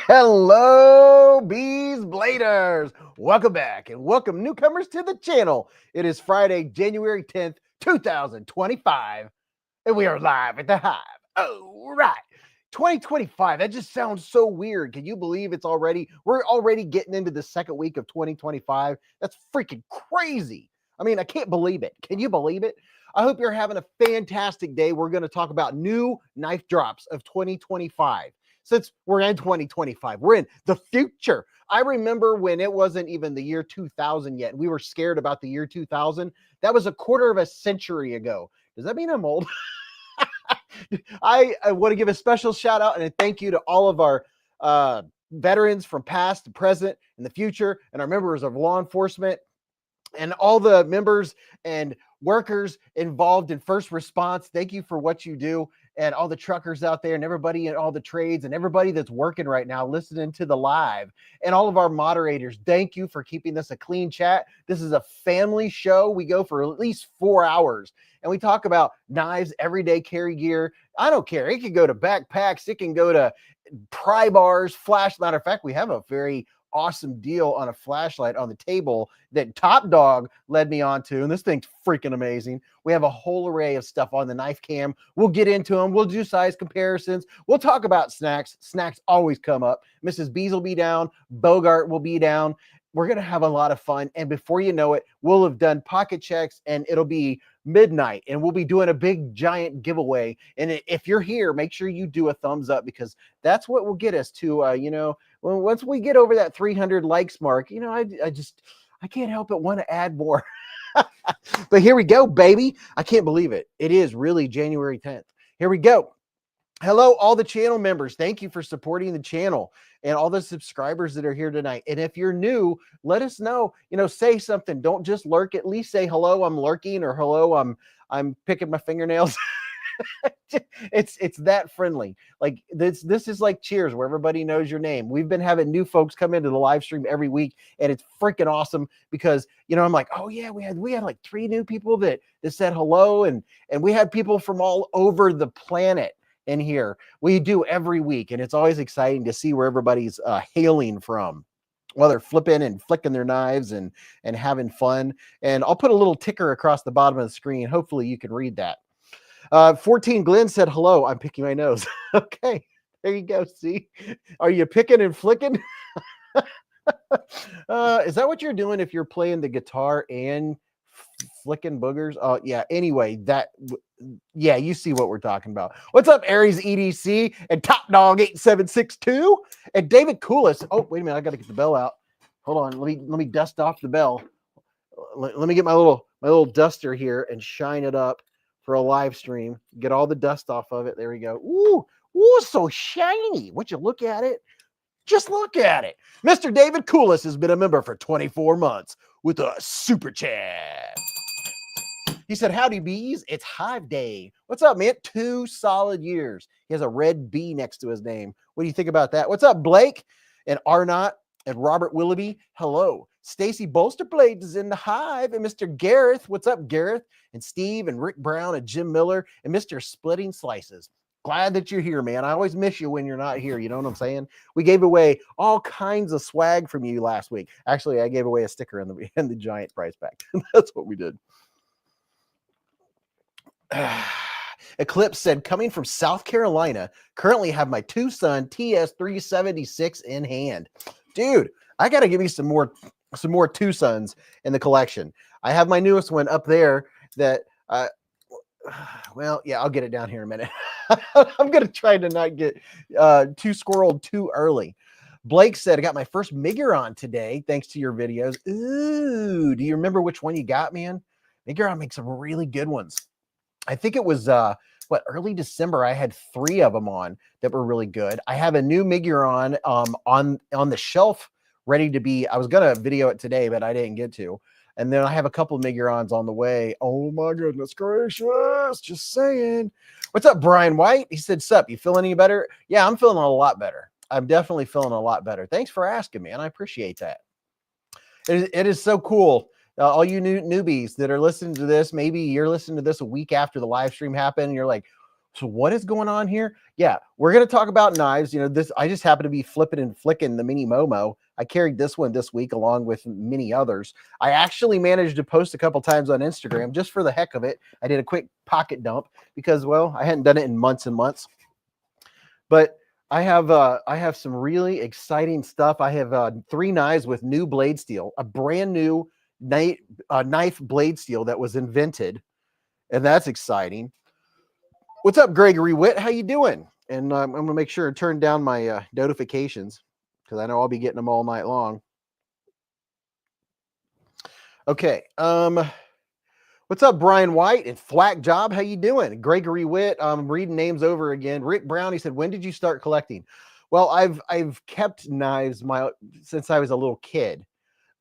Hello, beezbladers. Welcome back and welcome newcomers to the channel. It is Friday, January 10th, 2025, and we are live at the Hive. All right. 2025, that just sounds so weird. Can you believe we're already getting into the second week of 2025? That's freaking crazy. I mean, I can't believe it. Can you believe it? I hope you're having a fantastic day. We're going to talk about new knife drops of 2025. Since we're in 2025, we're in the future. I remember when it wasn't even the year 2000 yet, and we were scared about the year 2000. That was a quarter of a century ago. Does that mean I'm old? I want to give a special shout out and a thank you to all of our veterans from past, present, and the future, and our members of law enforcement, and all the members and workers involved in first response. Thank you for what you do, and all the truckers out there and everybody in all the trades and everybody that's working right now listening to the live, and all of our moderators. Thank you for keeping this a clean chat. This is a family show. We go for at least 4 hours and we talk about knives, everyday carry gear. I don't care. It can go to backpacks. It can go to pry bars, flash. Matter of fact, we have a very awesome deal on a flashlight on the table that Top Dog led me on to, and this thing's freaking amazing. We have a whole array of stuff on the knife cam. We'll get into them. We'll do size comparisons. We'll talk about snacks. Snacks always come up. Mrs. Beez will be down. Bogart will be down. We're going to have a lot of fun, and before you know it, we'll have done pocket checks, and it'll be midnight, and we'll be doing a big giant giveaway. And if you're here, make sure you do a thumbs up, because that's what will get us to once we get over that 300 likes mark. I can't help but want to add more. But here we go, baby. I can't believe it. It is really January 10th. Here we go. Hello, all the channel members. Thank you for supporting the channel and all the subscribers that are here tonight. And if you're new, let us know. Say something. Don't just lurk. At least say hello, I'm lurking, or hello, I'm picking my fingernails. It's that friendly. Like this is like Cheers, where everybody knows your name. We've been having new folks come into the live stream every week, and it's freaking awesome because I'm like, oh yeah, we had like 3 new people that said hello, and we had people from all over the planet in here. We do every week, and it's always exciting to see where everybody's hailing from while they're flipping and flicking their knives and having fun. And I'll put a little ticker across the bottom of the screen. Hopefully you can read that. 14 Glenn said hello. I'm picking my nose. Okay, there you go. See, are you picking and flicking? Is that what you're doing if you're playing the guitar and flicking boogers? Oh yeah. Anyway, yeah, you see what we're talking about. What's up, Aries EDC and Top Dog 8762 and David Coolis? Oh, wait a minute, I gotta get the bell out. Hold on, let me dust off the bell. Let me get my little duster here and shine it up for a live stream. Get all the dust off of it. There we go. Ooh, so shiny. Would you look at it? Just look at it. Mr. David Coolis has been a member for 24 months with a super chat. He said, howdy, bees. It's Hive Day. What's up, man? 2 solid years. He has a red B next to his name. What do you think about that? What's up, Blake and Arnott and Robert Willoughby? Hello. Stacy Bolsterblades is in the Hive, and Mr. Gareth. What's up, Gareth? And Steve and Rick Brown and Jim Miller and Mr. Splitting Slices. Glad that you're here, man. I always miss you when you're not here. You know what I'm saying? We gave away all kinds of swag from you last week. Actually, I gave away a sticker in the giant prize pack. That's what we did. Eclipse said, coming from South Carolina, currently have my Tucson TS376 in hand. Dude, I got to give you some more Tucsons in the collection. I have my newest one up there that, well, yeah, I'll get it down here in a minute. I'm going to try to not get too squirreled too early. Blake said, I got my first Miguron today, thanks to your videos. Ooh, do you remember which one you got, man? Miguron makes some really good ones. I think it was, early December. I had 3 of them on that were really good. I have a new Miguron on the shelf ready to be. I was going to video it today, but I didn't get to. And then I have a couple of Migurons on the way. Oh my goodness gracious. Just saying. What's up, Brian White? He said, sup, you feel any better? Yeah, I'm feeling a lot better. I'm definitely feeling a lot better. Thanks for asking, man. I appreciate that. It is so cool. All you newbies that are listening to this, maybe you're listening to this a week after the live stream happened, and you're like, So what is going on here? Yeah, we're going to talk about knives. You know, this, I just happen to be flipping and flicking the mini Momo. I carried this one this week along with many others. I actually managed to post a couple times on Instagram just for the heck of it. I did a quick pocket dump because, well, I hadn't done it in months and months. But I have some really exciting stuff. I have 3 knives with new blade steel, a brand new knife blade steel that was invented, and that's exciting. What's up, Gregory Witt? How you doing? And I'm going to make sure and turn down my notifications because I know I'll be getting them all night long. Okay. What's up, Brian White and Thwack Job? How you doing? Gregory Witt. I'm reading names over again. Rick Brown. He said, "When did you start collecting?" Well, I've kept knives since I was a little kid,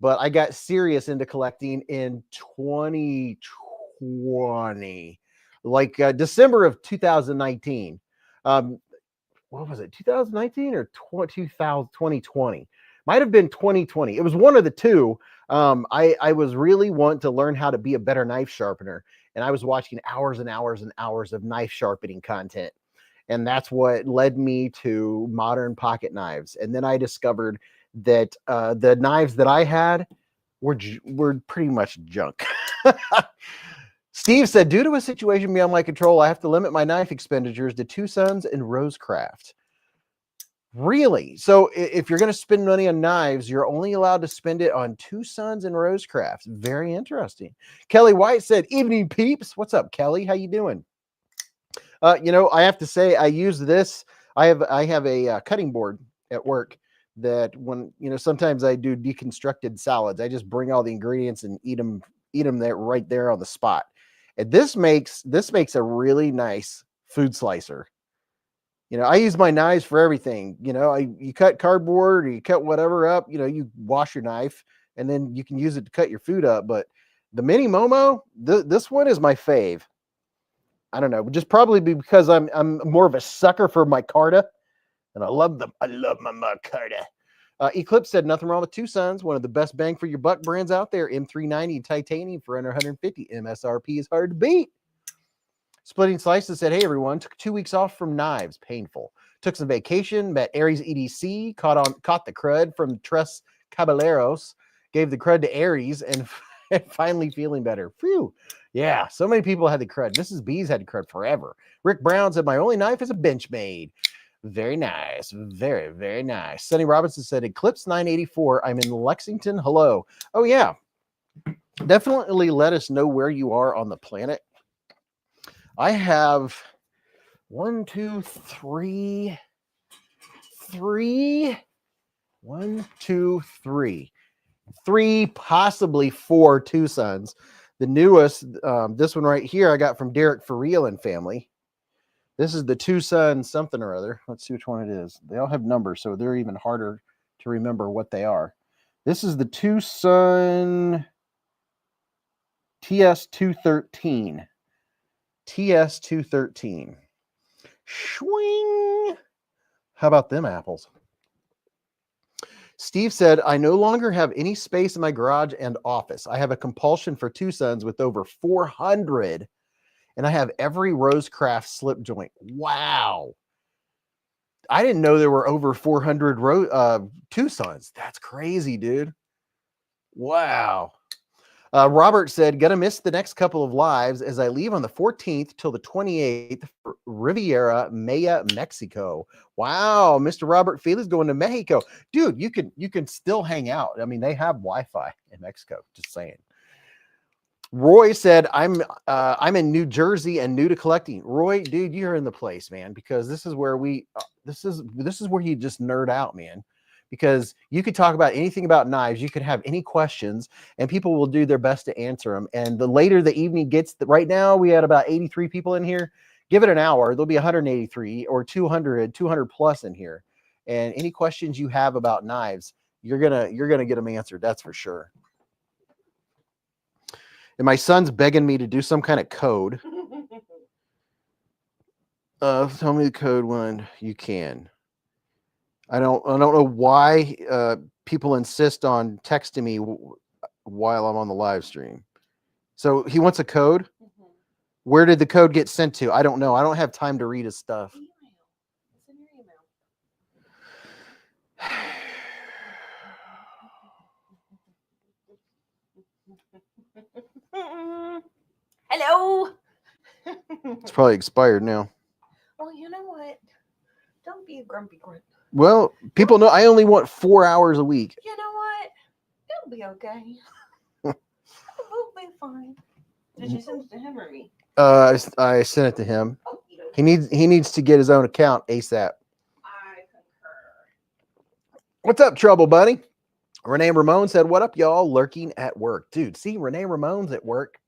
but I got serious into collecting in 2020. Like December of 2019. What was it, 2019 or 2020? Might have been 2020. It was one of the two. I was really wanting to learn how to be a better knife sharpener, and I was watching hours and hours and hours of knife sharpening content, and that's what led me to modern pocket knives. And then I discovered that the knives that I had were pretty much junk. Steve said, due to a situation beyond my control, I have to limit my knife expenditures to 2 Sons and Rosecraft. Really? So if you're going to spend money on knives, you're only allowed to spend it on 2 Sons and Rosecraft. Very interesting. Kelly White said, evening peeps. What's up, Kelly? How you doing? You know, I have to say, I use this. I have a cutting board at work that when, you know, sometimes I do deconstructed salads. I just bring all the ingredients and eat them there right there on the spot. And this makes a really nice food slicer. You know, I use my knives for everything. You know, you cut cardboard or you cut whatever up, you know, you wash your knife and then you can use it to cut your food up. But the mini Momo, this one is my fave. I don't know, just probably because I'm more of a sucker for micarta, and I love my micarta. Eclipse said, nothing wrong with 2 Sons, one of the best bang for your buck brands out there. M390 titanium for under 150. MSRP is hard to beat. Splitting Slices said, hey everyone, took 2 weeks off from knives, painful. Took some vacation, met Aries EDC, caught the crud from Tres Caballeros, gave the crud to Aries, and finally feeling better. Phew. Yeah, so many people had the crud. Mrs. Beez had the crud forever. Rick Brown said, my only knife is a Benchmade. Very nice. Very, very nice. Sonny Robinson said, Eclipse 984. I'm in Lexington. Hello. Oh, yeah. Definitely let us know where you are on the planet. I have 1, 2, 3. 1, 2, 3. 3, possibly 4 2 Sons. The newest, this one right here, I got from Derek For Real and family. This is the 2 Sons something or other. Let's see which one it is. They all have numbers, so they're even harder to remember what they are. This is the 2 Son TS213. TS213. Swing. How about them apples? Steve said, I no longer have any space in my garage and office. I have a compulsion for 2 Sons with over 400, and I have every Rosecraft slip joint. Wow. I didn't know there were over 400 2 Sons. That's crazy, dude. Wow. Robert said, gonna miss the next couple of lives as I leave on the 14th till the 28th for Riviera Maya, Mexico. Wow, Mr. Robert Felix going to Mexico. Dude, you can still hang out. I mean, they have Wi-Fi in Mexico, just saying. Roy said, I'm in New Jersey and new to collecting. Roy, dude, you're in the place, man, because this is where this is where you just nerd out, man. Because you could talk about anything about knives, you could have any questions, and people will do their best to answer them. And the later the evening gets, right now we had about 83 people in here. Give it an hour, there'll be 183 or 200 plus in here. And any questions you have about knives, you're gonna get them answered. That's for sure. And my son's begging me to do some kind of code. Tell me the code when you can. I don't know why people insist on texting me while I'm on the live stream. So he wants a code. Where did the code get sent to? I don't know. I don't have time to read his stuff. Email. It's in your email. Hello. It's probably expired now. Well, you know what? Don't be a grumpy grunt. Well, people know I only want 4 hours a week. You know what? It'll be okay. It'll be fine. Did you send it to him or me? I sent it to him. He needs to get his own account ASAP. I concur. What's up, Trouble Bunny? Renee Ramon said, "What up, y'all? Lurking at work, dude. See, Renee Ramon's at work.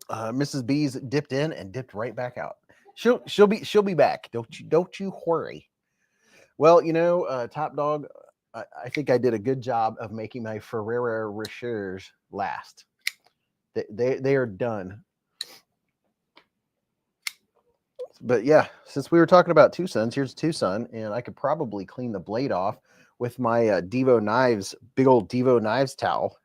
Mrs. Beez dipped in and dipped right back out. She'll be back. Don't you worry. Well, you know, Top Dog, I think I did a good job of making my Ferrero Rochers last. They are done. But yeah, since we were talking about Tucson's, here's Tucson, and I could probably clean the blade off with my Divo Knives, big old Divo Knives towel.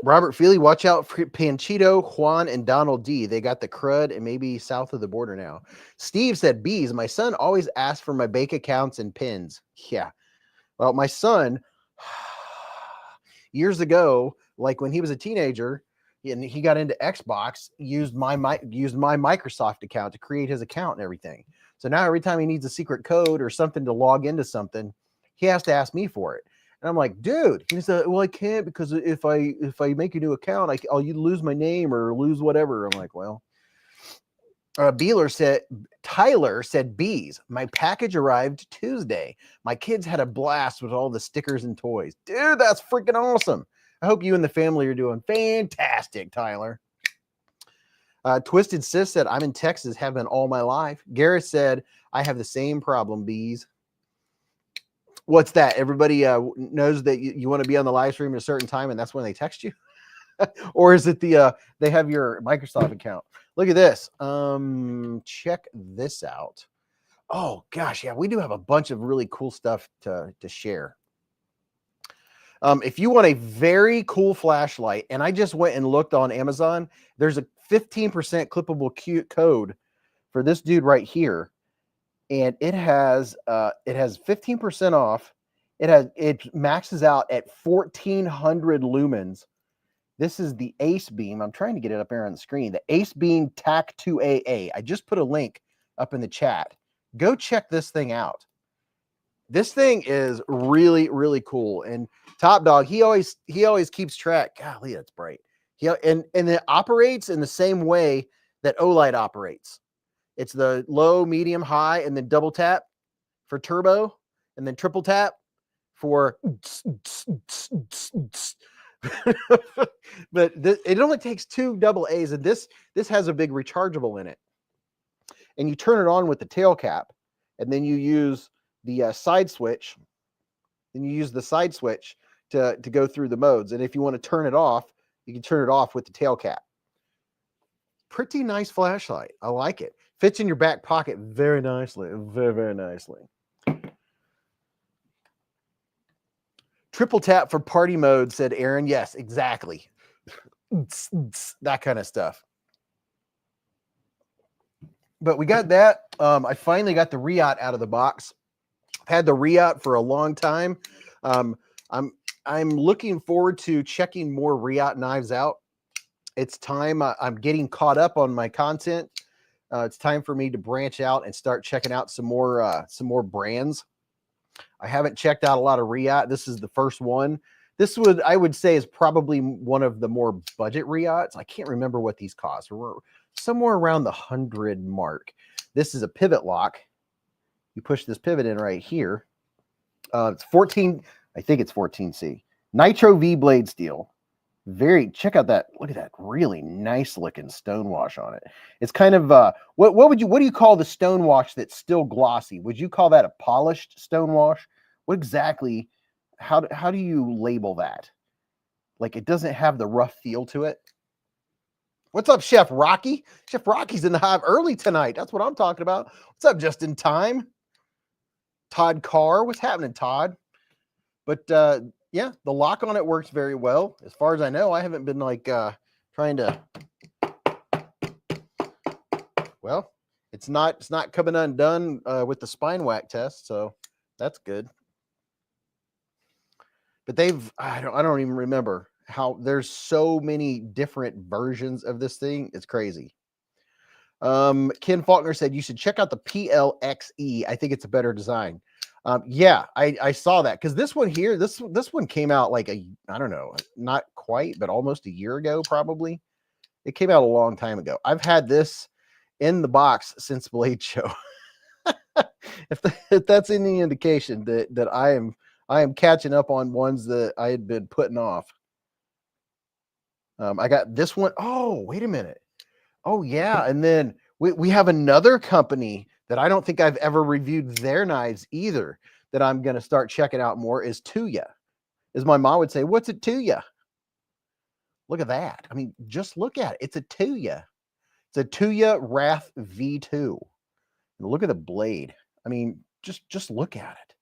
Robert Feely, watch out for Panchito, Juan, and Donald D. They got the crud and maybe south of the border now. Steve said, Beez, my son always asks for my bank accounts and pins. Yeah. Well, my son, years ago, like when he was a teenager and he got into Xbox, used my Microsoft account to create his account and everything. So now every time he needs a secret code or something to log into something, he has to ask me for it. And I'm like, dude, he said, well, I can't because if I make a new account, I'll lose my name or lose whatever. I'm like, well, Tyler said, Beez, my package arrived Tuesday. My kids had a blast with all the stickers and toys. Dude, that's freaking awesome. I hope you and the family are doing fantastic, Tyler. Twisted Sis said, I'm in Texas, have been all my life. Gareth said, I have the same problem, Beez. What's that? Everybody knows that you want to be on the live stream at a certain time, and that's when they text you? Or is it they have your Microsoft account? Look at this. Check this out. Oh, gosh, yeah, we do have a bunch of really cool stuff to share. If you want a very cool flashlight, and I just went and looked on Amazon, there's a 15% clippable code for this dude right here. And it has 15% off. It maxes out at 1400 lumens. This is the Ace Beam. I'm trying to get it up here on the screen. The Ace Beam TAC 2AA. I just put a link up in the chat. Go check this thing out. This thing is really, really cool. And Top Dog, he always keeps track. Golly, that's bright. And it operates in the same way that Olight operates. It's the low, medium, high, and then double tap for turbo, and then triple tap for. But it only takes 2 double A's, and this has a big rechargeable in it. And you turn it on with the tail cap, and then you use the side switch. Then you use the side switch to go through the modes. And if you want to turn it off, you can turn it off with the tail cap. Pretty nice flashlight. I like it. Fits in your back pocket very nicely. Very, very nicely. Triple tap for party mode, said Aaron. Yes, exactly. That kind of stuff. But we got that. I finally got the Riot out of the box. I've had the Riot for a long time. I'm looking forward to checking more Riot knives out. It's time. I'm getting caught up on my content. It's time for me to branch out and start checking out some more brands. I haven't checked out a lot of Riot. This is the first one. This I would say is probably one of the more budget Riots. I can't remember what these cost. We're somewhere around the 100 mark. This is a pivot lock. You push this pivot in right here. It's 14. I think it's 14C. Nitro V blade steel. Check out that. Look at that really nice looking stonewash on it. It's kind of what do you call the stonewash that's still glossy? Would you call that a polished stonewash? What exactly? How do you label that? Like it doesn't have the rough feel to it. What's up, Chef Rocky? Chef Rocky's in the hive early tonight. That's what I'm talking about. What's up, just in time? Todd Carr, what's happening, Todd? But Yeah, the lock on it works very well. As far as I know, I haven't been like trying to. Well, it's not coming undone with the spine whack test, so that's good. But I don't even remember how there's so many different versions of this thing. It's crazy. Ken Faulkner said you should check out the PLXE. I think it's a better design. Yeah, I saw that because this one here, this one came out like I don't know, not quite, but almost a year ago, probably. It came out a long time ago. I've had this in the box since Blade Show. if that's any indication that I am catching up on ones that I had been putting off. I got this one. Oh, wait a minute. Oh yeah, and then we have another company that I don't think I've ever reviewed their knives either that I'm going to start checking out more is Tuya. As my mom would say, what's a Tuya? Look at that. I mean, just look at it. It's a Tuya. It's a Tuya Wrath V2. And look at the blade. I mean, just look at it.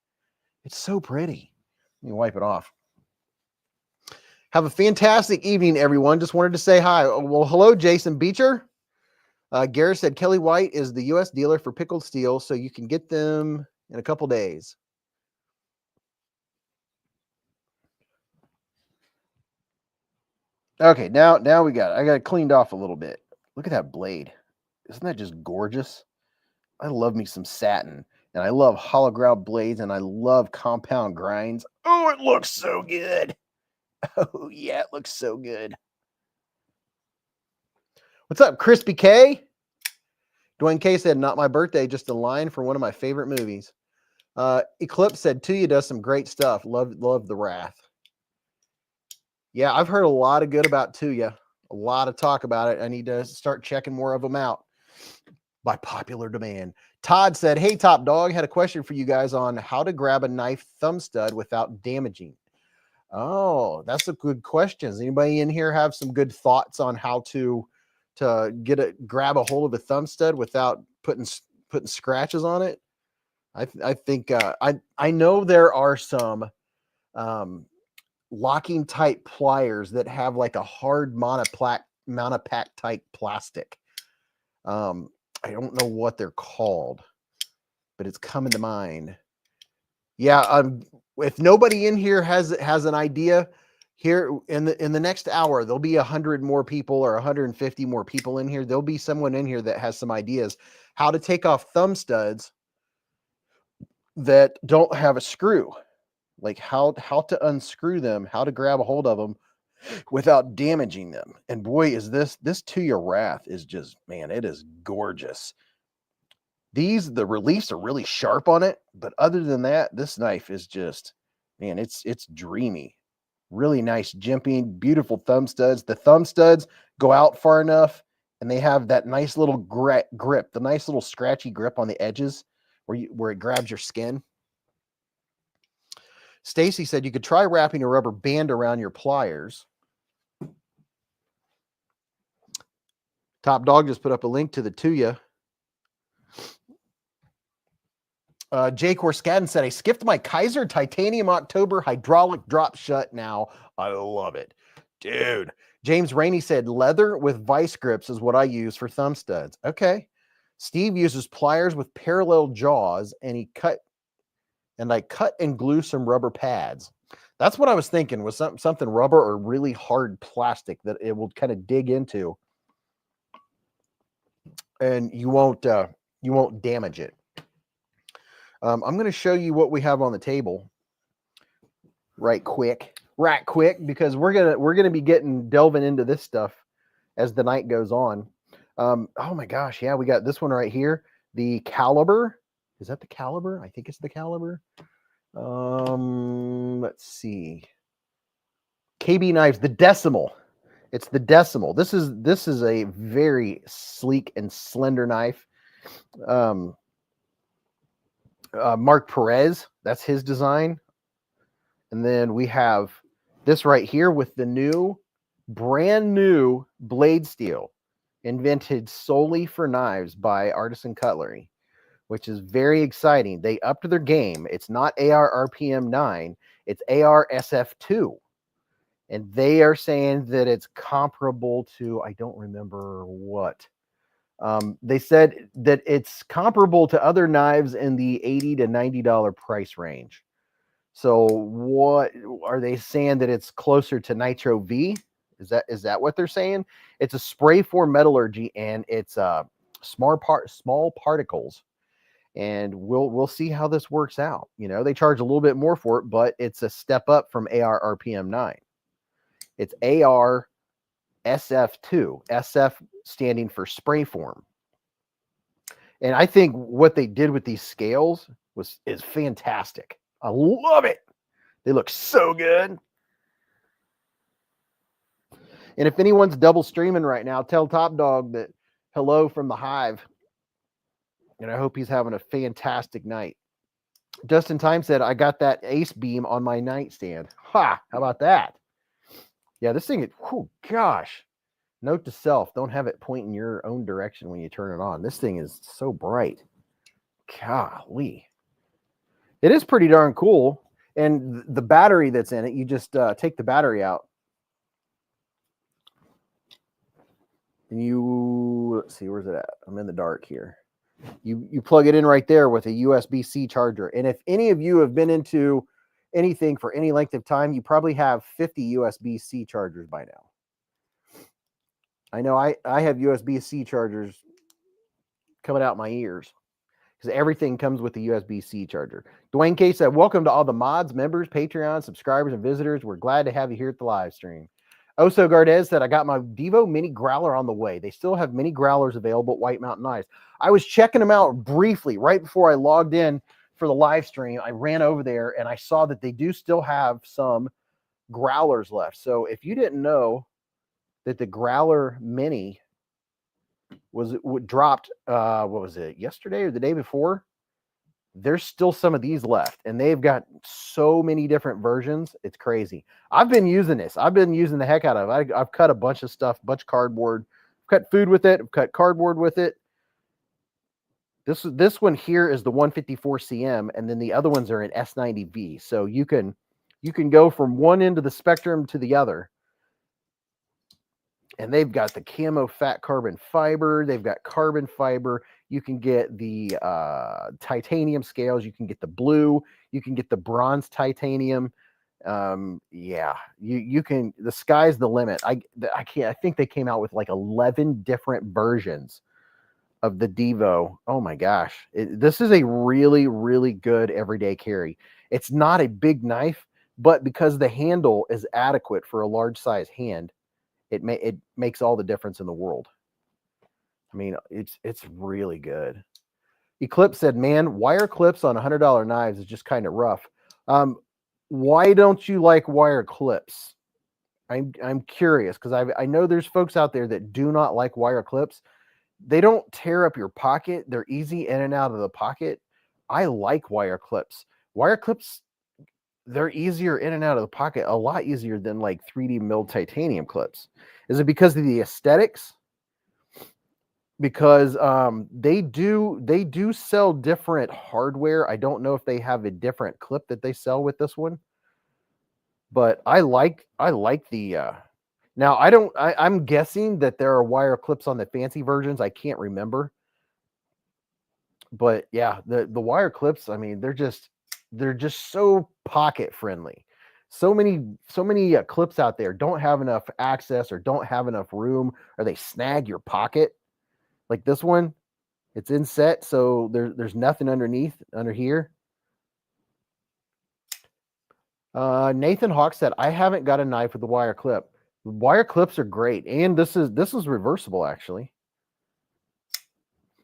It's so pretty. Let me wipe it off. Have a fantastic evening, everyone. Just wanted to say hi. Well, hello, Jason Beecher. Garrett said Kelly White is the U.S. dealer for pickled steel, so you can get them in a couple days. Okay, now we got it. I got it cleaned off a little bit. Look at that blade. Isn't that just gorgeous? I love me some satin, and I love hollow ground blades, and I love compound grinds. Oh, it looks so good. Oh, yeah, it looks so good. What's up, Crispy K? Dwayne K said, not my birthday, just a line for one of my favorite movies. Eclipse said, Tuya does some great stuff. Love the Wrath. Yeah, I've heard a lot of good about Tuya. A lot of talk about it. I need to start checking more of them out by popular demand. Todd said, hey, Top Dog, had a question for you guys on how to grab a knife thumb stud without damaging. Oh, that's a good question. Does anybody in here have some good thoughts on how to grab a hold of a thumb stud without putting scratches on it? I think I know there are some locking type pliers that have like a hard monopack type plastic. I don't know what they're called, but it's coming to mind. Yeah, if nobody in here has an idea, here in the next hour, there'll be 100 more people or 150 more people in here. There'll be someone in here that has some ideas how to take off thumb studs that don't have a screw, like how to unscrew them, how to grab a hold of them without damaging them. And boy, is this Tuya Wrath is just, man, it is gorgeous. The reliefs are really sharp on it, but other than that, this knife is just, man, it's dreamy. Really nice jimping, beautiful thumb studs. The thumb studs go out far enough, and they have that nice little grip, the nice little scratchy grip on the edges where it grabs your skin. Stacy said you could try wrapping a rubber band around your pliers. Top Dog just put up a link to the Tuya. Jake Horskadden said, I skipped my Kaiser Titanium October hydraulic drop shut now. I love it. Dude. James Rainey said, leather with vice grips is what I use for thumb studs. Okay. Steve uses pliers with parallel jaws, and I cut and glue some rubber pads. That's what I was thinking, was something rubber or really hard plastic that it will kind of dig into, and you won't damage it. I'm going to show you what we have on the table right quick, because we're going to be delving into this stuff as the night goes on. Oh my gosh. Yeah. We got this one right here. The Caliber. Is that the Caliber? I think it's the Caliber. Let's see. KB Knives, the Decimal. It's the Decimal. This is a very sleek and slender knife. Mark Perez, that's his design. And then we have this right here with the brand new blade steel, invented solely for knives by Artisan Cutlery. which is very exciting. They upped their game. It's not AR RPM 9, it's AR SF2. And they are saying that it's comparable to, I don't remember what. They said that it's comparable to other knives in the $80 to $90 price range. So what are they saying, that it's closer to Nitro V? Is that what they're saying? It's a spray form metallurgy, and it's small particles. And we'll see how this works out. You know, they charge a little bit more for it, but it's a step up from AR RPM 9. It's AR SF2, SF standing for spray form. And I think what they did with these scales is fantastic. I love it. They look so good. And if anyone's double streaming right now, tell Top Dog that hello from the Hive. And I hope he's having a fantastic night. Justin Time said, I got that Ace beam on my nightstand. Ha! How about that? Yeah, this thing, oh gosh. Note to self, don't have it point in your own direction when you turn it on. This thing is so bright. Golly. It is pretty darn cool. And the battery that's in it, you just take the battery out. And you, let's see, where's it at? I'm in the dark here. You plug it in right there with a USB-C charger. And if any of you have been into anything for any length of time, you probably have 50 USB-C chargers by now. I know I have USB-C chargers coming out my ears because everything comes with a USB-C charger. Dwayne K said, welcome to all the mods, members, Patreon, subscribers, and visitors. We're glad to have you here at the live stream. Oso Gardez said, I got my Divo mini growler on the way. They still have mini growlers available at White Mountain Knives. I was checking them out briefly right before I logged in for the live stream. I ran over there and I saw that they do still have some growlers left. So if you didn't know that the growler mini was dropped, what was it, yesterday or the day before? There's still some of these left, and they've got so many different versions. It's crazy. I've been using this. I've been using the heck out of it. I've cut a bunch of stuff, bunch of cardboard, cut food with it, I've cut cardboard with it. This one here is the 154 CM, and then the other ones are in S90V. So you can go from one end of the spectrum to the other. And they've got the camo fat carbon fiber. They've got carbon fiber. You can get the titanium scales. You can get the blue. You can get the bronze titanium. Yeah, you can. The sky's the limit. I think they came out with like 11 different versions of the Divo. Oh my gosh, this is a really, really good everyday carry. It's not a big knife, but because the handle is adequate for a large size hand, it makes all the difference in the world. I mean, it's really good. Eclipse said, man, wire clips on $100 knives is just kind of rough. Why don't you like wire clips? I'm curious, because I know there's folks out there that do not like wire clips. They don't tear up your pocket. They're easy in and out of the pocket. I like wire clips. Wire clips, they're easier in and out of the pocket, a lot easier than like 3D milled titanium clips. Is it because of the aesthetics? Because they do sell different hardware. I don't know if they have a different clip that they sell with this one, but I like the now I'm guessing that there are wire clips on the fancy versions. I can't remember, but yeah, the wire clips, I mean, they're just so pocket friendly. So many clips out there don't have enough access or don't have enough room, or they snag your pocket. Like this one, it's inset, so there's nothing under here. Nathan Hawk said, I haven't got a knife with a wire clip. Wire clips are great, and this is reversible actually.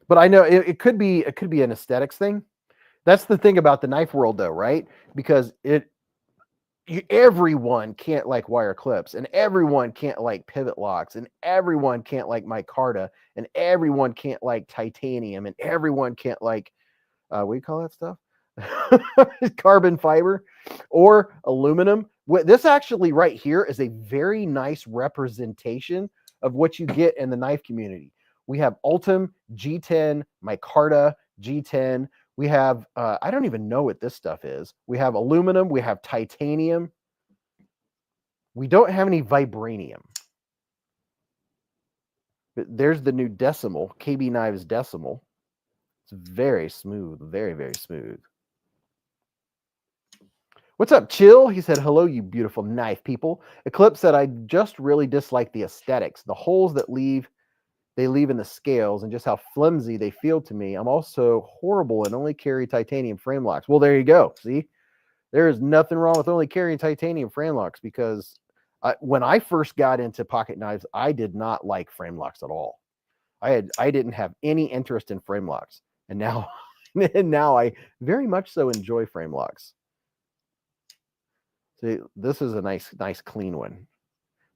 But I know it could be an aesthetics thing. That's the thing about the knife world, though, right? Because everyone can't like wire clips, and everyone can't like pivot locks, and everyone can't like micarta, and everyone can't like titanium, and everyone can't like what do you call that stuff? Carbon fiber or aluminum. This actually right here is a very nice representation of what you get in the knife community. We have Ultim, G10, micarta, G10. We have, I don't even know what this stuff is. We have aluminum. We have titanium. We don't have any vibranium. But there's the new decimal, KB Knives decimal. It's very smooth, very, very smooth. What's up, Chill? He said, hello, you beautiful knife people. Eclipse said, I just really dislike the aesthetics, the holes that they leave in the scales and just how flimsy they feel to me. I'm also horrible and only carry titanium frame locks. Well, there you go. See, there is nothing wrong with only carrying titanium frame locks, because when I first got into pocket knives, I did not like frame locks at all. I didn't have any interest in frame locks, and now I very much so enjoy frame locks. See, this is a nice clean one.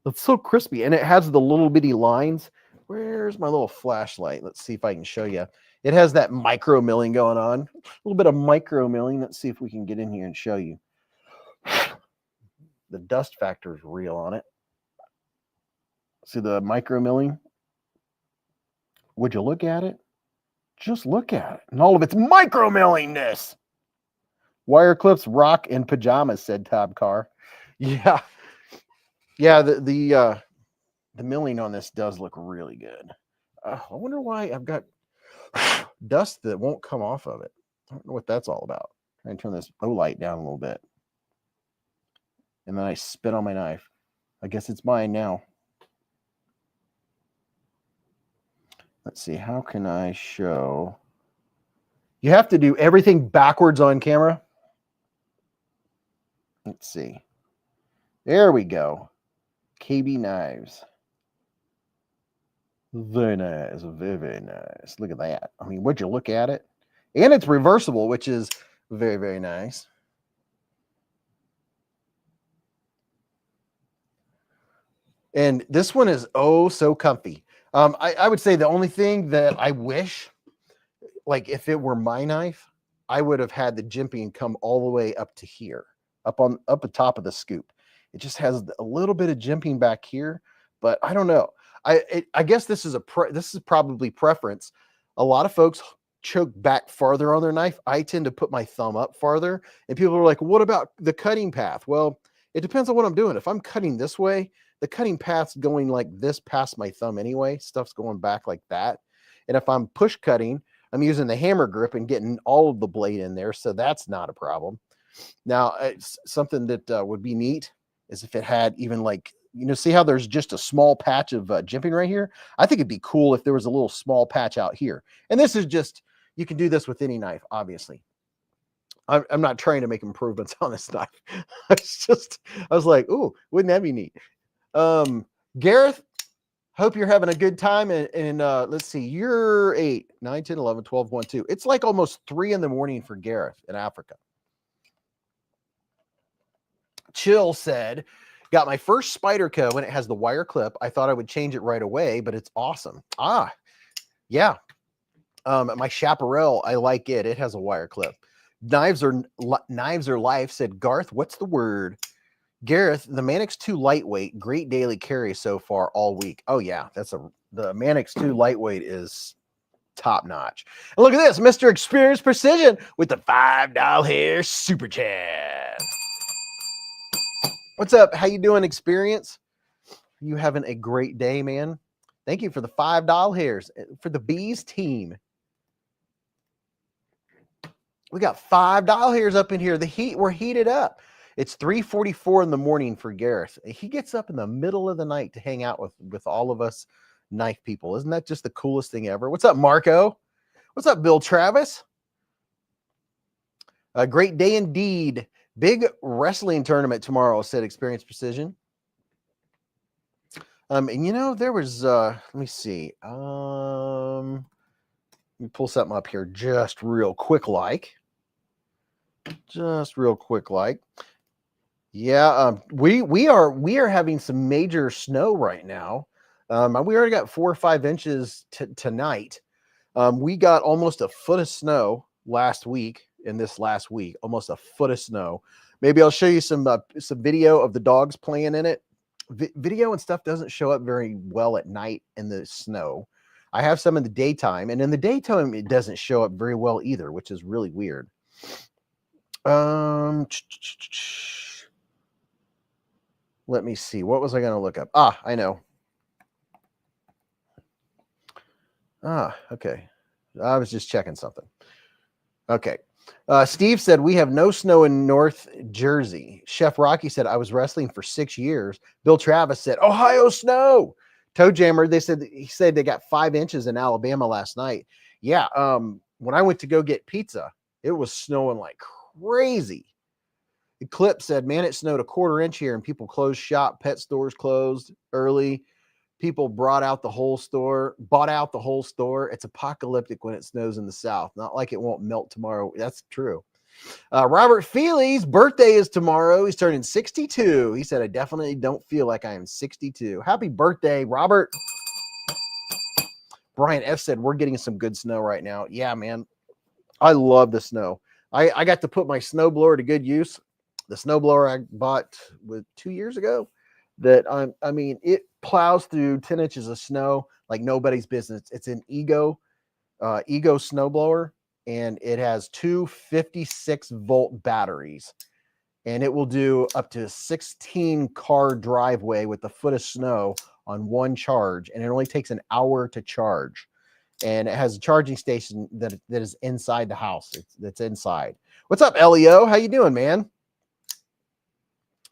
It's so crispy, and it has the little bitty lines. Where's my little flashlight? Let's see if I can show you. It has that micro milling going on. A little bit of micro milling. Let's see if we can get in here and show you. The dust factor is real on it. See the micro milling? Would you look at it? Just look at it. And all of its micro millingness. Wire clips rock in pajamas, said Top Car. Yeah. Yeah, the milling on this does look really good. I wonder why I've got dust that won't come off of it. I don't know what that's all about. Try and turn this O light down a little bit. And then I spit on my knife. I guess it's mine now. Let's see. How can I show? You have to do everything backwards on camera. Let's see. There we go. KB Knives. Very nice. Very, very nice. Look at that. I mean, would you look at it? And it's reversible, which is very, very nice. And this one is oh so comfy. I would say the only thing that I wish, like if it were my knife, I would have had the jimping come all the way up to here, up the top of the scoop. It just has a little bit of jimping back here, but I don't know. I guess this is probably preference. A lot of folks choke back farther on their knife. I tend to put my thumb up farther, and people are like, "What about the cutting path?" Well, it depends on what I'm doing. If I'm cutting this way, the cutting path's going like this past my thumb anyway. Stuff's going back like that. And if I'm push cutting, I'm using the hammer grip and getting all of the blade in there, so that's not a problem. Now, it's something that would be neat is if it had even like, you know, see how there's just a small patch of jimping right here? I think it'd be cool if there was a little small patch out here. And this is just, you can do this with any knife, obviously. I'm not trying to make improvements on this knife. I was like, ooh, wouldn't that be neat? Gareth, hope you're having a good time. And let's see, you're 8, 9, 10, 11, 12, 1, 2. It's like almost 3 in the morning for Gareth in Africa. Chill said, got my first Spyderco and it has the wire clip. I thought I would change it right away, but it's awesome. Yeah. My Chaparral, I like it. It has a wire clip. Knives are life, said Garth. What's the word? Gareth, the Manix 2 lightweight, great daily carry so far all week. Oh yeah, the Manix 2 lightweight is top notch. And look at this, Mr. Experience Precision with the $5 hair super chat. What's up? How you doing, Experience? Are you having a great day, man? Thank you for the $5 hairs for the Beez team. We got $5 hairs up in here. We're heated up. It's 3:44 in the morning for Gareth. He gets up in the middle of the night to hang out with all of us knife people. Isn't that just the coolest thing ever? What's up, Marco? What's up, Bill Travis? A great day indeed. Big wrestling tournament tomorrow, said Experience Precision. And you know, there was let me see. Let me pull something up here just real quick like. Yeah, we are having some major snow right now. We already got 4 or 5 inches tonight. We got almost a foot of snow last week. In this last week, almost a foot of snow. Maybe I'll show you some video of the dogs playing in it. Video and stuff doesn't show up very well at night in the snow. I have some in the daytime, and in the daytime it doesn't show up very well either, which is really weird. Let me see. What was I going to look up? I know. Okay. I was just checking something. Okay. Steve said, we have no snow in North Jersey. Chef Rocky said, I was wrestling for 6 years. Bill Travis said, Ohio snow. Toe Jammer, he said they got 5 inches in Alabama last night. Yeah. When I went to go get pizza, it was snowing like crazy. Eclipse said, man, it snowed a 1/4 inch here and people closed shop. Pet stores closed early. People bought out the whole store. It's apocalyptic when it snows in the South. Not like it won't melt tomorrow. That's true. Robert Feely's birthday is tomorrow. He's turning 62. He said, I definitely don't feel like I am 62. Happy birthday, Robert. Brian F. said, we're getting some good snow right now. Yeah, man. I love the snow. I got to put my snowblower to good use. The snowblower I bought 2 years ago, that I mean, it plows through 10 inches of snow like nobody's business. It's an Ego snowblower, and it has 2 56-volt batteries, and it will do up to 16 car driveway with a foot of snow on one charge, and it only takes an hour to charge. And it has a charging station that is inside the house. That's inside. What's up, Leo? How you doing, man?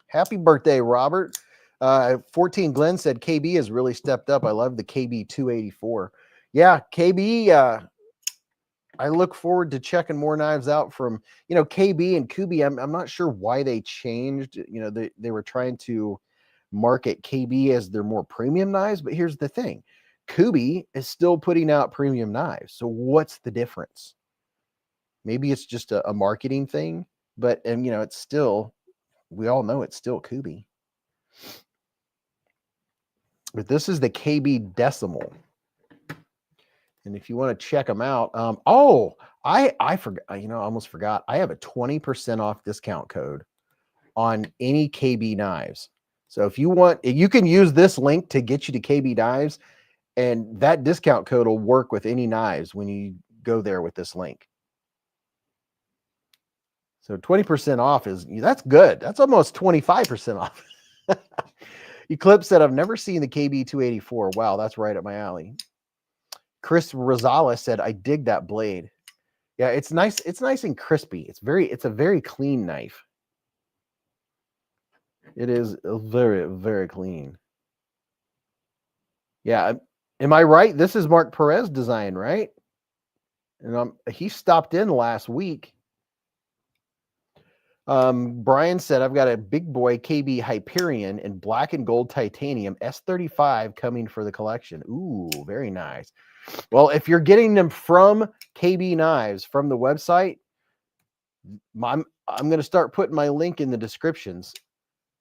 Happy birthday, Robert. 14 Glenn said KB has really stepped up. I love the KB 284. Yeah, KB. I look forward to checking more knives out from, KB and Kubi. I'm not sure why they changed. They were trying to market KB as their more premium knives, but here's the thing. Kubi is still putting out premium knives. So what's the difference? Maybe it's just a marketing thing, but it's still, we all know it's still Kubi. But this is the KB Decimal. And if you want to check them out, I forgot, I almost forgot. I have a 20% off discount code on any KB knives. So if you want, you can use this link to get you to KB Knives, and that discount code will work with any knives when you go there with this link. So 20% off that's good. That's almost 25% off. Eclipse said, I've never seen the KB 284. Wow, that's right up my alley. Chris Rosales said, I dig that blade. Yeah, it's nice. It's nice and crispy. It's a very clean knife. It is very, very clean. Yeah. Am I right? This is Mark Perez design, right? And he stopped in last week. Brian said, I've got a big boy KB Hyperion in black and gold titanium S35 coming for the collection. Ooh, very nice. Well, if you're getting them from KB Knives from the website, I'm going to start putting my link in the descriptions.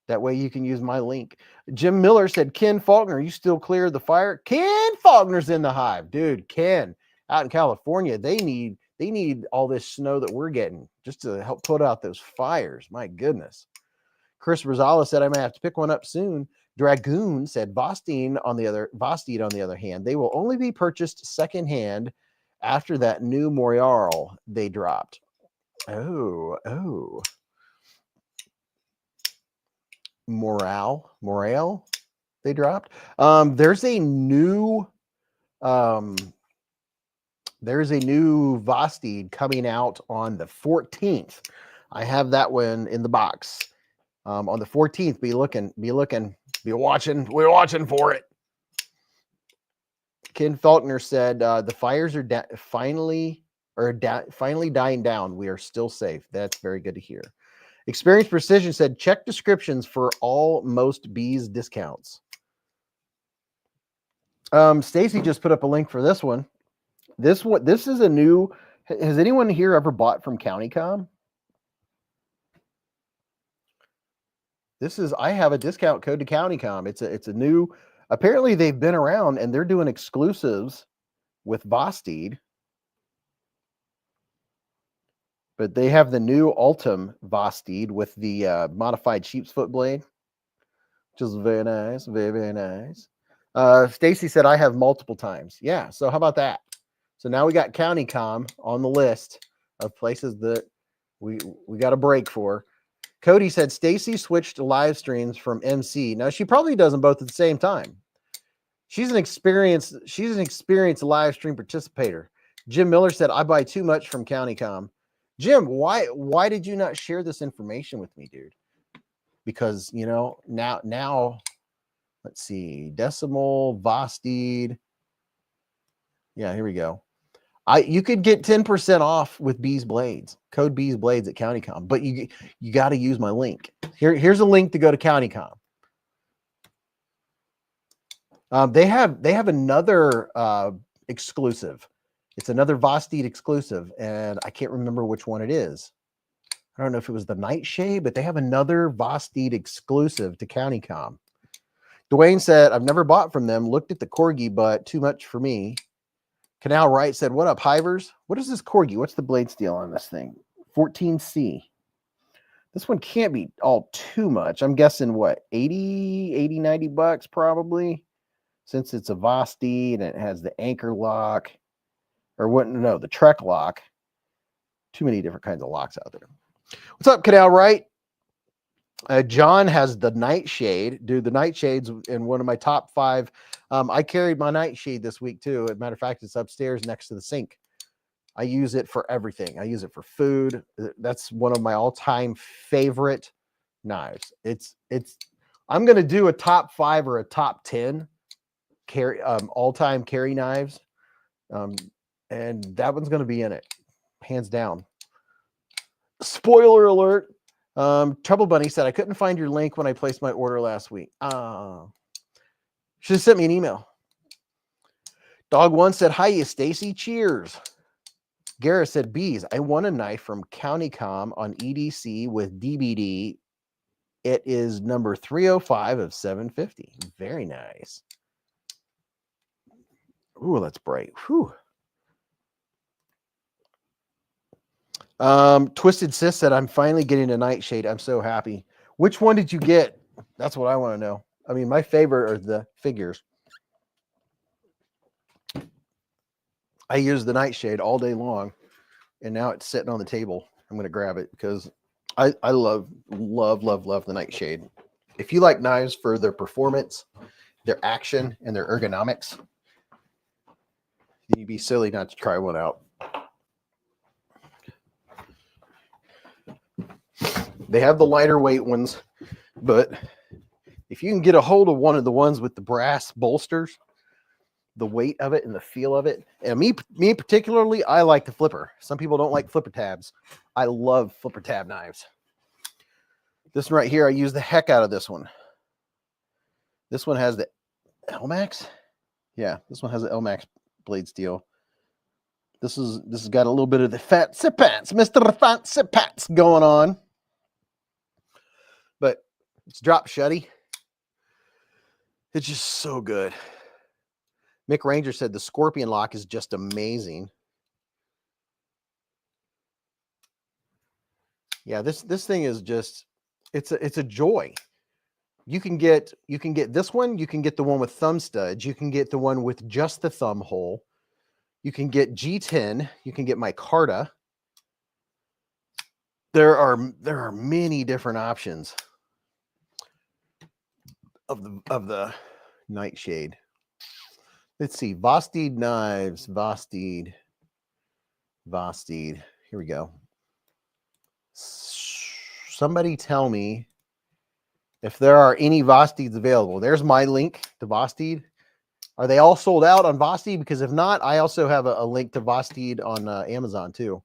That way you can use my link. Jim Miller said, Ken Faulkner, you still clear of the fire? Ken Faulkner's in the hive. Dude, Ken, out in California, they need all this snow that we're getting just to help put out those fires. My goodness. Chris Rosales said, I might have to pick one up soon. Dragoon said, Vosteed on the other hand, they will only be purchased secondhand after that new Moriarl they dropped. Oh. Morale they dropped. There's a new Vosteed coming out on the 14th. I have that one in the box. On the 14th, be watching. We're watching for it. Ken Faulkner said the fires are finally dying down. We are still safe. That's very good to hear. Experience Precision said, check descriptions for all most Beez discounts. Stacy just put up a link for this one. This is a new. Has anyone here ever bought from CountyCom? I have a discount code to CountyCom. It's a new. Apparently they've been around and they're doing exclusives with Vosteed. But they have the new Ultim Vosteed with the modified sheep's foot blade, which is very nice, very, very nice. Stacy said I have multiple times. Yeah. So how about that? So now we got County Com on the list of places that we got a break for. Cody said Stacy switched to live streams from MC. Now she probably does them both at the same time. She's an experienced live stream participator. Jim Miller said I buy too much from County Com. Jim, why did you not share this information with me, dude? Because now let's see, decimal Vosteed. Yeah, here we go. You could get 10% off with Beez Blades, code Beez Blades at CountyCom, but you got to use my link. Here's a link to go to CountyCom. They have another exclusive. It's another Vosteed exclusive, and I can't remember which one it is. I don't know if it was the Nightshade, but they have another Vosteed exclusive to CountyCom. Dwayne said, I've never bought from them. Looked at the Corgi, but too much for me. Canal Wright said, what up, Hivers? What is this Corgi? What's the blade steel on this thing? 14C. This one can't be all too much. I'm guessing, what, 80, 90 bucks probably, since it's a Vosteed and it has the anchor lock, or what? No, the Trek lock. Too many different kinds of locks out there. What's up, Canal Wright? John has the Nightshade. Dude, the Nightshade's in one of my top 5. I carried my Nightshade this week too. As a matter of fact, it's upstairs next to the sink. I use it for everything. I use it for food. That's one of my all-time favorite knives. I'm going to do a top 5 or a top 10 all-time carry knives. And that one's going to be in it, hands down. Spoiler alert. Trouble Bunny said, I couldn't find your link when I placed my order last week. Should have sent me an email. Dog One said, hiya, Stacy. Cheers. Gareth said, Beez, I won a knife from CountyCom on EDC with DBD. It is number 305 of 750. Very nice. Ooh, that's bright. Whew. Twisted Sis said, I'm finally getting a Nightshade. I'm so happy. Which one did you get? That's what I want to know. I mean, my favorite are the figures. I use the Nightshade all day long, and now it's sitting on the table. I'm going to grab it because I love the Nightshade. If you like knives for their performance, their action, and their ergonomics, you'd be silly not to try one out. They have the lighter weight ones, but if you can get a hold of one of the ones with the brass bolsters, the weight of it and the feel of it, and me particularly, I like the flipper. Some people don't like flipper tabs. I love flipper tab knives. This one right here, I use the heck out of this one. This one has the Elmax. Yeah, this one has the Elmax blade steel. This has got a little bit of the fancy pants, Mr. Fancy Pants going on. But it's drop shutty. It's just so good. Mick Ranger said the Scorpion lock is just amazing. Yeah, this thing is just, it's a joy. You can get this one, you can get the one with thumb studs, you can get the one with just the thumb hole. You can get G10, you can get micarta. There are many different options of the Nightshade. Let's see, Vosteed knives, Vosteed. Here we go. Somebody tell me if there are any Vosteeds available. There's my link to Vosteed. Are they all sold out on Vosteed? Because if not, I also have a link to Vosteed on Amazon too.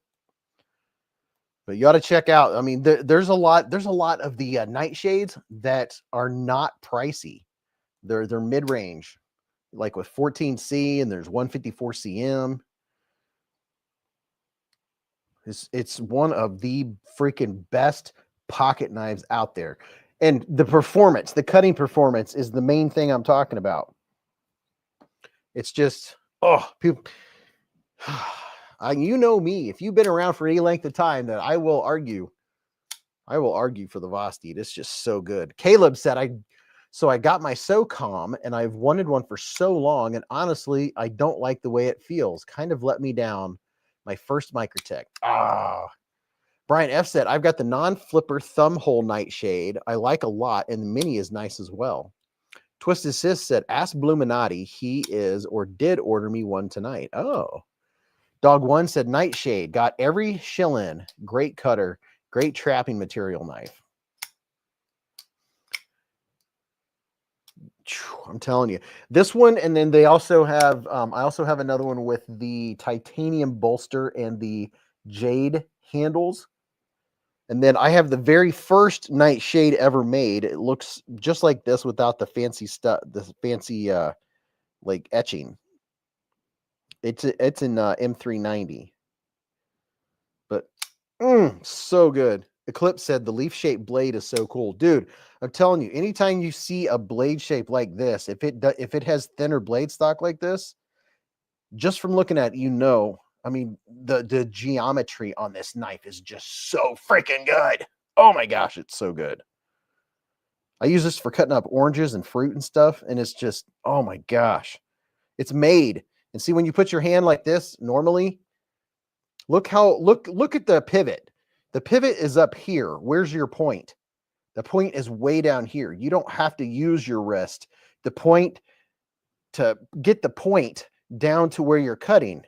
But you ought to check out. I mean, there's a lot of the Nightshades that are not pricey. They're mid-range, like with 14C, and there's 154 CM. It's one of the freaking best pocket knives out there. And the performance, the cutting performance is the main thing I'm talking about. It's just, people, you know me. If you've been around for any length of time, that I will argue for the Vosteed. It's just so good. Caleb said, I So I got my SOCOM, and I've wanted one for so long, and honestly, I don't like the way it feels. Kind of let me down. My first Microtech. Brian F said, I've got the non-flipper thumb hole nightshade I like a lot, and the mini is nice as well. Twisted Sis said, ask Bluminati. He is or did order me one tonight. Oh. Dog One said, nightshade. Got every shillin'. Great cutter. Great trapping material knife. I'm telling you, this one, and then they also have, I also have another one with the titanium bolster and the jade handles. And then I have the very first nightshade ever made. It looks just like this without the fancy stuff, the fancy like etching. It's in M390, but so good. Eclipse said the leaf-shaped blade is so cool, dude. I'm telling you, anytime you see a blade shape like this, if it has thinner blade stock like this, just from looking at it, you know, I mean, the geometry on this knife is just so freaking good. Oh my gosh, it's so good. I use this for cutting up oranges and fruit and stuff, and it's just, oh my gosh, it's made. And see, when you put your hand like this normally, look at the pivot. The pivot is up here. Where's your point? The point is way down here. You don't have to use your wrist. The point to get the point down to where you're cutting.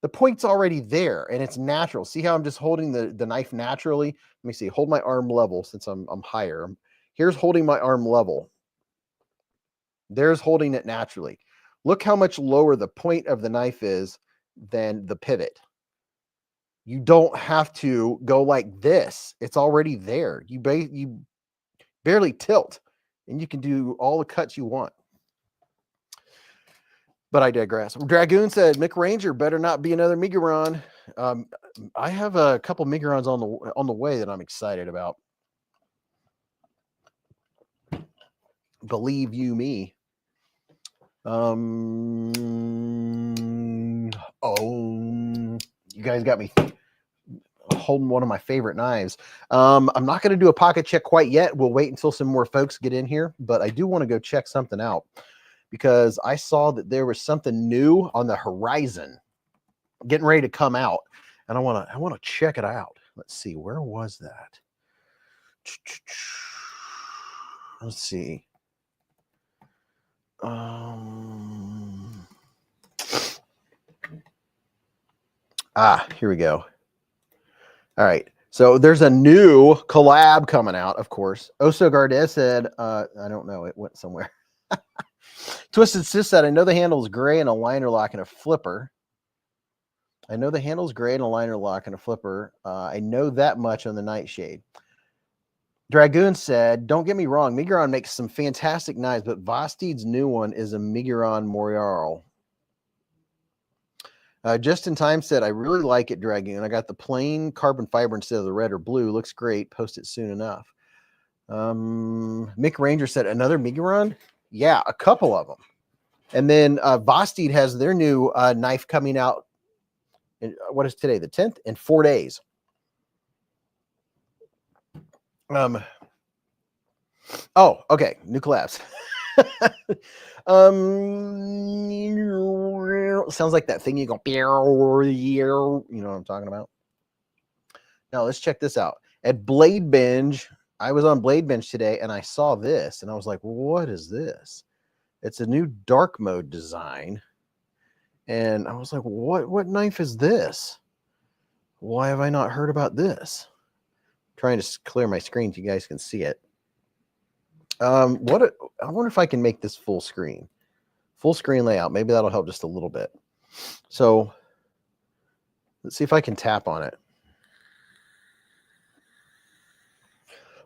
The point's already there and it's natural. See how I'm just holding the knife naturally? Let me see. Hold my arm level since I'm higher. Here's holding my arm level. There's holding it naturally. Look how much lower the point of the knife is than the pivot. You don't have to go like this. It's already there. You barely tilt and you can do all the cuts you want. But I digress. Dragoon said, Mick Ranger better not be another Miguron. I have a couple Migurons on the way that I'm excited about. Believe you me. You guys got me holding one of my favorite knives. I'm not going to do a pocket check quite yet. We'll wait until some more folks get in here, but I do want to go check something out because I saw that there was something new on the horizon getting ready to come out, and I want to check it out. Let's see, where was that? Let's see. Here we go. All right. So there's a new collab coming out, of course. Oso Gardes said, I don't know, it went somewhere. Twisted Sis said, I know the handle is gray and a liner lock and a flipper. I know the handle's gray and a liner lock and a flipper. I know that much on the Nightshade. Dragoon said, don't get me wrong, Miguron makes some fantastic knives, but Vosteed's new one is a Miguron Moriarl. Just in Time said, I really like it, Dragoon. I got the plain carbon fiber instead of the red or blue. Looks great. Post it soon enough. Mick Ranger said, another Miguron? Yeah, a couple of them. And then Vosteed has their new knife coming out. What is today? The 10th? In 4 days. Oh, okay. New collabs. Sounds like that thing you go, you know what I'm talking about? Now let's check this out. At Blade Binge, I was on Blade Binge today and I saw this and I was like, what is this? It's a new dark mode design. And I was like, what knife is this? Why have I not heard about this? I'm trying to clear my screen so you guys can see it. I wonder if I can make this full screen layout. Maybe that'll help just a little bit. So let's see if I can tap on it.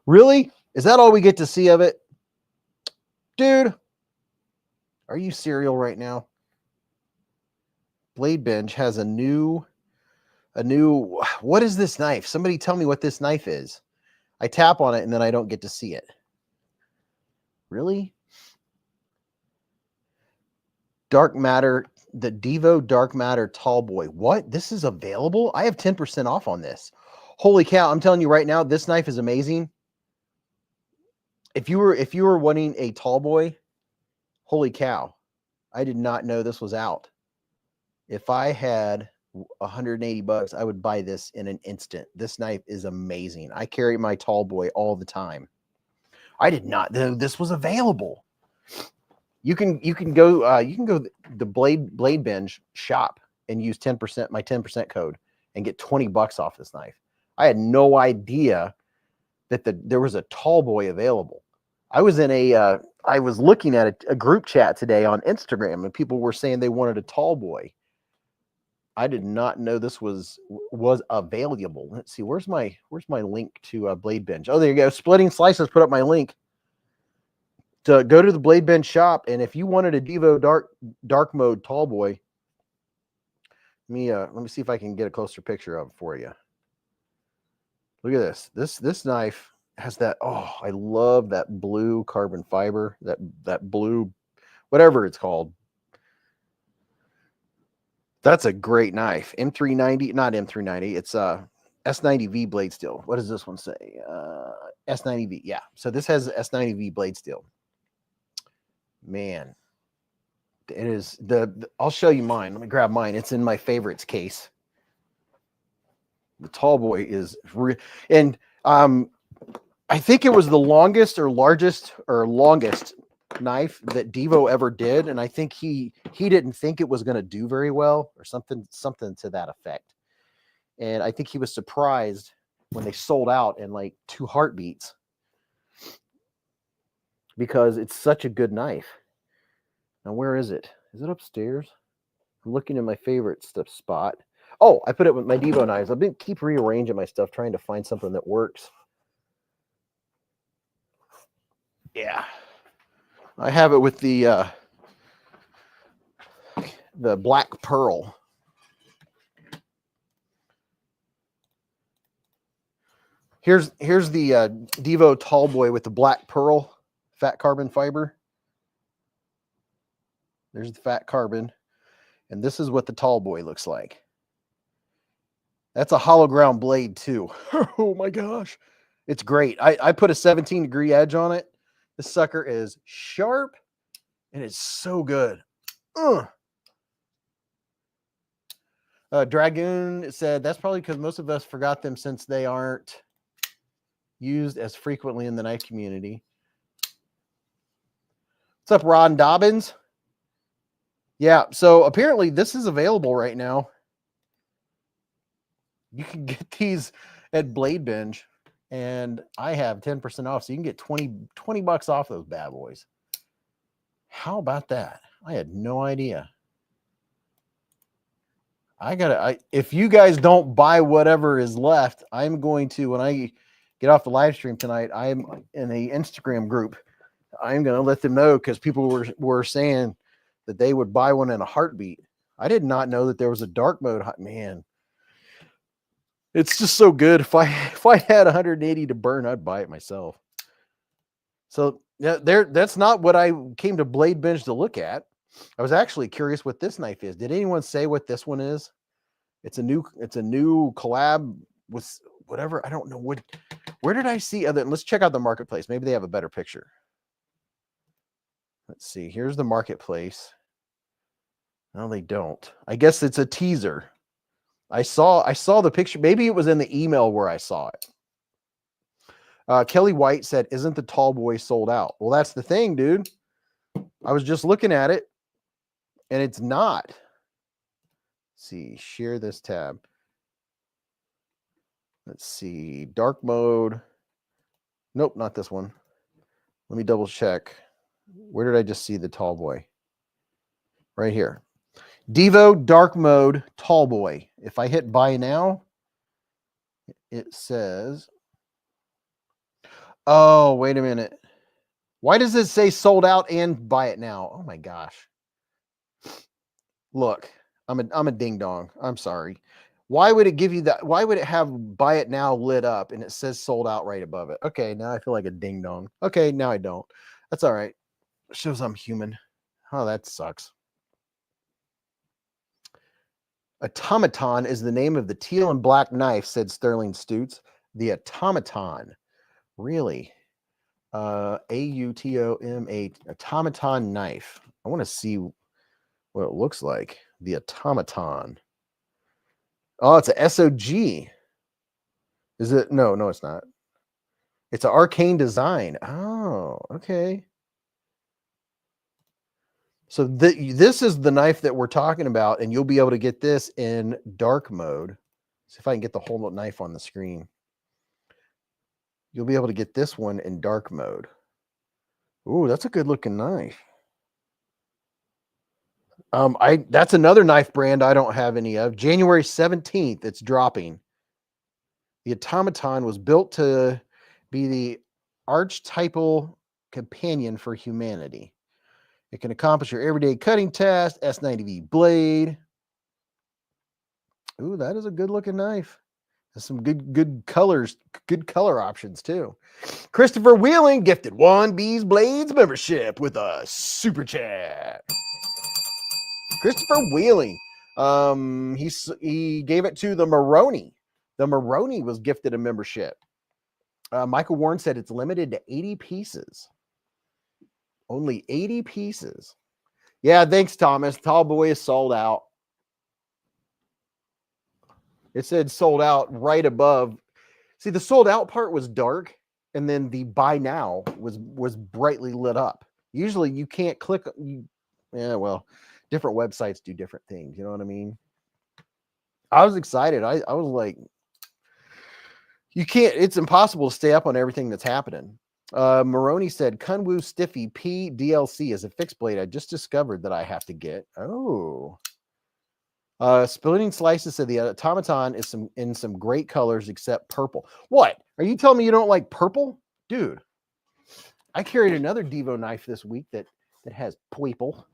Really? Is that all we get to see of it? Dude, are you serial right now? Blade Binge has a new, what is this knife? Somebody tell me what this knife is. I tap on it and then I don't get to see it. Really? Dark Matter, the Divo Dark Matter Tall Boy. What? This is available? I have 10% off on this. Holy cow. I'm telling you right now, this knife is amazing. if you were wanting a tall boy, holy cow, I did not know this was out. If I had $180, I would buy this in an instant. This knife is amazing. I carry my tall boy all the time. I did not know this was available. You can go the Blade Binge shop and use 10% my 10% code and get $20 off this knife. I had no idea that there was a tall boy available. I was in I was looking at a group chat today on Instagram, and people were saying they wanted a tall boy. I did not know this was available. Let's see, where's my link to Blade Binge? Oh, there you go. Splitting Slices put up my link to go to the Blade Binge shop, and if you wanted a Divo dark mode tall boy, let me see if I can get a closer picture of it for you. Look at this. This knife has that. Oh, I love that blue carbon fiber. That blue, whatever it's called. That's a great knife. M390, not M390. It's S90V blade steel. What does this one say? S90V. Yeah. So this has S90V blade steel. Man, it is I'll show you mine. Let me grab mine. It's in my favorites case. The tall boy is and I think it was the longest or largest or longest knife that Divo ever did, and I think he didn't think it was going to do very well or something to that effect. And I think he was surprised when they sold out in like 2 heartbeats because it's such a good knife. Now where is it? Is it upstairs? I'm looking at my favorite spot. Oh, I put it with my Divo knives. I've been keep rearranging my stuff trying to find something that works. Yeah. I have it with the black pearl. Here's the Divo tall boy with the black pearl fat carbon fiber. There's the fat carbon, and this is what the tall boy looks like. That's a hollow ground blade too. Oh my gosh, it's great. I put a 17-degree edge on it. This sucker is sharp, and it's so good. Dragoon said that's probably because most of us forgot them since they aren't used as frequently in the knife community. What's up, Ron Dobbins? Yeah, so apparently this is available right now. You can get these at Blade Binge, and I have 10% off, so you can get 20 bucks off those bad boys. How about that? I had no idea. If you guys don't buy whatever is left, I'm going to, when I get off the live stream tonight, I'm in a Instagram group. I'm going to let them know because people were saying that they would buy one in a heartbeat. I did not know that there was a dark mode. Man, it's just so good. If I had 180 to burn, I'd buy it myself. So yeah, that's not what I came to Blade Binge to look at. I was actually curious what this knife is. Did anyone say what this one is? It's a new collab with whatever. I don't know where did I see other. Let's check out the marketplace. Maybe they have a better picture. Let's see. Here's the marketplace. No, they don't. I guess it's a teaser. I saw the picture. Maybe it was in the email where I saw it. Kelly White said, "Isn't the tall boy sold out?" Well, that's the thing, dude. I was just looking at it, and it's not. Let's see, share this tab. Let's see, dark mode. Nope, not this one. Let me double check. Where did I just see the tall boy? Right here. Divo dark mode tall boy. If I hit buy now, it says, oh, wait a minute. Why does it say sold out and buy it now? Oh my gosh. Look, I'm a ding dong. I'm sorry. Why would it give you that? Why would it have buy it now lit up and it says sold out right above it? Okay, now I feel like a ding dong. Okay, now I don't. That's all right. It shows I'm human. Oh, that sucks. Automaton is the name of the teal and black knife, said Sterling Stutz. The Automaton. Really? AUTOMA automaton knife. I want to see what it looks like. The automaton. Oh, it's a SOG. Is it? No, it's not. It's an arcane design. Oh, okay. So this is the knife that we're talking about, and you'll be able to get this in dark mode. See if I can get the whole knife on the screen. You'll be able to get this one in dark mode. Ooh, that's a good looking knife. That's another knife brand I don't have any of. January 17th, it's dropping. The automaton was built to be the archetypal companion for humanity. It can accomplish your everyday cutting task. S90V blade. Ooh, that is a good looking knife. There's some good colors, good color options too. Christopher Wheeling gifted 1 beezblades membership with a super chat. Christopher Wheeling. He gave it to the Maroney. The Maroney was gifted a membership. Michael Warren said it's limited to 80 pieces. Only 80 pieces. Yeah, thanks, Thomas. Tall Boy is sold out. It said sold out right above. See, the sold out part was dark, and then the buy now was brightly lit up. Usually you can't click. Yeah, well, different websites do different things. You know what I mean? I was excited. I was like, you can't, it's impossible to stay up on everything that's happening. Maroney said, Kunwu Stiffy P DLC is a fixed blade I just discovered that I have to get. Oh. Splitting Slices said the automaton is in some great colors except purple. What? Are you telling me you don't like purple? Dude, I carried another Divo knife this week that has purple.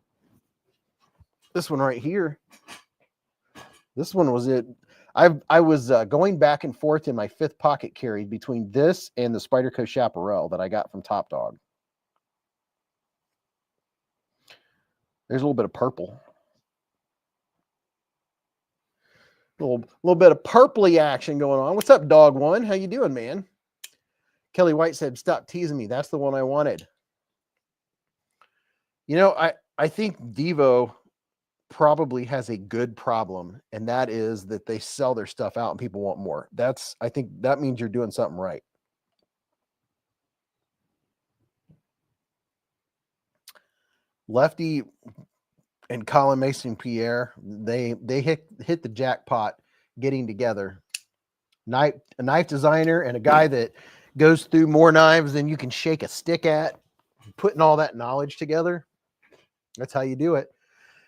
This one right here. This one was it. I was going back and forth in my 5th pocket carry between this and the Spyderco Chaparral that I got from Top Dog. There's a little bit of purple. A little bit of purpley action going on. What's up, Dog One? How you doing, man? Kelly White said, stop teasing me. That's the one I wanted. You know, I think Divo probably has a good problem, and that is that they sell their stuff out and people want more. I think that means you're doing something right. Lefty and Colin Mason Pierre, they hit the jackpot getting together. A knife designer and a guy that goes through more knives than you can shake a stick at, putting all that knowledge together. That's how you do it.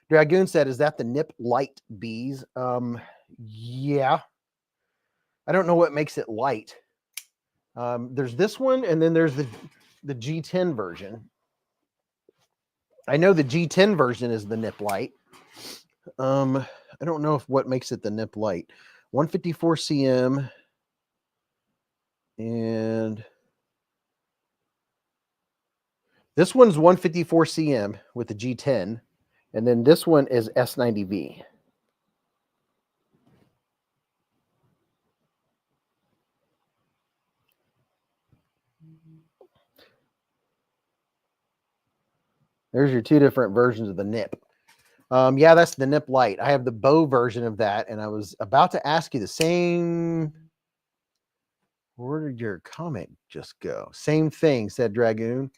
Dragoon said, is that the Nip Light Beez? Yeah. I don't know what makes it light. There's this one, and then there's the G10 version. I know the G10 version is the Nip Light. I don't know what makes it the Nip Light. 154 cm. And this one's 154 cm with the G10. And then this one is S90V. There's your 2 different versions of the Nip. Yeah, that's the Nip Light. I have the bow version of that, and I was about to ask you the same. Where did your comment just go? Same thing, said Dragoon.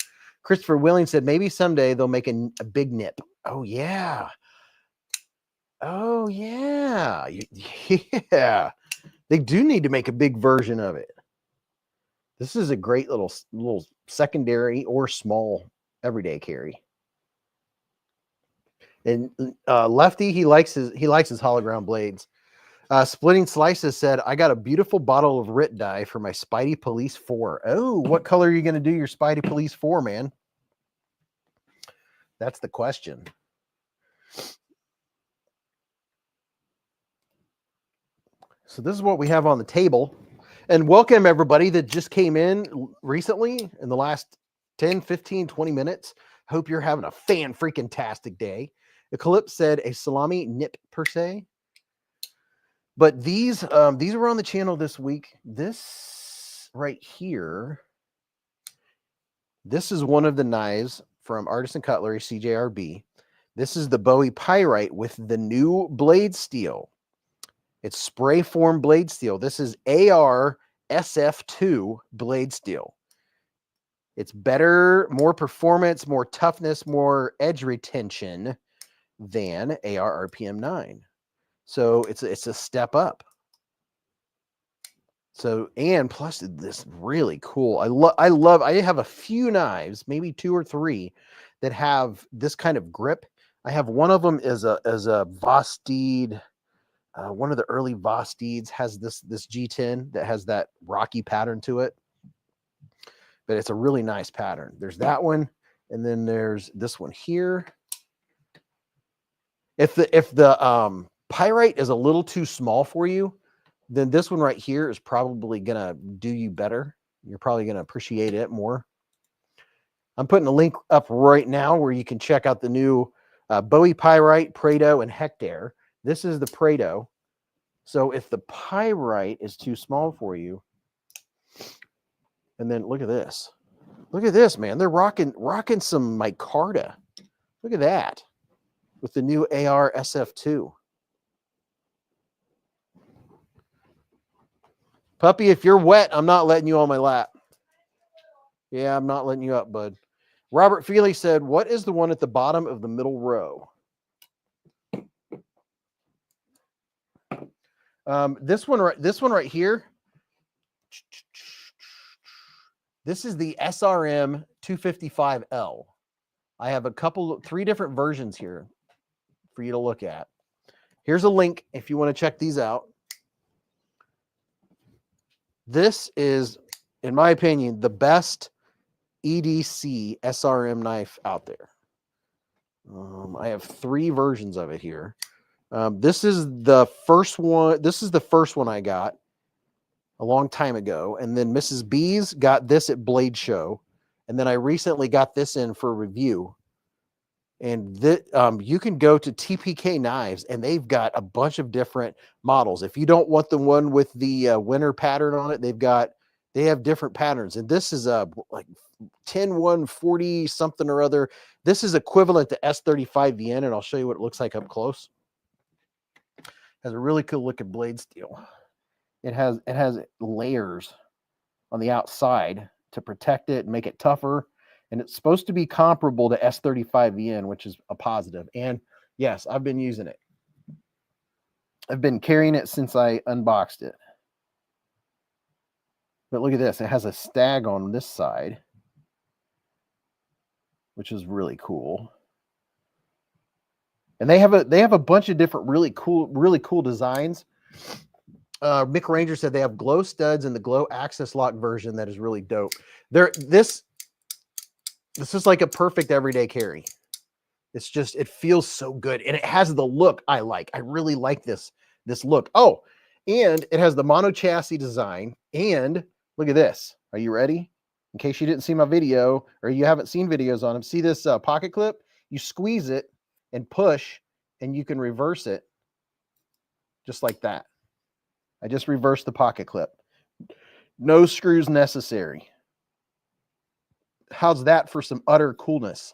Christopher Willing said, maybe someday they'll make a big Nip. Oh, yeah. Oh, yeah. Yeah. They do need to make a big version of it. This is a great little secondary or small everyday carry. And Lefty, he likes his hologram blades. Splitting Slices said, I got a beautiful bottle of Rit dye for my Spidey Police 4. Oh, what color are you going to do your Spidey Police 4, man? That's the question. So this is what we have on the table. And welcome everybody that just came in recently in the last 10, 15, 20 minutes. Hope you're having a fan-freaking-tastic day. Eclipse said a salami nip per se. But these were on the channel this week. This right here This is one of the knives from Artisan Cutlery, CJRB. This is the Bowie Pyrite with the new blade steel. It's spray form blade steel. This is AR SF2 blade steel. It's better, more performance, more toughness, more edge retention than AR RPM 9. So it's a step up. So, and plus this really cool. I have a few knives, maybe 2 or 3 that have this kind of grip. I have one of them is a Vosteed. One of the early Vosteeds has this G10 that has that rocky pattern to it. But it's a really nice pattern. There's that one, and then there's this one here. If the Pyrite is a little too small for you, then this one right here is probably gonna do you better. You're probably gonna appreciate it more. I'm putting a link up right now where you can check out the new Bowie Pyrite, Prado, and Hectare. This is the Prado. So if the Pyrite is too small for you, and then look at this. Look at this, man. They're rocking some micarta. Look at that. With the new AR SF2. Puppy, if you're wet, I'm not letting you on my lap. Yeah, I'm not letting you up, bud. Robert Feely said, what is the one at the bottom of the middle row? This one right here. This is the SRM 255L. I have 3 different versions here for you to look at. Here's a link if you want to check these out. This is, in my opinion, the best EDC SRM knife out there. I have 3 versions of it here. This is the first one. This is the first one I got a long time ago. And then Mrs. Beez got this at Blade Show. And then I recently got this in for review. And you can go to TPK Knives, and they've got a bunch of different models. If you don't want the one with the winter pattern on it, they have different patterns. And this is like 10-140 something or other. This is equivalent to S35VN, and I'll show you what it looks like up close. Has a really cool looking blade steel. It has layers on the outside to protect it and make it tougher. And it's supposed to be comparable to S35VN, which is a positive. And yes, I've been using it. I've been carrying it since I unboxed it. But look at this. It has a stag on this side, which is really cool. And they have a bunch of different really cool designs. Mick Ranger said they have glow studs and the glow access lock version that is really dope. This is like a perfect everyday carry. It's just, it feels so good. And it has the look I like. I really like this look. Oh, and it has the mono chassis design. And look at this. Are you ready? In case you didn't see my video or you haven't seen videos on them, see this pocket clip? You squeeze it and push, and you can reverse it just like that. I just reversed the pocket clip. No screws necessary. How's that for some utter coolness?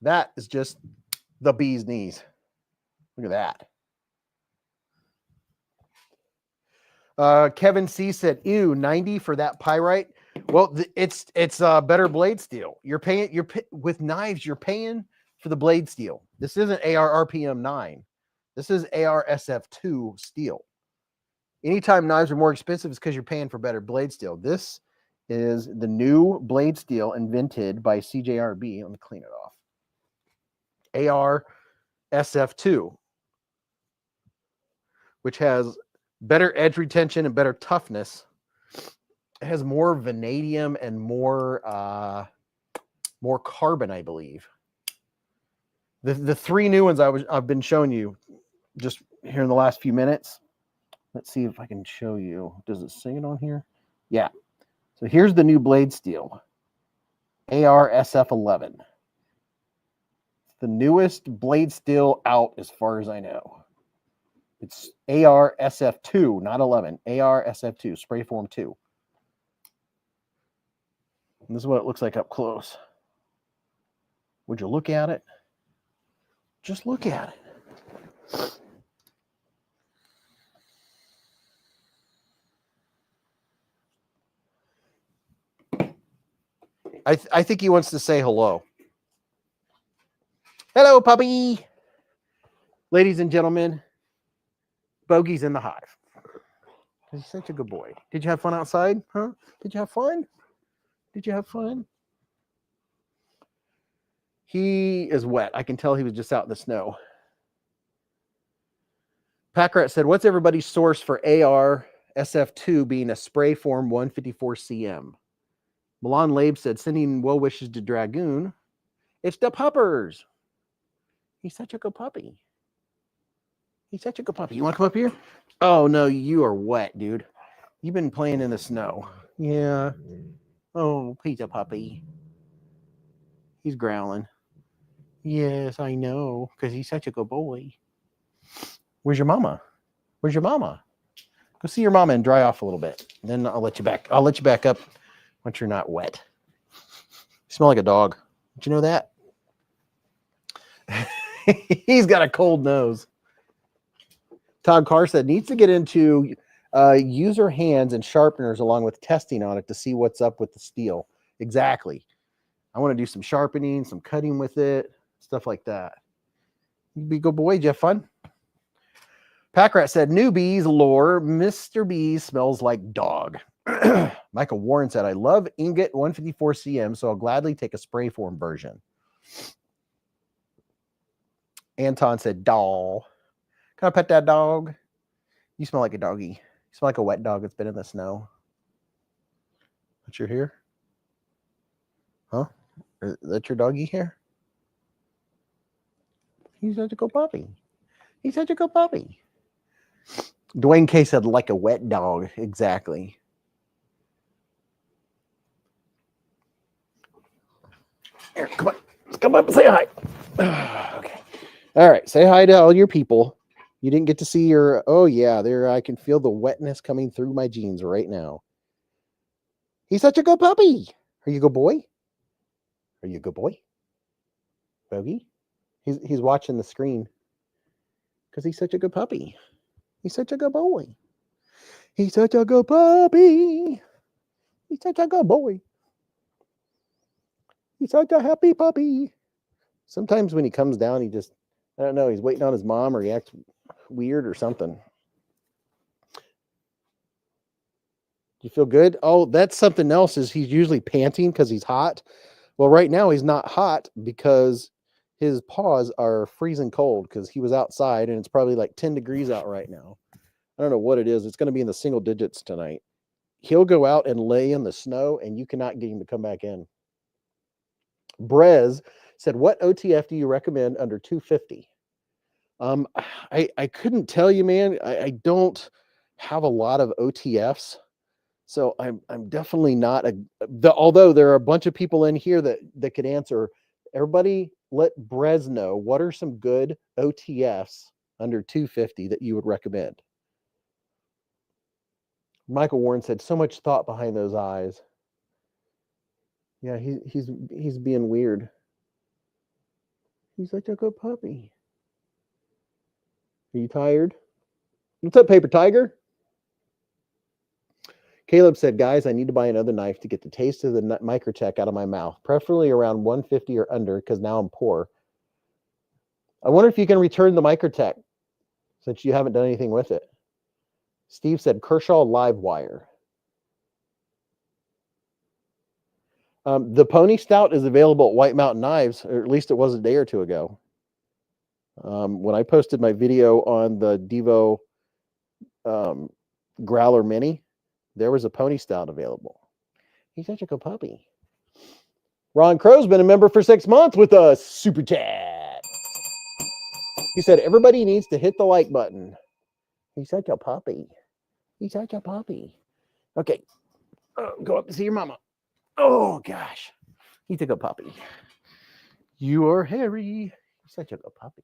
That is just the bee's knees. Look at that. Kevin C said, ew, 90 for that pyrite. Well, it's better blade steel. With knives, you're paying for the blade steel. This isn't AR RPM 9. This is AR SF2 steel. Anytime knives are more expensive, it's because you're paying for better blade steel. This is the new blade steel invented by CJRB. Let me clean it off. AR SF2, which has better edge retention and better toughness. It has more vanadium and more carbon, I believe. The 3 new ones I've been showing you just here in the last few minutes. Let's see if I can show you. Does it say it on here? Yeah. So here's the new blade steel. AR SF11. It's the newest blade steel out as far as I know. It's AR SF2, not 11. AR SF2, spray form 2. And this is what it looks like up close. Would you look at it? Just look at it. I think he wants to say hello. Hello, puppy. Ladies and gentlemen, Bogey's in the hive. He's such a good boy. Did you have fun outside? Huh? Did you have fun? Did you have fun? He is wet. I can tell he was just out in the snow. Packrat said, what's everybody's source for AR SF2 being a spray form 154 cm? Milan Labe said, sending well wishes to Dragoon. It's the puppers. He's such a good puppy. He's such a good puppy. You want to come up here? Oh, no, you are wet, dude. You've been playing in the snow. Yeah. Oh, he's a puppy. He's growling. Yes, I know, because he's such a good boy. Where's your mama? Where's your mama? Go see your mama and dry off a little bit. Then I'll let you back. I'll let you back up once you're not wet. You smell like a dog. Did you know that? He's got a cold nose. Todd Carr said, needs to get into user hands and sharpeners along with testing on it to see what's up with the steel. Exactly. I want to do some sharpening, some cutting with it, stuff like that. You be a good boy. Did you have fun? Packrat said, newbies lore, Mr. Beez smells like dog. Michael Warren said, I love ingot 154 cm, so I'll gladly take a spray form version. Anton said, doll. Can I pet that dog? You smell like a doggy. You smell like a wet dog that's been in the snow. That's your hair? Huh? Is that your doggy hair? He's such a good puppy. He's such a good puppy. Dwayne K said, like a wet dog. Exactly. Here, come on. Let's come up and say hi. Okay. All right. Say hi to all your people. You didn't get to see your... Oh, yeah. There, I can feel the wetness coming through my jeans right now. He's such a good puppy. Are you a good boy? Are you a good boy? Bogey? He's watching the screen because he's such a good puppy. He's such a good boy. He's such a good puppy. He's such a good boy. He's such a happy puppy. Sometimes when he comes down, he just, I don't know, he's waiting on his mom or he acts weird or something. Do you feel good? Oh, that's something else is he's usually panting because he's hot. Well, right now he's not hot because his paws are freezing cold because he was outside and it's probably like 10 degrees out right now. I don't know what it is. It's going to be in the single digits tonight. He'll go out and lay in the snow and you cannot get him to come back in. Brez said, what OTF do you recommend under 250? I couldn't tell you, man. I don't have a lot of OTFs. So I'm definitely not although there are a bunch of people in here that could answer. Everybody let Brez know what are some good OTFs under 250 that you would recommend. Michael Warren said, so much thought behind those eyes. Yeah, he's being weird. He's such a good puppy. Are you tired? What's up, Paper Tiger? Caleb said, guys, I need to buy another knife to get the taste of the Microtech out of my mouth, preferably around 150 or under, because now I'm poor. I wonder if you can return the Microtech since you haven't done anything with it. Steve said, Kershaw Live Wire. The Pony Stout is available at White Mountain Knives, or at least it was a day or two ago. When I posted my video on the Divo Growler Mini, there was a Pony Stout available. He's such a good puppy. Ron Crow's been a member for 6 months with a super chat. He said, everybody needs to hit the like button. He's such a puppy. He's such a puppy. Okay. Go up and see your mama. Oh, gosh. He's a good puppy. You are Harry. He's such a good puppy.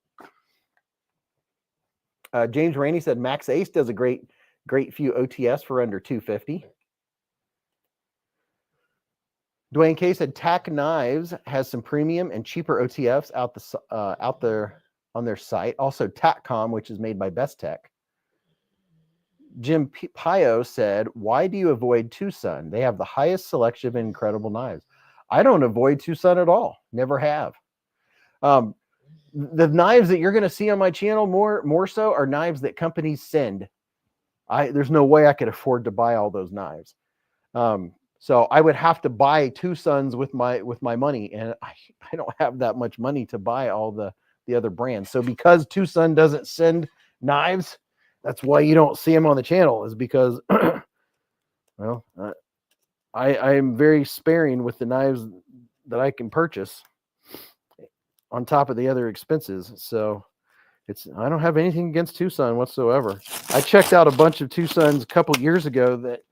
James Rainey said, Max Ace does a great few OTS for under 250. Dwayne K said Tack Knives has some premium and cheaper OTFs out there on their site. Also TACCOM, which is made by Best Tech. Jim Pio said, why do you avoid Tucson? They have the highest selection of incredible knives. I don't avoid Tucson at all. Never have. The knives that you're going to see on my channel more so are knives that companies send. There's no way I could afford to buy all those knives. So I would have to buy Tucsons with my money, and I don't have that much money to buy all the other brands. So because Tucson doesn't send knives, that's why you don't see them on the channel, is because, well, I am very sparing with the knives that I can purchase on top of the other expenses. So I don't have anything against Tucson whatsoever. I checked out a bunch of Tucsons a couple years ago that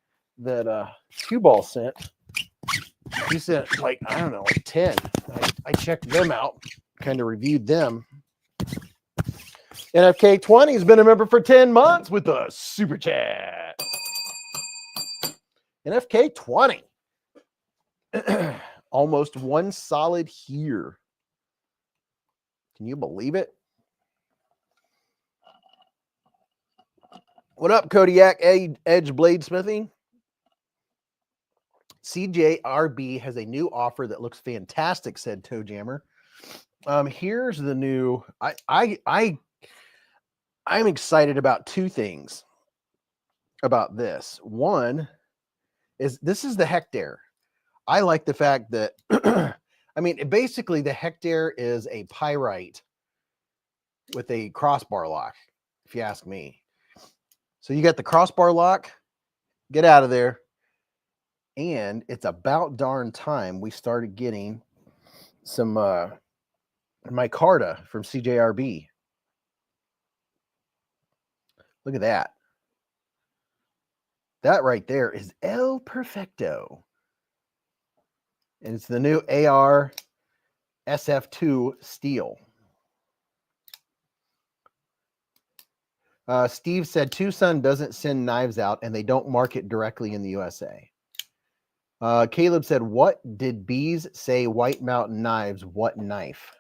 Cue Ball sent. He sent like, I don't know, like 10. I checked them out, kind of reviewed them. NFK20 has been a member for 10 months with a super chat. NFK20. Almost one solid here. Can you believe it? What up, Kodiak Edge Bladesmithing? CJRB has a new offer that looks fantastic, said Toe Jammer. Here's the new. I'm excited about two things about this. One is this is the Hectare. I like the fact that I mean, basically the Hectare is a pyrite with a crossbar lock, if you ask me. So you got the crossbar lock, get out of there. And it's about darn time we started getting some micarta from CJRB. Look at that. That right there is El Perfecto. And it's the new AR SF2 steel. Steve said Tucson doesn't send knives out and they don't market directly in the USA. Caleb said, what did Beez say? White Mountain Knives, what knife?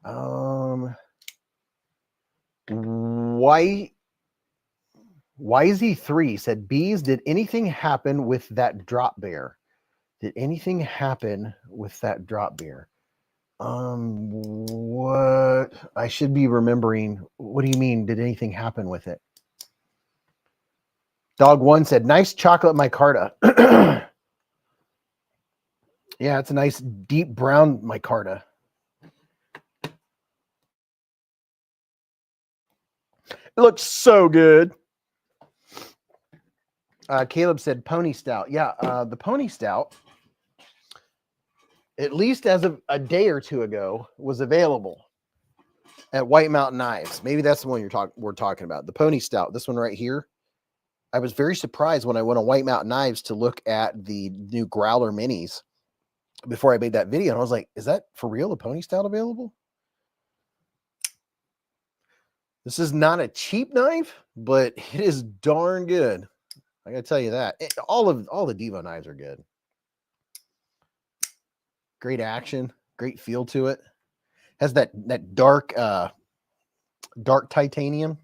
YZ3 said, Beez, did anything happen with that drop bear? Did anything happen with that drop bear? What? I should be remembering. What do you mean? Did anything happen with it? Dog1 said, nice chocolate micarta. Yeah, it's a nice deep brown micarta. It looks so good. Caleb said Pony Stout. Yeah, the Pony Stout, at least as of a day or two ago, was available at White Mountain Knives. Maybe that's the one we're talking about. The Pony Stout, this one right here. I was very surprised when I went on White Mountain Knives to look at the new Growler Minis before I made that video. And I was like, is that for real? The Pony Stout available? This is not a cheap knife, but it is darn good. I gotta tell you that. All the Divo knives are good. Great action, great feel to it. Has that dark titanium.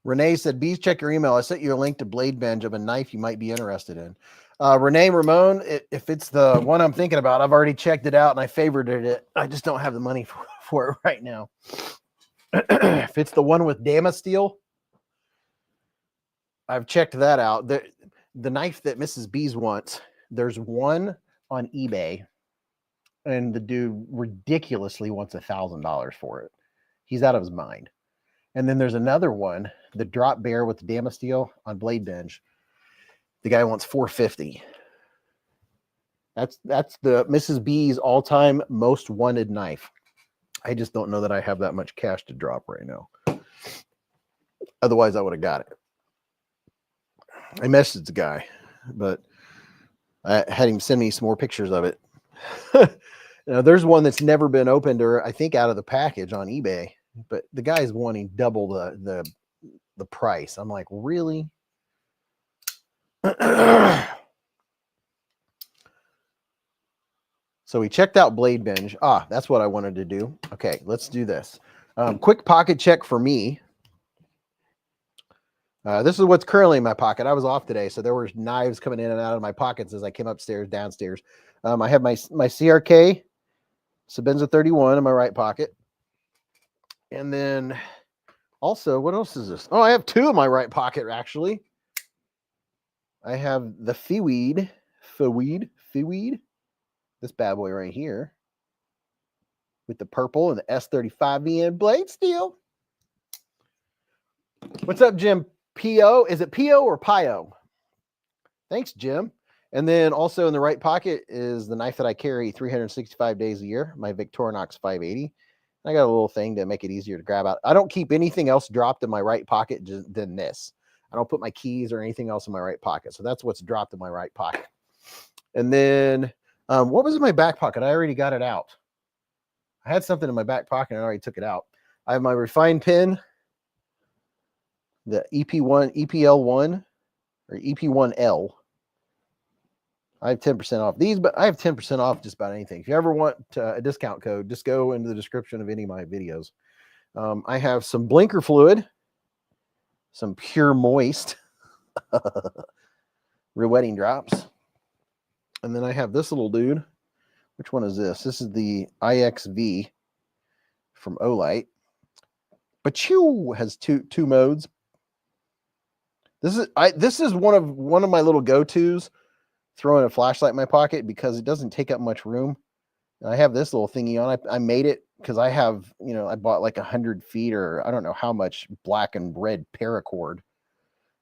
Renee said, Beez, check your email. I sent you a link to Blade Bench of a knife you might be interested in. Renee Ramon, if it's the one I'm thinking about, I've already checked it out and I favorited it. I just don't have the money for it right now. If it's the one with Damasteel, I've checked that out. The knife that Mrs. Beez wants, there's one on eBay, and the dude ridiculously wants $1,000 for it. He's out of his mind. And then there's another one, the Drop Bear with the Damasteel on Blade Bench. The guy wants $450. That's the Mrs. B's all-time most wanted knife. I just don't know that I have that much cash to drop right now. Otherwise, I would have got it. I messaged the guy, but I had him send me some more pictures of it. Now, there's one that's never been opened or I think out of the package on eBay, but the guy's wanting double the the price. I'm like, really? So we checked out Blade Binge. Ah, that's what I wanted to do. Okay, let's do this. Quick pocket check for me. This is what's currently in my pocket. I was off today, so there were knives coming in and out of my pockets as I came upstairs, downstairs. I have my CRK Sabenza 31 in my right pocket. And then also, what else is this? Oh, I have two in my right pocket, actually. I have the Feweed, this bad boy right here, with the purple and the S35VN blade steel. What's up, Jim? P.O. Is it P.O. or Pio? Thanks, Jim. And then also in the right pocket is the knife that I carry 365 days a year, my Victorinox 580. I got a little thing to make it easier to grab out. I don't keep anything else dropped in my right pocket than this. I don't put my keys or anything else in my right pocket. So that's what's dropped in my right pocket. And then what was in my back pocket? I already got it out. I had something in my back pocket and I already took it out. I have my refined pin, the EPL1 or EP1L. I have 10% off these, but I have 10% off just about anything. If you ever want a discount code, just go into the description of any of my videos. I have some blinker fluid, some pure moist real-wetting drops. And then I have this little dude. Which one is this? This is the IXV from Olight. But has two modes. This is one of my little go-tos, throwing a flashlight in my pocket because it doesn't take up much room. And I have this little thingy on. I made it because I have, I bought like 100 feet or I don't know how much black and red paracord.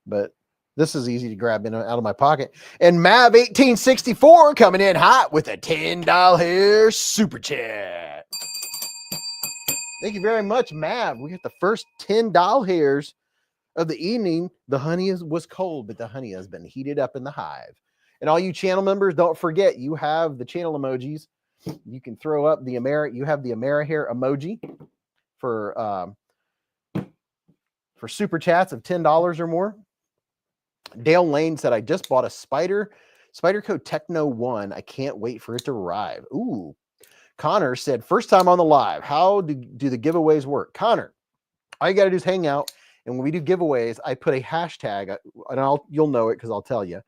But this is easy to grab out of my pocket. And Mav 1864 coming in hot with a $10 super chat. Thank you very much, Mav. We got the first $10 of the evening. The honey was cold, but the honey has been heated up in the hive. And all you channel members, don't forget, you have the channel emojis. You can throw up the you have the AmeriHair emoji for super chats of $10 or more. Dale Lane said, I just bought a Spyderco Techno 1. I can't wait for it to arrive. Ooh. Connor said, first time on the live. How do the giveaways work? Connor, all you got to do is hang out. And when we do giveaways, I put a hashtag, and you'll know it because I'll tell you.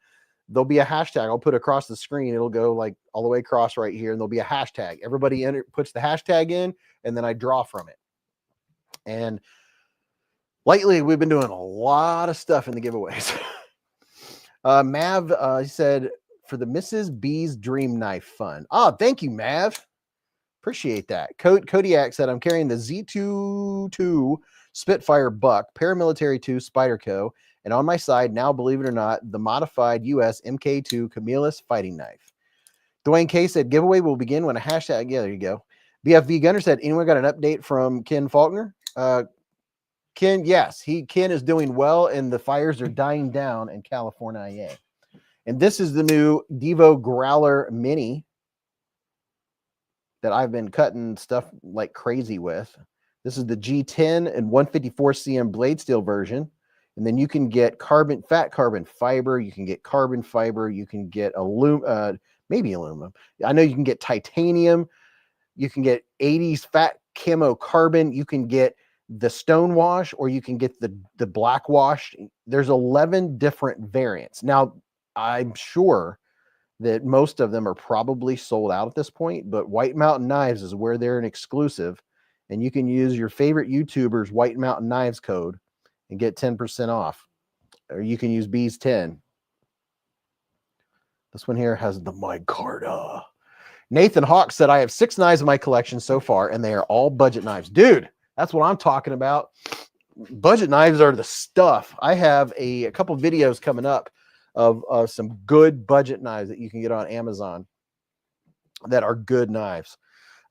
There'll be a hashtag I'll put across the screen. It'll go like all the way across right here, and there'll be a hashtag. Everybody puts the hashtag in, and then I draw from it. And lately, we've been doing a lot of stuff in the giveaways. Mav, he said, for the Mrs. B's Dream Knife Fund. Oh, thank you, Mav. Appreciate that. Kodiak said, I'm carrying the Z22 Spitfire Buck, Paramilitary 2 Spyderco, and on my side, now, believe it or not, the modified US MK2 Camillus fighting knife. Dwayne K said, giveaway will begin when a hashtag, yeah, there you go. BFV Gunner said, anyone got an update from Ken Faulkner? Ken, yes, Ken is doing well, and the fires are dying down in California. And this is the new Divo Growler Mini that I've been cutting stuff like crazy with. This is the G10 and 154 cm blade steel version. And then you can get fat carbon fiber. You can get carbon fiber. You can get maybe aluminum. I know you can get titanium. You can get 80s fat camo carbon. You can get the stone wash, or you can get the black wash. There's 11 different variants. Now, I'm sure that most of them are probably sold out at this point, but White Mountain Knives is where they're an exclusive, and you can use your favorite YouTuber's White Mountain Knives code and get 10% off, or you can use Beez 10. This one here has the micarta. Nathan Hawk said, I have 6 knives in my collection so far, and they are all budget knives. Dude, that's what I'm talking about. Budget knives are the stuff. I have a couple videos coming up of some good budget knives that you can get on Amazon that are good knives.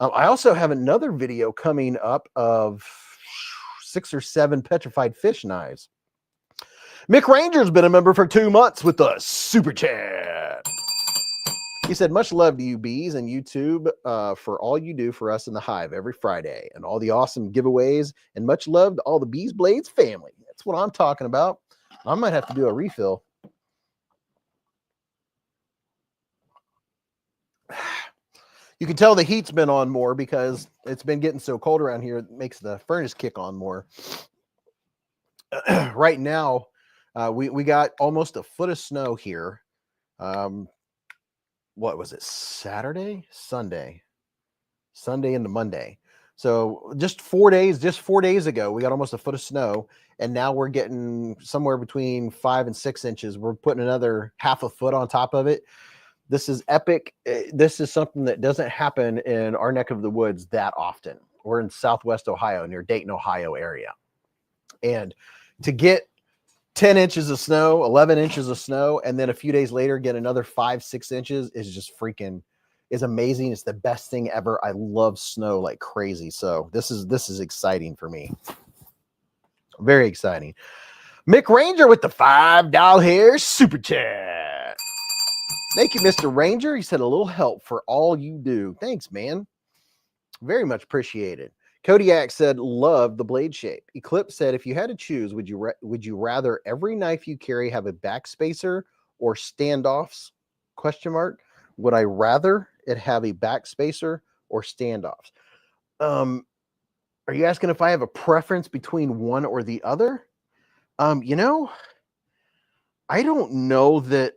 I also have another video coming up of 6 or 7 petrified fish knives. Mick Ranger's been a member for 2 months with us. Super chat. He said, much love to you, Beez, and YouTube for all you do for us in the Hive every Friday and all the awesome giveaways, and much love to all the BeezBlades family. That's what I'm talking about. I might have to do a refill. You can tell the heat's been on more because it's been getting so cold around here. It makes the furnace kick on more. Right now, we got almost a foot of snow here. What was it? Saturday, Sunday into Monday. So just 4 days ago, we got almost a foot of snow, and now we're getting somewhere between 5 and 6 inches. We're putting another half a foot on top of it. This is epic. This is something that doesn't happen in our neck of the woods that often. We're in Southwest Ohio, near Dayton, Ohio area. And to get 10 inches of snow, 11 inches of snow, and then a few days later get another 5-6 inches is just is amazing. It's the best thing ever. I love snow like crazy. So this is exciting for me. Very exciting. Mick Ranger with the $5 here super chat. Thank you, Mr. Ranger. He said a little help for all you do. Thanks, man. Very much appreciated. Kodiak said, love the blade shape. Eclipse said, if you had to choose, would you rather every knife you carry have a backspacer or standoffs? Question mark. Would I rather it have a backspacer or standoffs? Are you asking if I have a preference between one or the other? You know, I don't know that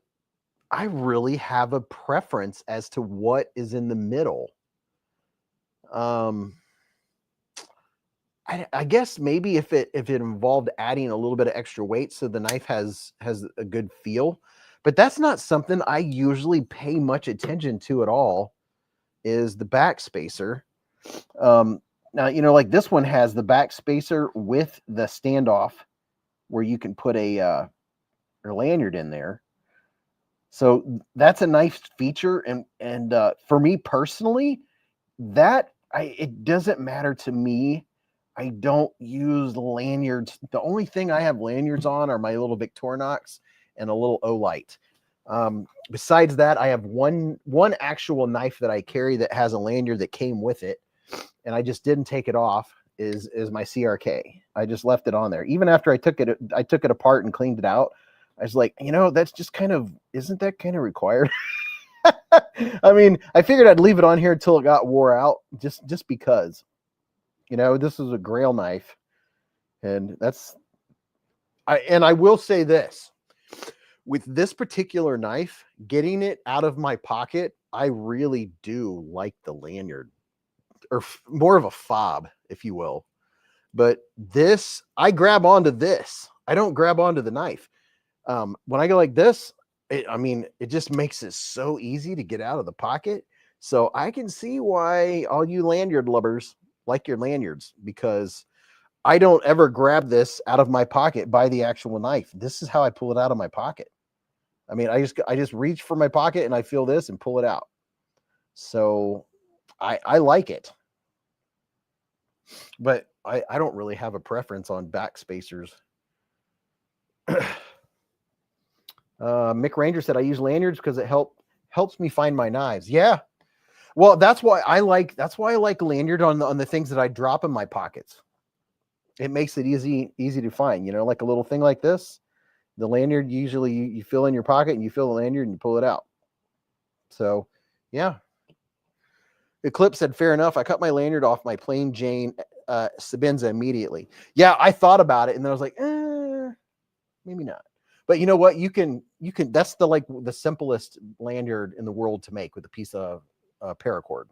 I really have a preference as to what is in the middle. I guess maybe if it involved adding a little bit of extra weight so the knife has a good feel, but that's not something I usually pay much attention to at all, is the backspacer. Now, you know, like this one has the backspacer with the standoff where you can put a lanyard in there. So that's a nice feature. And for me personally, it doesn't matter to me. I don't use lanyards. The only thing I have lanyards on are my little Victorinox and a little Olight. Besides that, I have one actual knife that I carry that has a lanyard that came with it, and I just didn't take it off, is my CRK. I just left it on there. Even after I took it apart and cleaned it out, I was like, you know, that's just isn't that kind of required? I mean, I figured I'd leave it on here until it got wore out, just because. You know, this is a Grail knife, and I will say this. With this particular knife, getting it out of my pocket, I really do like the lanyard, or more of a fob, if you will. But this, I grab onto this. I don't grab onto the knife. When I go like this, it just makes it so easy to get out of the pocket. So I can see why all you lanyard lovers like your lanyards, because I don't ever grab this out of my pocket by the actual knife. This is how I pull it out of my pocket. I mean, I just reach for my pocket and I feel this and pull it out. So I like it, but I don't really have a preference on backspacers. Mick Ranger said, I use lanyards because it helps me find my knives. Yeah. Well, that's why I like lanyard on the things that I drop in my pockets. It makes it easy to find, you know, like a little thing like this. The lanyard, usually you fill in your pocket and you fill the lanyard and you pull it out. So, yeah. Eclipse said, fair enough. I cut my lanyard off my plain Jane Sabenza immediately. Yeah, I thought about it and then I was like, maybe not. But you know what? You can. That's the simplest lanyard in the world to make, with a piece of paracord.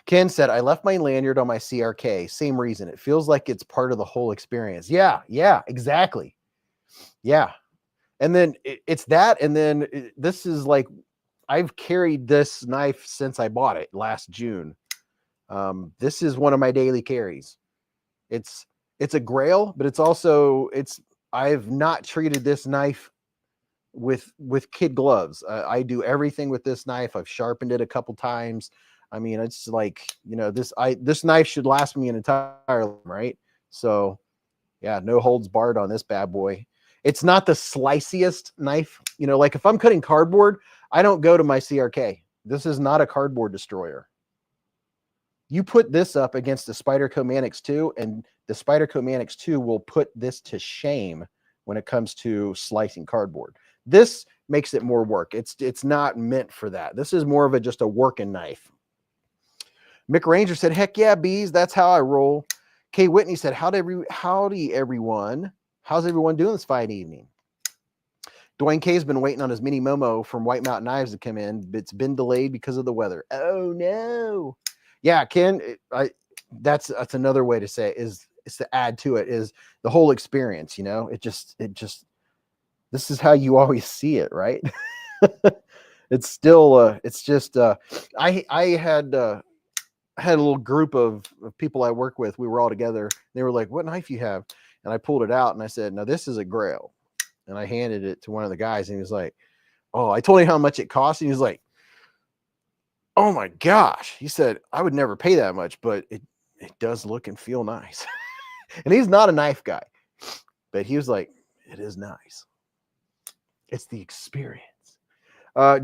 Ken said, I left my lanyard on my CRK. Same reason. It feels like it's part of the whole experience. Yeah, exactly. Yeah. And then it's that. And then this is like, I've carried this knife since I bought it last June. This is one of my daily carries. It's a Grail, but I've not treated this knife with kid gloves. I do everything with this knife. I've sharpened it a couple times. I mean, it's like, you know, this knife should last me an entire life, right? So yeah, no holds barred on this bad boy. It's not the sliciest knife, you know, like if I'm cutting cardboard, I don't go to my CRK. This is not a cardboard destroyer. You put this up against the Spyderco Manix 2, and the Spyderco Manix 2 will put this to shame when it comes to slicing cardboard. This makes it more work. It's not meant for that. This is more of just a working knife. Mick Ranger said, heck yeah, Beez, that's how I roll. Kay Whitney said, howdy everyone. How's everyone doing this fine evening? Dwayne K's been waiting on his mini Momo from White Mountain Knives to come in. It's been delayed because of the weather. Oh no. Yeah, Ken, that's another way to say it, is to add to it is the whole experience, you know. It just this is how you always see it, right? It's still it's just I had a little group of people I work with. We were all together. They were like, what knife you have? And I pulled it out and I said, no, this is a Grail. And I handed it to one of the guys and he was like, oh, I told him how much it cost. And he was like, oh my gosh. He said, I would never pay that much, but it does look and feel nice. And he's not a knife guy, but he was like, it is nice. It's the experience.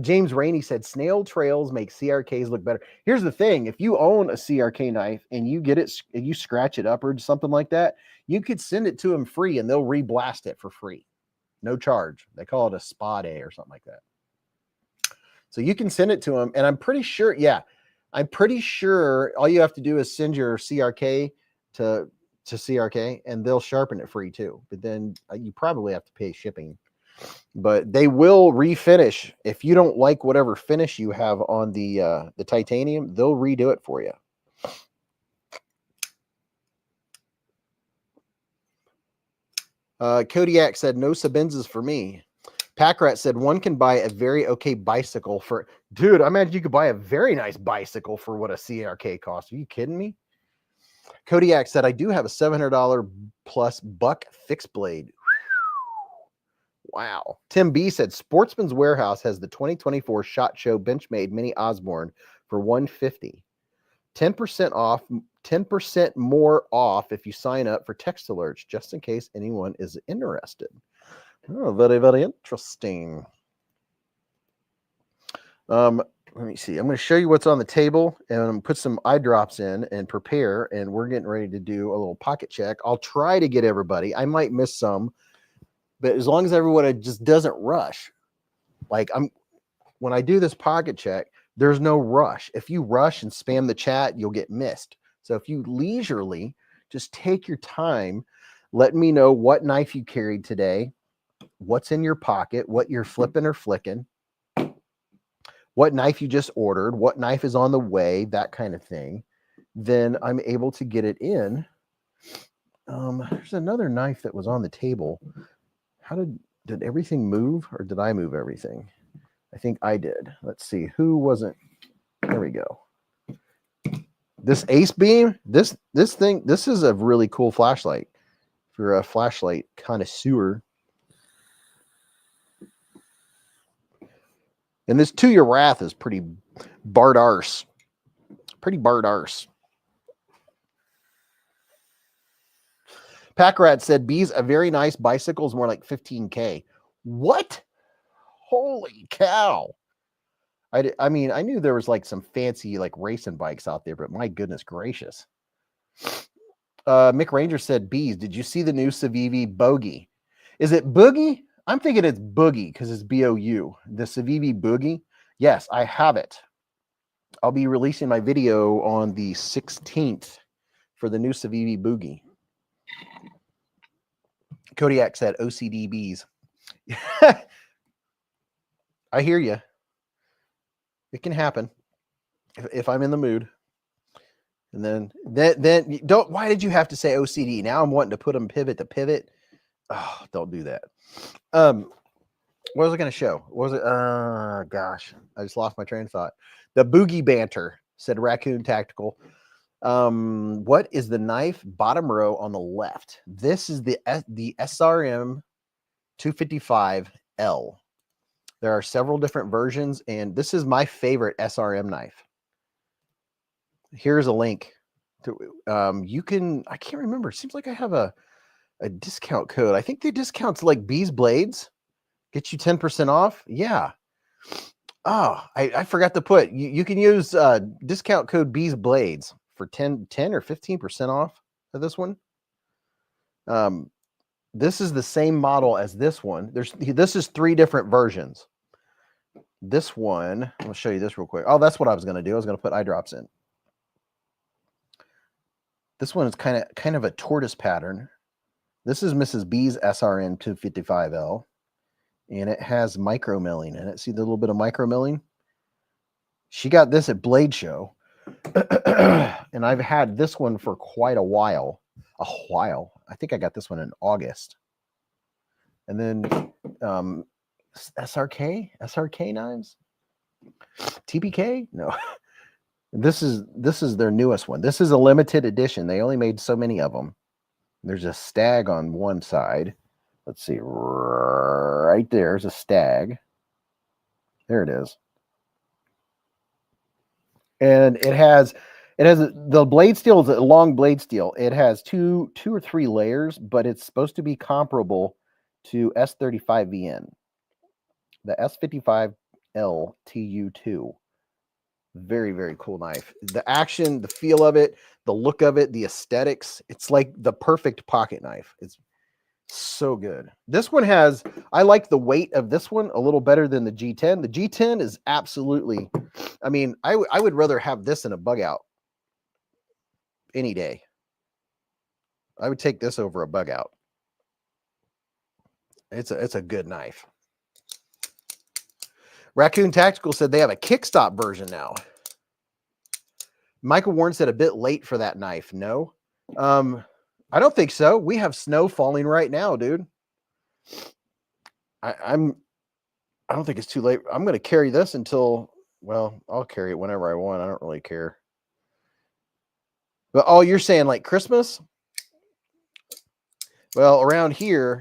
James Rainey said, snail trails make CRKs look better. Here's the thing. If you own a CRK knife and you get it, and you scratch it up or something like that, you could send it to them free and they'll reblast it for free. No charge. They call it a spa day or something like that. So you can send it to them. And I'm pretty sure, yeah, I'm pretty sure all you have to do is send your CRK to CRK and they'll sharpen it free too. But then you probably have to pay shipping. But they will refinish. If you don't like whatever finish you have on the titanium, they'll redo it for you. Kodiak said, no Sabenzas for me. Packrat said, one can buy a very okay bicycle for... Dude, I imagine you could buy a very nice bicycle for what a CRK costs. Are you kidding me? Kodiak said, I do have a $700 plus buck fixed blade. Wow. Tim B said, Sportsman's Warehouse has the 2024 SHOT Show Benchmade Mini Osborne for $150. 10% off, 10% more off if you sign up for text alerts, just in case anyone is interested. Oh, very, very interesting. Let me see. I'm going to show you what's on the table, and I'm going to put some eye drops in and prepare, and we're getting ready to do a little pocket check. I'll try to get everybody. I might miss some, but as long as everyone just doesn't rush. Like when I do this pocket check, there's no rush. If you rush and spam the chat, you'll get missed. So if you leisurely just take your time, let me know what knife you carried today, what's in your pocket, what you're flipping or flicking, what knife you just ordered, what knife is on the way, that kind of thing. Then I'm able to get it in. There's another knife that was on the table. How did everything move, or did I move everything? I think I did. Let's see. Who wasn't? There we go. This Ace Beam, this thing, this is a really cool flashlight. If you're a flashlight connoisseur. And this To Your Wrath is pretty Bart arse. Pretty Bart arse. Packrat said, Beez, a very nice bicycle is more like $15K. What? Holy cow. I mean, I knew there was like some fancy like racing bikes out there, but my goodness gracious. Mick Ranger said, Beez, did you see the new Civivi Bogey? Is it Boogie? I'm thinking it's Boogie because it's B-O-U. The Civivi Boogie. Yes, I have it. I'll be releasing my video on the 16th for the new Civivi Boogie. Kodiak said OCD Beez. I hear you. It can happen if I'm in the mood. And then don't. Why did you have to say OCD? Now I'm wanting to put them pivot to pivot. Oh, don't do that. What was I going to show? What was it? Gosh, I just lost my train of thought. The Boogie Banter, said Raccoon Tactical. What is the knife bottom row on the left? This is the SRM 255L. There are several different versions, and this is my favorite SRM knife. Here's a link to you can, I can't remember. It seems like I have a discount code. I think the discounts like beezblades get you 10% off. Yeah. Oh, I forgot to put, you can use discount code beezblades for 10 or 15% off of this one. This is the same model as this one. This is 3 different versions. This one, I'll show you this real quick. Oh, that's what I was going to do. I was going to put eye drops in. This one is kind of a tortoise pattern. This is Mrs. Beez SRN 255L, and it has micro milling in it. See the little bit of micro milling? She got this at Blade Show, and I've had this one for quite a while. I think I got this one in August. And then SRK knives, TPK. No, this is their newest one. This is a limited edition. They only made so many of them. There's a stag on one side. Let's see, right there's a stag. There it is. And it has the blade steel is a long blade steel. It has two or 3 layers, but it's supposed to be comparable to S35VN, the S55L TU2. Very, very cool knife. The action, the feel of it, the look of it, the aesthetics. It's like the perfect pocket knife. It's so good. This one has, I like the weight of this one a little better than the G10. The G10 is absolutely, I mean, I would rather have this in a bug out any day. I would take this over a bug out. It's a good knife. Raccoon Tactical said they have a kickstop version now. Michael Warren said a bit late for that knife. No, I don't think so. We have snow falling right now, dude. I don't think it's too late. I'm going to carry this until, well, I'll carry it whenever I want. I don't really care. But oh, you're saying like Christmas? Well, around here,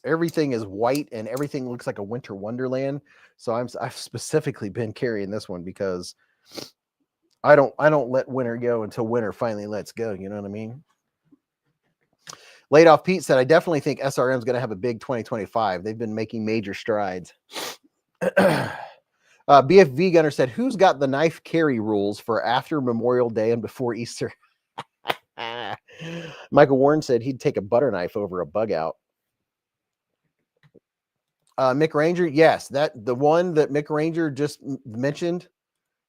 everything is white and everything looks like a winter wonderland. So I've specifically been carrying this one because I don't let winter go until winter finally lets go. You know what I mean? Laid Off Pete said, I definitely think SRM is going to have a big 2025. They've been making major strides. BFV Gunner said, who's got the knife carry rules for after Memorial Day and before Easter? Michael Warren said he'd take a butter knife over a bug out. Mick Ranger, yes, the one that Mick Ranger just mentioned,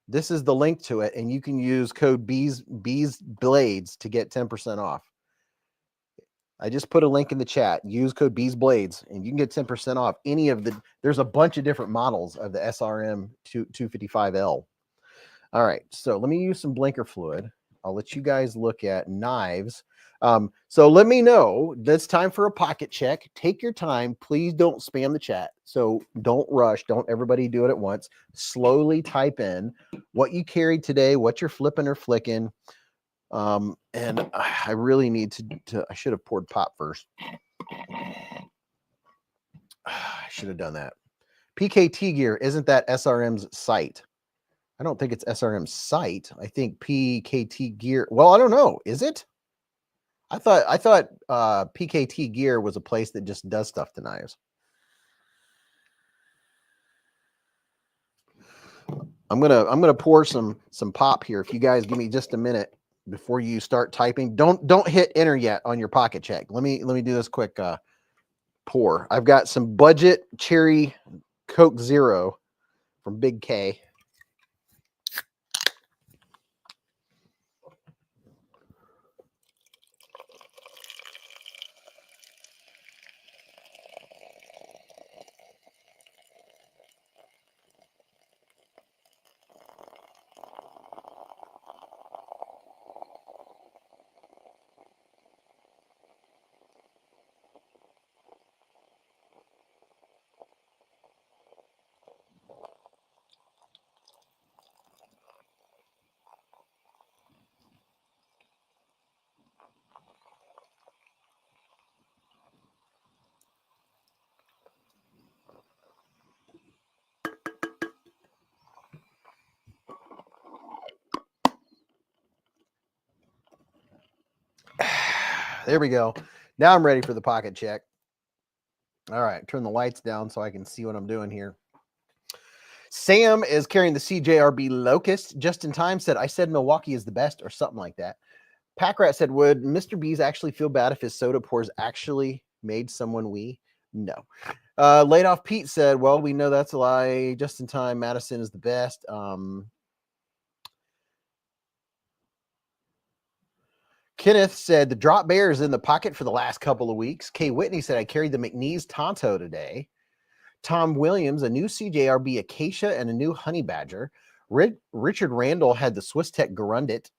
this is the link to it, and you can use code beezblades to get 10% off. I just put a link in the chat. Use code beezblades, and you can get 10% off any of the. There's a bunch of different models of the SRM 255L. All right, so let me use some blinker fluid. I'll let you guys look at knives. So let me know. That's time for a pocket check. Take your time. Please don't spam the chat. So don't rush. Don't everybody do it at once. Slowly type in what you carried today, what you're flipping or flicking. And I really need to I should have poured pop first. I should have done that. PKT gear, isn't that SRM's site? I don't think it's SRM's site. I think PKT gear. Well, I don't know. Is it? I thought PKT gear was a place that just does stuff to knives. I'm gonna pour some pop here. If you guys give me just a minute before you start typing, don't hit enter yet on your pocket check. Let me do this quick pour. I've got some budget cherry Coke Zero from Big K. There we go. Now I'm ready for the pocket check. All right, turn the lights down so I can see what I'm doing here. Sam is carrying the CJRB Locust. Just in time said, I said Milwaukee is the best or something like that. Packrat said, would Mr. Beez actually feel bad if his soda pours actually made someone wee? No. Laid off Pete said, well, we know that's a lie. Just in time, Madison is the best. Kenneth said, the drop bear is in the pocket for the last couple of weeks. Kay Whitney said, I carried the McNeese Tonto today. Tom Williams, a new CJRB Acacia and a new Honey Badger. Richard Randall had the Swiss Tech Grundit.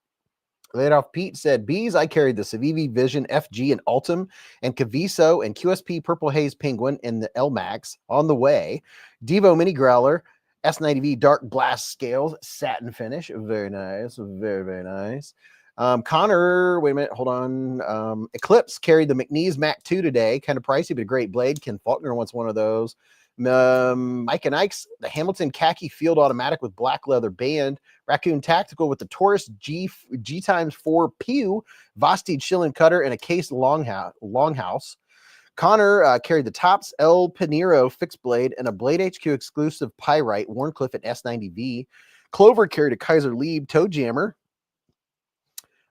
Laid off Pete said, Beez, I carried the Civivi Vision FG and Ultim and Caviso and QSP Purple Haze Penguin in the LMAX on the way. Divo Mini Growler, S90V Dark Blast Scales, satin finish. Very nice. Very, very nice. Connor, wait a minute, hold on. Eclipse carried the McNeese Mac 2 today. Kind of pricey, but a great blade. Ken Faulkner wants one of those. Mike and Ike's, the Hamilton Khaki Field Automatic with black leather band. Raccoon Tactical with the Taurus G times 4 Pew, Vosteed Shilling Cutter, and a Case Longhouse. Connor carried the Tops El Pinero fixed blade and a Blade HQ exclusive Pyrite Warncliffe at S90V. Clover carried a Kaiser Lieb toe jammer.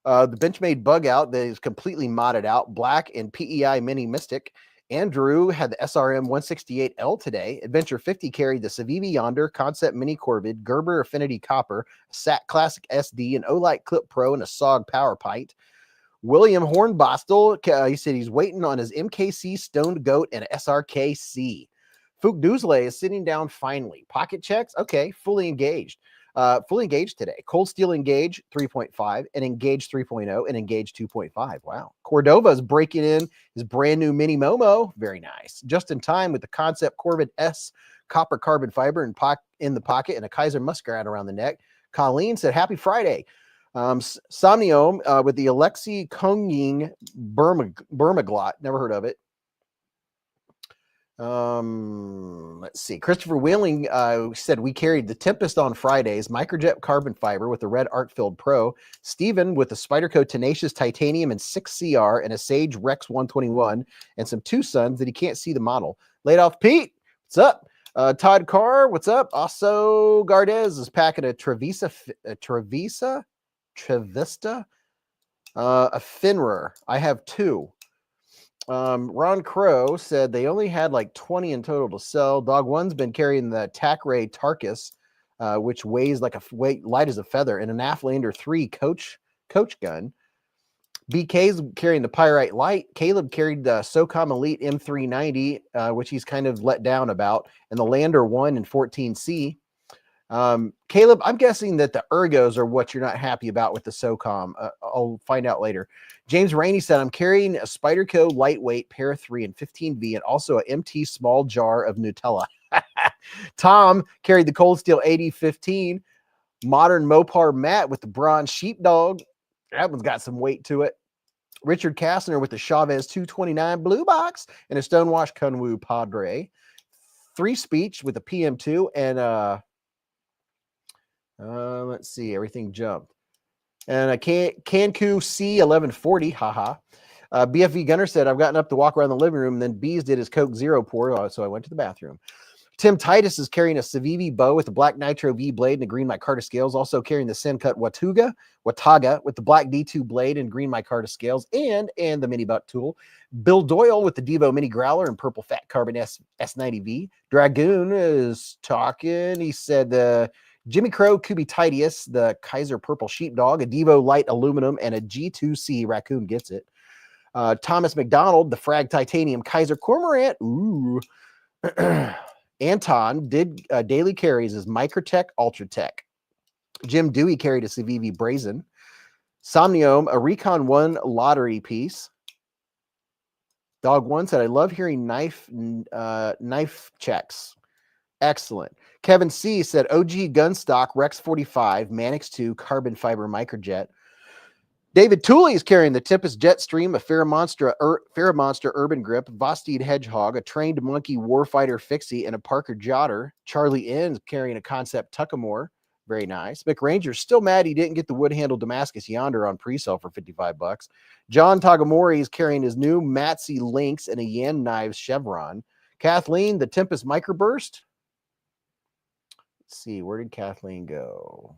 The Benchmade Bug Out that is completely modded out, black and PEI Mini Mystic. Andrew had the SRM 168L today. Adventure 50 carried the Civivi Yonder, Concept Mini Corvid, Gerber Affinity Copper, SAT Classic SD, an Olight Clip Pro, and a SOG Power Pint. William Hornbostel, he said he's waiting on his MKC Stoned Goat and SRKC. Fook Duzley is sitting down finally. Pocket checks, okay, fully engaged. Fully engaged today. Cold Steel Engage 3.5 and Engage 3.0 and Engage 2.5. Wow. Cordova is breaking in his brand new Mini Momo. Very nice. Just in time with the Concept Corvid S copper carbon fiber in the pocket and a Kaiser Muskrat around the neck. Colleen said, happy Friday. Somniome with the Alexi Kongying Burmaglot. Never heard of it. Let's see. Christopher Wheeling said we carried the Tempest on Fridays, Microjet carbon fiber with the red Arc-filled Pro, Steven with the Spyderco Tenacious Titanium and 6CR and a Sage Rex 121 and some Tucsons that he can't see the model. Laid off Pete, what's up? Todd Carr, what's up? Also, Gardez is packing a Trevista, a Finrer. I have 2. Ron Crow said they only had like 20 in total to sell. Dog One's been carrying the Tac Ray Tarkus, which weighs like light as a feather, and an Afflander 3 coach gun. BK's carrying the Pyrite Light. Caleb carried the SOCOM Elite M390, which he's kind of let down about, and the Lander 1 and 14C. Caleb, I'm guessing that the ergos are what you're not happy about with the SOCOM. I'll find out later. James Rainey said, I'm carrying a Spyderco lightweight Para 3 and 15V and also an MT small jar of Nutella. Tom carried the Cold Steel 8015 modern Mopar matte with the bronze sheepdog. That one's got some weight to it. Richard Kastner with the Chavez 229 blue box and a Stonewash Kunwu Padre. 3 Speech with the PM2 and let's see, everything jumped. And a Cancu C1140, haha. BFV Gunner said, I've gotten up to walk around the living room, and then Beez did his Coke Zero pour, so I went to the bathroom. Tim Titus is carrying a Civivi bow with the black Nitro V blade and a green micarta scales, also carrying the Sencut Wataga with the black D2 blade and green micarta scales, and the mini butt tool. Bill Doyle with the Divo Mini Growler and purple fat carbon S90V. Dragoon is talking. He said the Jimmy Crow Cubitidius, the Kaiser Purple Sheepdog, a Devo Light Aluminum, and a G2C Raccoon gets it. Thomas McDonald, the Frag Titanium Kaiser Cormorant. Ooh. Anton did daily carries as Microtech Ultratech. Jim Dewey carried a Civivi Brazen. Somniome, a Recon 1 lottery piece. Dog One said, I love hearing knife checks. Excellent. Kevin C said, OG Gunstock Rex 45, Manix 2, carbon fiber microjet. David Tooley is carrying the Tempest Jetstream, a Ferromonster Urban Grip, Vosteed Hedgehog, a Trained Monkey Warfighter Fixie, and a Parker Jotter. Charlie N is carrying a Concept Tuckamore. Very nice. Mick Ranger's still mad he didn't get the wood-handled Damascus Yonder on pre-sale for $55. John Tagamori is carrying his new Matsy Lynx and a Yan Knives Chevron. Kathleen, the Tempest Microburst. let's see, where did Kathleen go?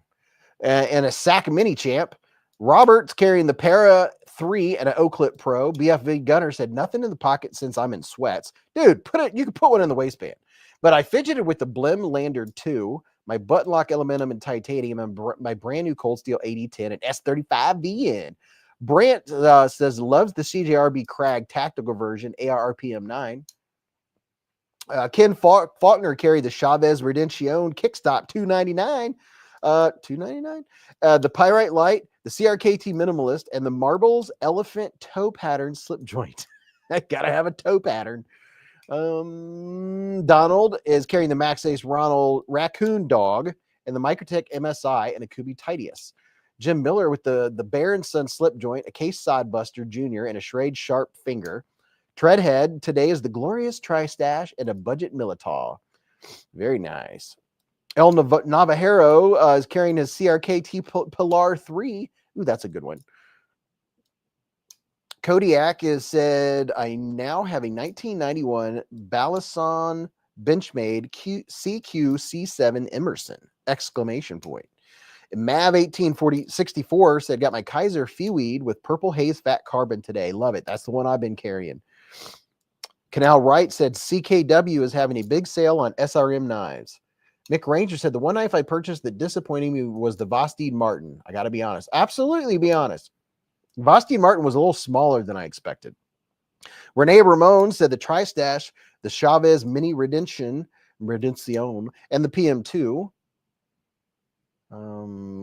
And a SAC mini champ. Robert's carrying the Para 3 and an O-Clip Pro. BFV Gunner said nothing in the pocket since I'm in sweats. Dude, you can put one in the waistband. But I fidgeted with the Blim Lander 2, my button lock aluminum and titanium, and my brand new Cold Steel 8010 and S35VN. Brant says loves the CJRB Krag tactical version, ARRPM 9. Ken Faulkner carried the Chavez Redemption Kickstop $299. $299. The Pyrite Light, the CRKT Minimalist, and the Marbles Elephant Toe Pattern Slip Joint. I gotta have a toe pattern. Donald is carrying the Max Ace Ronald Raccoon Dog and the Microtech MSI and a Kubi Titius. Jim Miller with the Bear and Son Slip Joint, a Case Sodbuster Jr., and a Schrade Sharp Finger. Treadhead today is the Glorious Tri-Stash and a Budget Militaw. Very nice. El Navajero is carrying his CRKT Pilar 3. Ooh, that's a good one. Kodiak is said, I now have a 1991 Balisson Benchmade CQ C7 Emerson! Exclamation point. Mav 1864 said, got my Kaiser Feeweed with Purple Haze Fat Carbon today. Love it. That's the one I've been carrying. Canal Wright said, CKW is having a big sale on SRM knives. Mick Ranger said, the one knife I purchased that disappointed me was the Vosteed Martin. I got to be honest. Absolutely be honest. Vosteed Martin was a little smaller than I expected. Renee Ramon said the Tri-Stash, the Chavez Mini Redemption, and the PM2.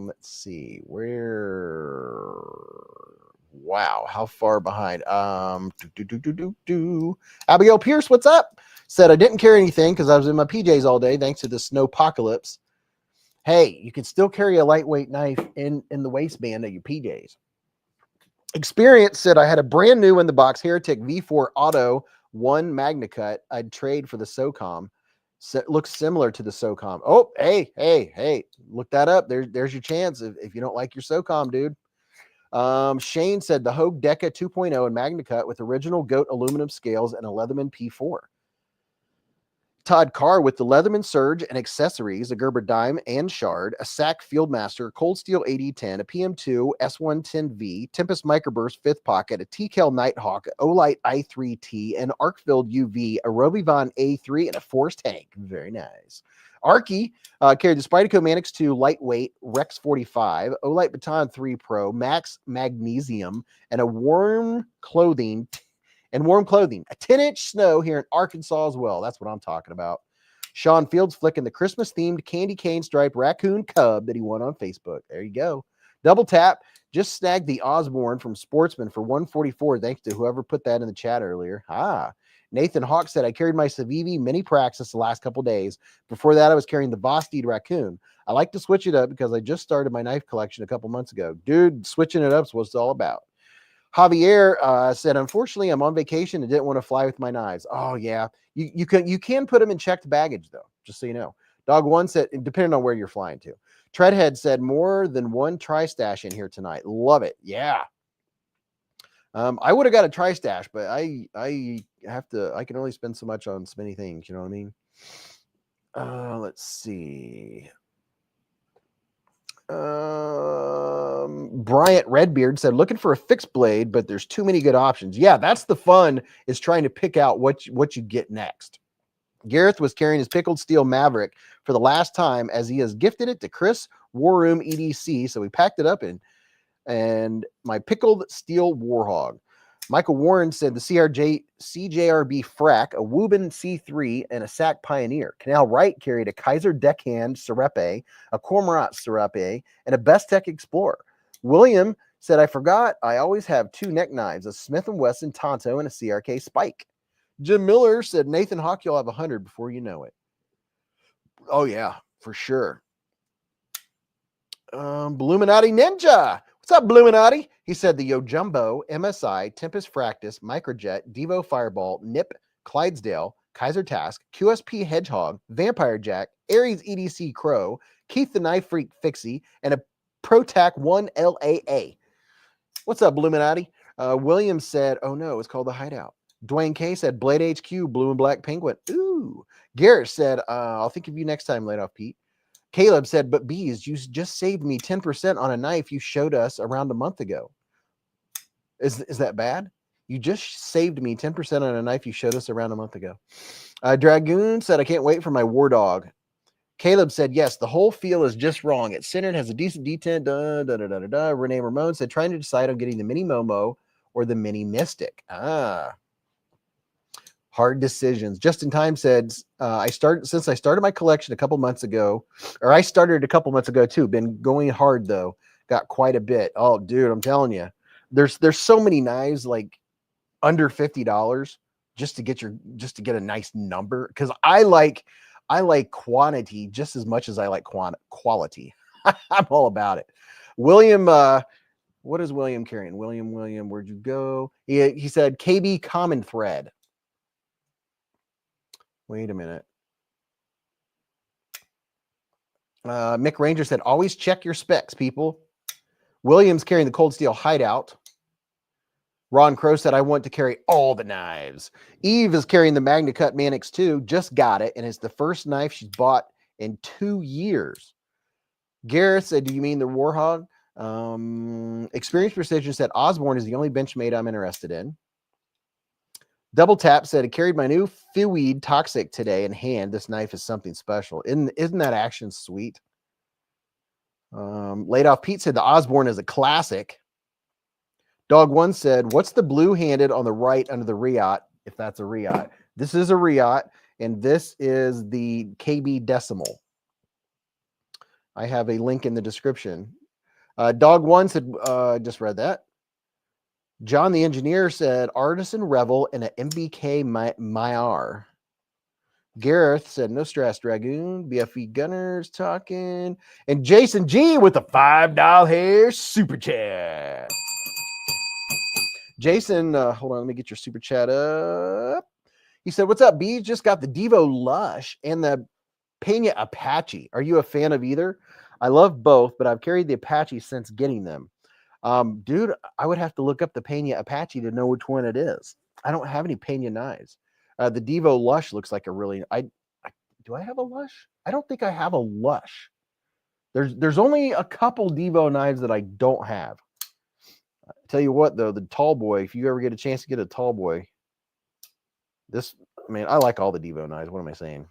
Let's see where. Wow, how far behind? Abigail Pierce, what's up? Said I didn't carry anything because I was in my PJs all day thanks to the snowpocalypse. Hey, you can still carry a lightweight knife in the waistband of your PJs. Experience said I had a brand new in the box Heretic V4 Auto 1 Magna Cut I'd trade for the SOCOM. So it looks similar to the SOCOM. Oh, hey, look that up. There's your chance if you don't like your SOCOM, dude. Shane said the Hogue Deca 2.0 and Magna Cut with original goat aluminum scales and a Leatherman P4. Todd Carr with the Leatherman Surge and accessories, a Gerber Dime and Shard, a SAC Fieldmaster, Cold Steel 8010, a PM2, S110V, Tempest Microburst 5th Pocket, a TKL Nighthawk, Olight i3T, an Arcfield UV, a Robivon A3, and a Force Tank. Very nice. Arky carried the Spyderco Manix 2 Lightweight Rex 45, Olight Baton 3 Pro, Max Magnesium, and a warm clothing, a 10-inch snow here in Arkansas as well. That's what I'm talking about. Sean Fields flicking the Christmas-themed candy cane stripe raccoon cub that he won on Facebook. There you go. Double tap. Just snagged the Osborne from Sportsman for $144. Thanks to whoever put that in the chat earlier. Nathan Hawk said, I carried my Civivi Mini Praxis the last couple days. Before that, I was carrying the Vosteed Raccoon. I like to switch it up because I just started my knife collection a couple months ago. Dude, switching it up is what it's all about. Javier said, unfortunately, I'm on vacation and didn't want to fly with my knives. Oh, yeah. You can put them in checked baggage, though, just so you know. Dog One said, depending on where you're flying to. Treadhead said, more than one Tri-Stash in here tonight. Love it. Yeah. I would have got a Tri-Stash, but I can only spend so much on so many things. You know what I mean? Let's see. Bryant Redbeard said, looking for a fixed blade, but there's too many good options. Yeah, that's the fun, is trying to pick out what you get next. Gareth was carrying his pickled steel Maverick for the last time as he has gifted it to Chris War Room EDC. So we packed it up and my pickled steel Warhog. Michael Warren said the CJRB Frack, a Woburn C3, and a SAC Pioneer. Canal Wright carried a Kaiser Deckhand Serape, a Cormorant Serape, and a Bestech Explorer. William said, I forgot I always have two neck knives, a Smith & Wesson Tonto and a CRK Spike. Jim Miller said, Nathan Hawk, you'll have 100 before you know it. Oh, yeah, for sure. Bluminati Ninja. What's up, Bluminati? He said the Yojumbo, MSI, Tempest Fractus, Microjet, Divo Fireball, Nip, Clydesdale, Kaiser Task, QSP Hedgehog, Vampire Jack, Aries EDC Crow, Keith the Knife Freak Fixie, and a ProTac 1 LAA. What's up, Bluminati? Williams said, oh no, it's called the Hideout. Dwayne K said, Blade HQ, Blue and Black Penguin. Ooh. Garrett said, I'll think of you next time, Laid Off Pete. Caleb said, but Beez, you just saved me 10% on a knife you showed us around a month ago. Is that bad? You just saved me 10% on a knife you showed us around a month ago. Dragoon said, I can't wait for my war dog. Caleb said, yes, the whole feel is just wrong. It's centered, has a decent detent. Renee Ramon said, trying to decide on getting the mini Momo or the mini Mystic. Hard decisions. Just in Time said, since I started my collection a couple months ago, or I started a couple months ago too, been going hard though, got quite a bit. Oh, dude, I'm telling you, there's so many knives like under $50 just to get a nice number. Because I like quantity just as much as I like quality. I'm all about it. William, what is William carrying? William, where'd you go? He said KB Common Thread. Wait a minute. Mick Ranger said, always check your specs, people. William's carrying the Cold Steel Hideout. Ron Crow said, I want to carry all the knives. Eve is carrying the Magna Cut Manix 2. Just got it, and it's the first knife she's bought in 2 years. Gareth said, do you mean the Warhog? Experience Precision said, Osborne is the only Benchmade I'm interested in. Double Tap said, I carried my new Fieweed Toxic today in hand. This knife is something special. Isn't that action sweet? Laid Off Pete said, the Osborne is a classic. Dog One said, what's the blue-handed on the right under the Riot, if that's a Riot? This is a Riot, and this is the KB Decimal. I have a link in the description. Dog One said, just read that. John the Engineer said, Artisan Revel and an MBK Myar. Gareth said, no stress, Dragoon. BFE Gunners talking. And Jason G with the $5 hair super chat. Jason, hold on, let me get your super chat up. He said, what's up, B? Just got the Divo Lush and the Pena Apache. Are you a fan of either? I love both, but I've carried the Apache since getting them. Dude, I would have to look up the Pena Apache to know which one it is. I don't have any Pena knives. The Divo Lush looks like a really, do I have a Lush? I don't think I have a Lush. There's only a couple Divo knives that I don't have. I tell you what though, the Tall Boy, if you ever get a chance to get a Tall Boy, I like all the Divo knives. What am I saying?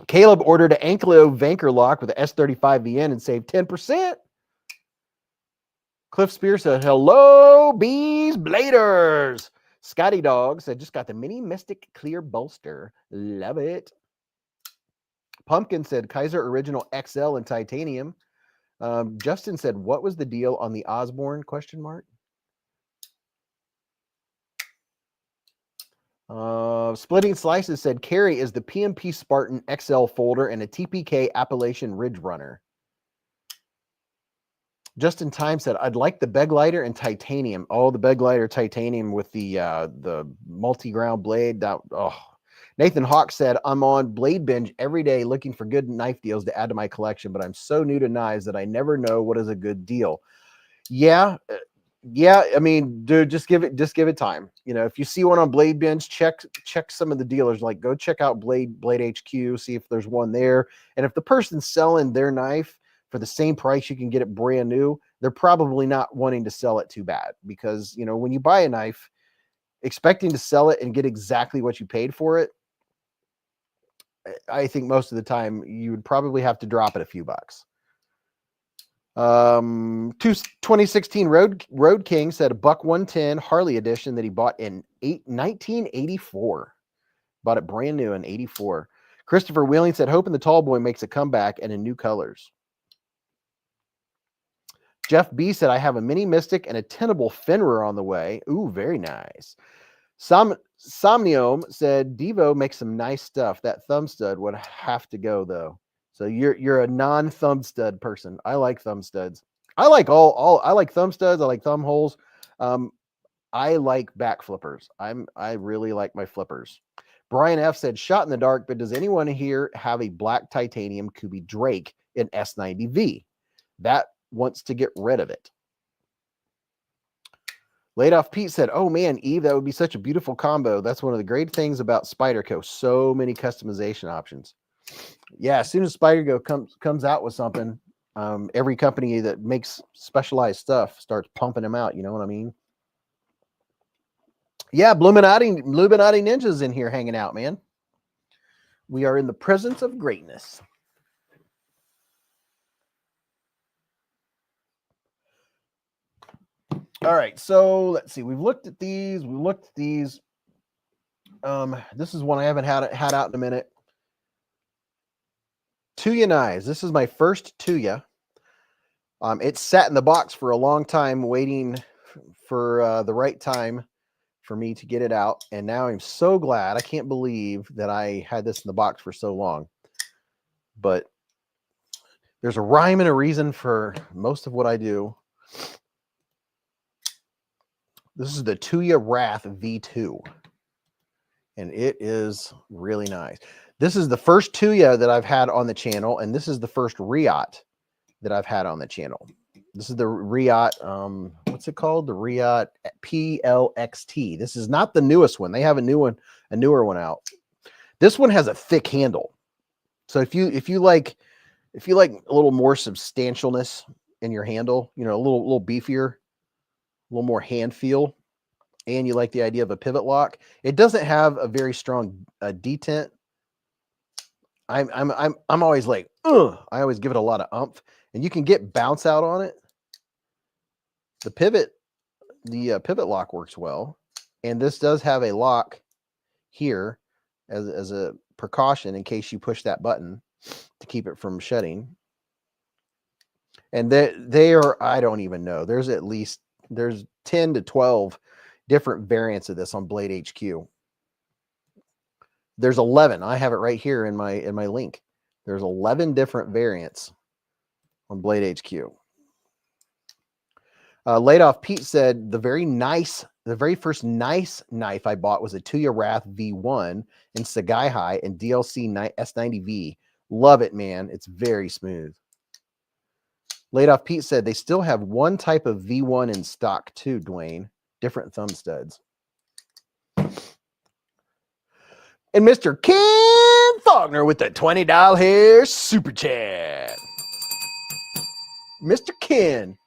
Caleb ordered an Anklo Vanker lock with the S35 VN and saved 10%. Cliff Spear said, hello, beezbladers. Scotty Dog said, just got the mini Mystic clear bolster. Love it. Pumpkin said, Kaiser Original XL in titanium. Justin said, what was the deal on the Osborne? ? Splitting Slices said, Carry is the PMP Spartan XL folder and a TPK Appalachian Ridge Runner. Just in Time said, I'd like the Beg Lighter and titanium. Oh, the Beg Lighter titanium with the multi-ground blade. Nathan Hawk said, I'm on Blade Binge every day looking for good knife deals to add to my collection, but I'm so new to knives that I never know what is a good deal. Yeah. I mean, dude, just give it time. You know, if you see one on Blade Binge, check some of the dealers. Like, go check out Blade HQ, see if there's one there. And if the person's selling their knife for the same price you can get it brand new, they're probably not wanting to sell it too bad, because, you know, when you buy a knife expecting to sell it and get exactly what you paid for it, I think most of the time you would probably have to drop it a few bucks. 2016 Road King said a $110 Harley edition that he bought in 1984. Bought it brand new in 84. Christopher Wheeling said, hoping the Tall Boy makes a comeback and in new colors. Jeff B said, I have a mini Mystic and a tenable Fenrir on the way. Ooh, very nice. Somniome said, Divo makes some nice stuff. That thumb stud would have to go though. So you're a non-thumb stud person. I like thumb studs. I like I like thumb studs. I like thumb holes. I like back flippers. I really like my flippers. Brian F said, shot in the dark, but does anyone here have a black titanium Kubi Drake in S90V? That wants to get rid of it. Laid Off Pete said, oh man, Eve, that would be such a beautiful combo. That's one of the great things about Spyderco. So many customization options. Yeah, as soon as Spider comes out with something, every company that makes specialized stuff starts pumping them out. You know what I mean? Yeah, Illuminati Ninjas in here hanging out, man. We are in the presence of greatness. All right, so let's see. We've looked at these. We looked at these. This is one I haven't had out in a minute. Tuya knives. This is my first Tuya. It sat in the box for a long time, waiting for the right time for me to get it out. And now I'm so glad. I can't believe that I had this in the box for so long. But there's a rhyme and a reason for most of what I do. This is the Tuya Wrath V2. And it is really nice. This is the first Tuya that I've had on the channel. And this is the first Riot that I've had on the channel. This is the Riot, what's it called? The Riot PLXT. This is not the newest one. They have a newer one out. This one has a thick handle. So if you like a little more substantialness in your handle, you know, a little beefier, a little more hand feel, and you like the idea of a pivot lock, it doesn't have a very strong detent. I'm always like, ugh. I always give it a lot of oomph, and you can get bounce out on it. The pivot lock works well, and this does have a lock here as a precaution in case you push that button to keep it from shutting. And they are, I don't even know. There's 10 to 12 different variants of this on Blade HQ. There's 11. I have it right here in my link. There's 11 different variants on Blade HQ. Laid Off Pete said the very first nice knife I bought was a Tuya Wrath V1 in Sagai High and DLC S90V. Love it, man. It's very smooth. Laid Off Pete said they still have one type of V1 in stock too, Dwayne. Different thumb studs. And Mr. Ken Faulkner with the $20 hair super chat. Mr. Ken,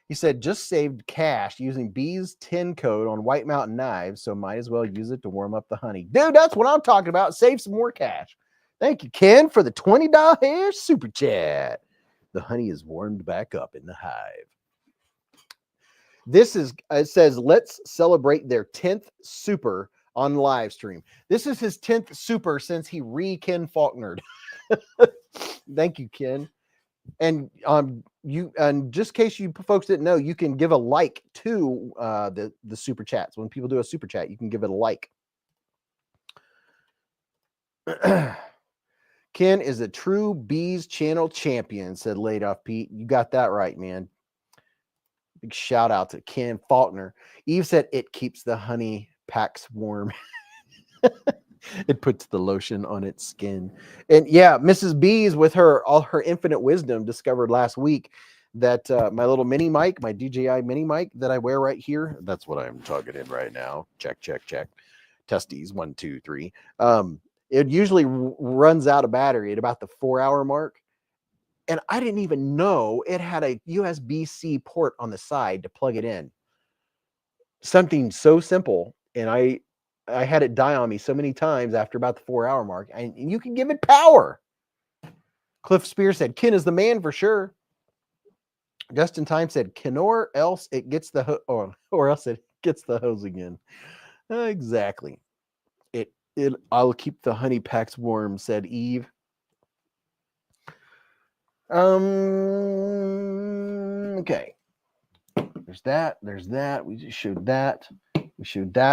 he said, just saved cash using Beez 10 code on White Mountain knives, so might as well use it to warm up the honey. Dude, that's what I'm talking about. Save some more cash. Thank you, Ken, for the $20 hair super chat. The honey is warmed back up in the hive. This is, it says, let's celebrate their 10th super on live stream. This is his 10th super since he Ken Faulknered. Thank you, Ken. And just in case you folks didn't know, you can give a like to the super chats. When people do a super chat, you can give it a like. Ken is a true Beez channel champion, said Laid Off Pete. You got that right, man. Big shout out to Ken Faulkner. Eve said it keeps the honey packs warm. It puts the lotion on its skin. And yeah, Mrs. Beez, with all her infinite wisdom, discovered last week that my little mini mic, my DJI mini mic that I wear right here, that's what I'm targeting right now. Check, check, check. Testes, 1, 2, 3. It usually runs out of battery at about the 4-hour mark. And I didn't even know it had a USB-C port on the side to plug it in. Something so simple. And I had it die on me so many times after about the 4-hour mark. And you can give it power. Cliff Spear said, Ken is the man for sure. Justin Time said, Ken, or else it gets the or else it gets the hose again. Exactly. I'll keep the honey packs warm, said Eve. Okay. There's that. We just showed that.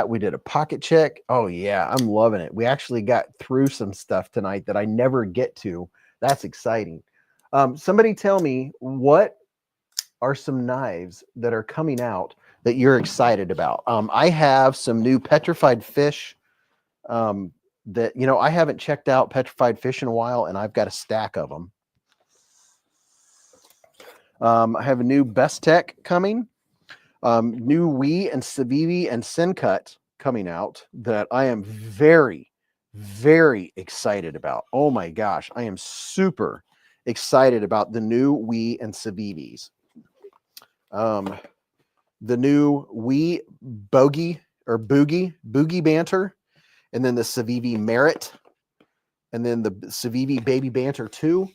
We did a pocket check. Oh yeah, I'm loving it. We actually got through some stuff tonight that I never get to. That's exciting. Somebody tell me, what are some knives that are coming out that you're excited about? I have some new petrified fish that, you know, I haven't checked out petrified fish in a while, and I've got a stack of them. I have a new Best Tech coming. New Wee and Civivi and Sencut coming out that I am very, very excited about. Oh my gosh, I am super excited about the new Wii and Civivis. The new Wii Boogie Banter, and then the Civivi Merit, and then the Civivi Baby Banter 2.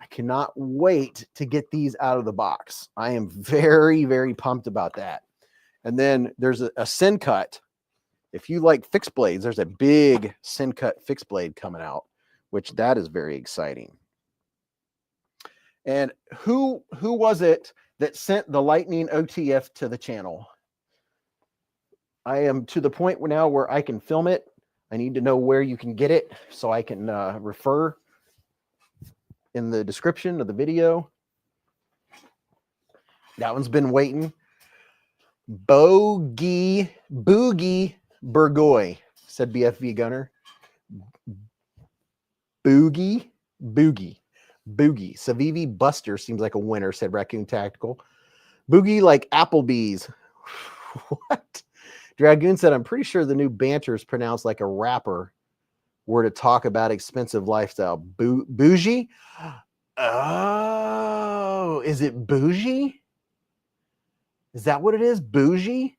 I cannot wait to get these out of the box. I am very, very pumped about that. And then there's a Sin Cut. If you like fixed blades, there's a big Sin Cut fixed blade coming out, which that is very exciting. And who was it that sent the Lightning OTF to the channel? I am to the point now where I can film it. I need to know where you can get it so I can refer in the description of the video. That one's been waiting. Boogie Burgoy, said BFV Gunner. Boogie. Civivi Buster seems like a winner, said Raccoon Tactical. Boogie like Applebee's. What? Dragoon said, I'm pretty sure the new banter is pronounced like a rapper were to talk about expensive lifestyle. Bougie? Oh, is it bougie? Is that what it is? Bougie?